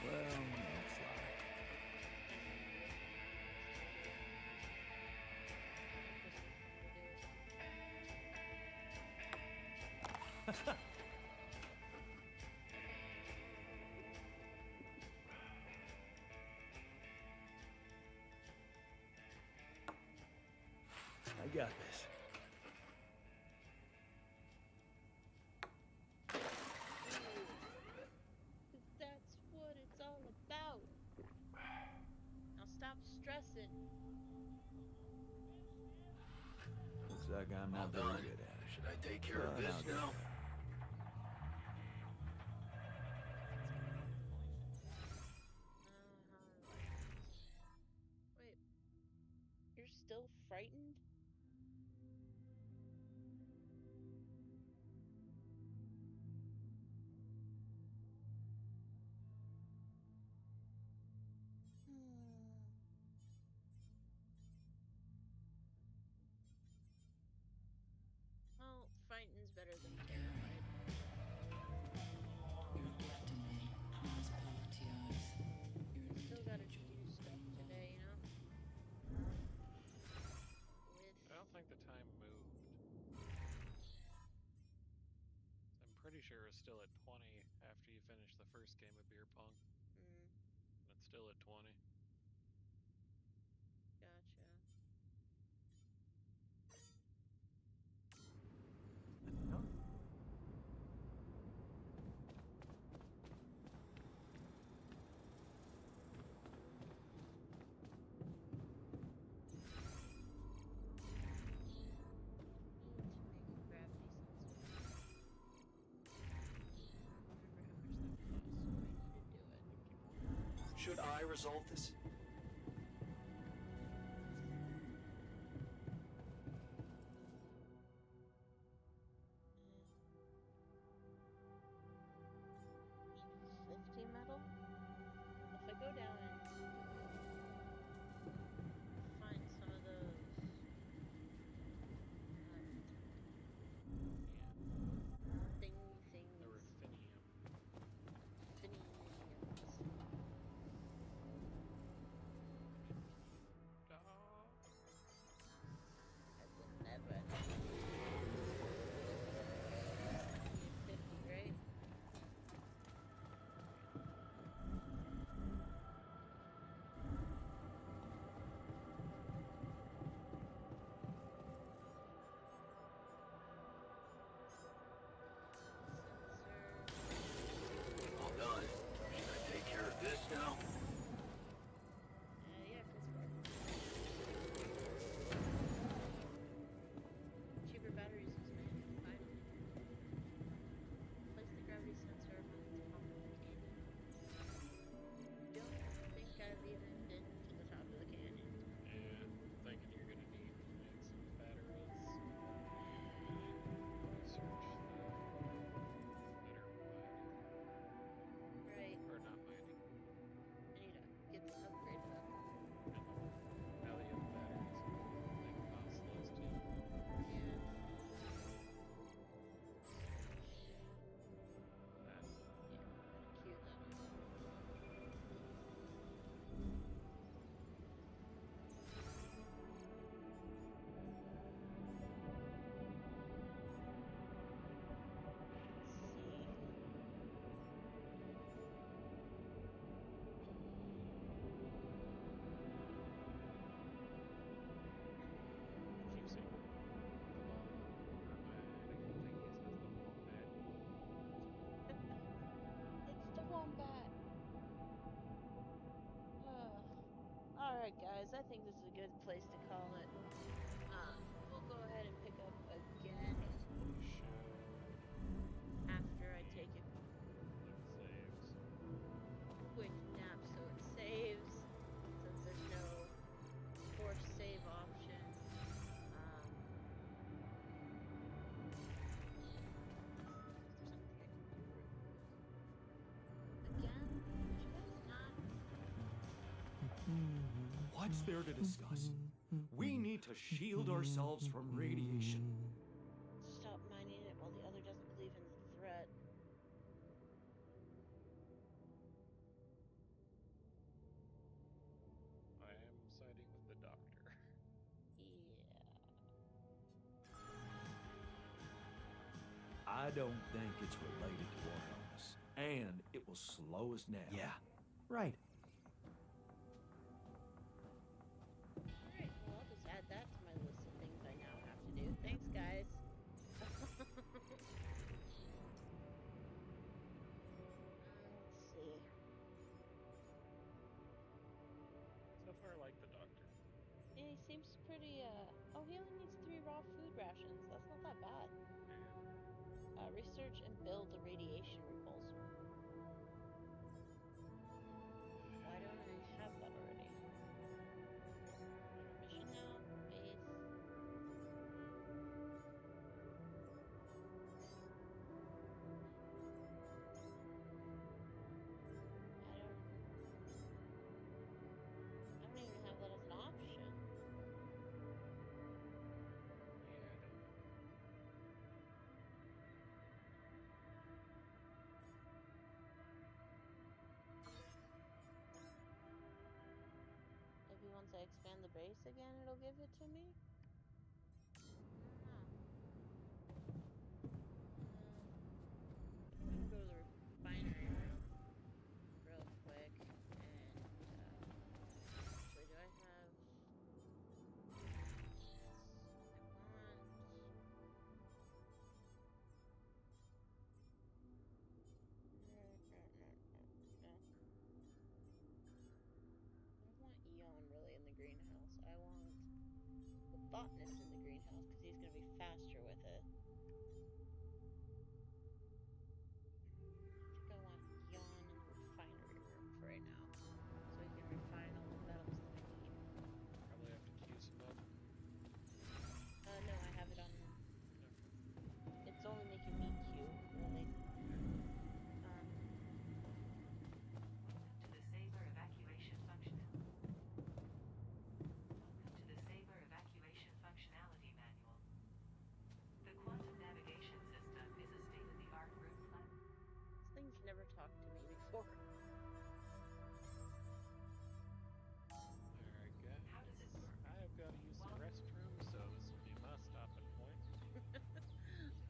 D: Well, no fly. I got this.
A: That's what it's all about. Now stop stressing.
D: Looks like I'm not
F: Well
D: very
F: done.
D: good at it.
F: Should I take care of
D: But
F: this
D: I'll get
F: now?
D: there.
A: Wait, you're still frightened? Well, frightened's better than terrified.
G: You're a gift to me, not as poverty eyes. You're an
A: Still gotta
G: individual
A: do stuff
G: in
A: today, you know?
B: I don't think the time moved. I'm pretty sure it's still at 20 after you finish the first game of beer pong. It's still at 20.
A: Gotcha.
D: No.
E: Should I resolve this?
A: Metal? If I go down and find some of those thingy things.
B: The ruthenium.
A: Finiums. guys, I think this is a good place to call it. We'll go ahead and pick up again
B: We should.
A: after I take a
B: It saves.
A: quick nap so it saves, since there's no forced save option. Is there something I can do real quick? Again? Did you guys not?
D: What's there to discuss? We need to shield ourselves from radiation.
A: Stop mining it while the other doesn't believe in the threat.
B: I am siding with the doctor.
A: Yeah.
D: I don't think it's related to our illness, and it will slow us down.
C: Yeah, right.
A: Alright, well, I'll just add that to my list of things I now have to do. Thanks, guys. Let's see.
B: So far, I like the doctor.
A: Yeah, he seems pretty, oh, he only needs 3 raw food rations. That's not that bad.
B: Yeah.
A: Research and build the radiation repulsor. Why don't I have that already? Mission now? Base? I don't even have that as an option.
B: Yeah, I don't know.
A: Maybe once I expand the base again, it'll give it to me? I don't know. I'm gonna go to the refinery room real quick, and, actually, do I have... I want... No. I don't want Eon really in the greenhouse. I want the botanist in the greenhouse because he's going to be faster with it. I think I want Eon in the refinery room for right now, so he can refine all the metals that I need.
B: Probably have to queue some up.
A: No, I have it on.
B: Okay.
A: It's only making me queue, really.
F: Welcome to the Saber evacuation functionality. Welcome to the Saber evacuation functionality manual. The quantum navigation system is a state-of-the-art route platform.
A: This thing's never talked to me before.
B: Alright, guys.
F: How does it work?
B: I have got to use the restroom, so this will be my stopping point.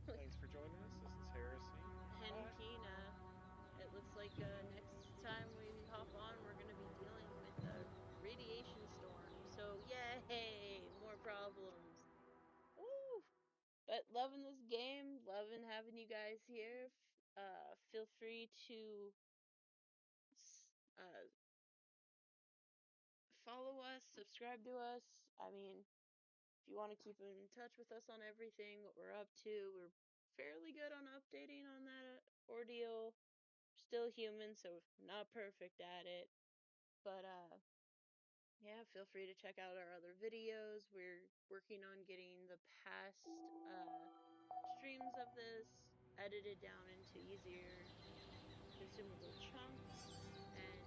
B: Thanks for joining us. This is Hericine.
A: And
B: Bye.
A: Kina, it looks like next time we hop on, we're going to be dealing with a radiation storm. So, yay! More problems. Woo! But loving this game, loving having you guys here. Feel free to uh, follow us, subscribe to us. I mean, if you want to keep in touch with us on everything, what we're up to, we're fairly good on updating on that ordeal. Still human, so not perfect at it. But yeah, feel free to check out our other videos. We're working on getting the past streams of this edited down into easier consumable chunks, and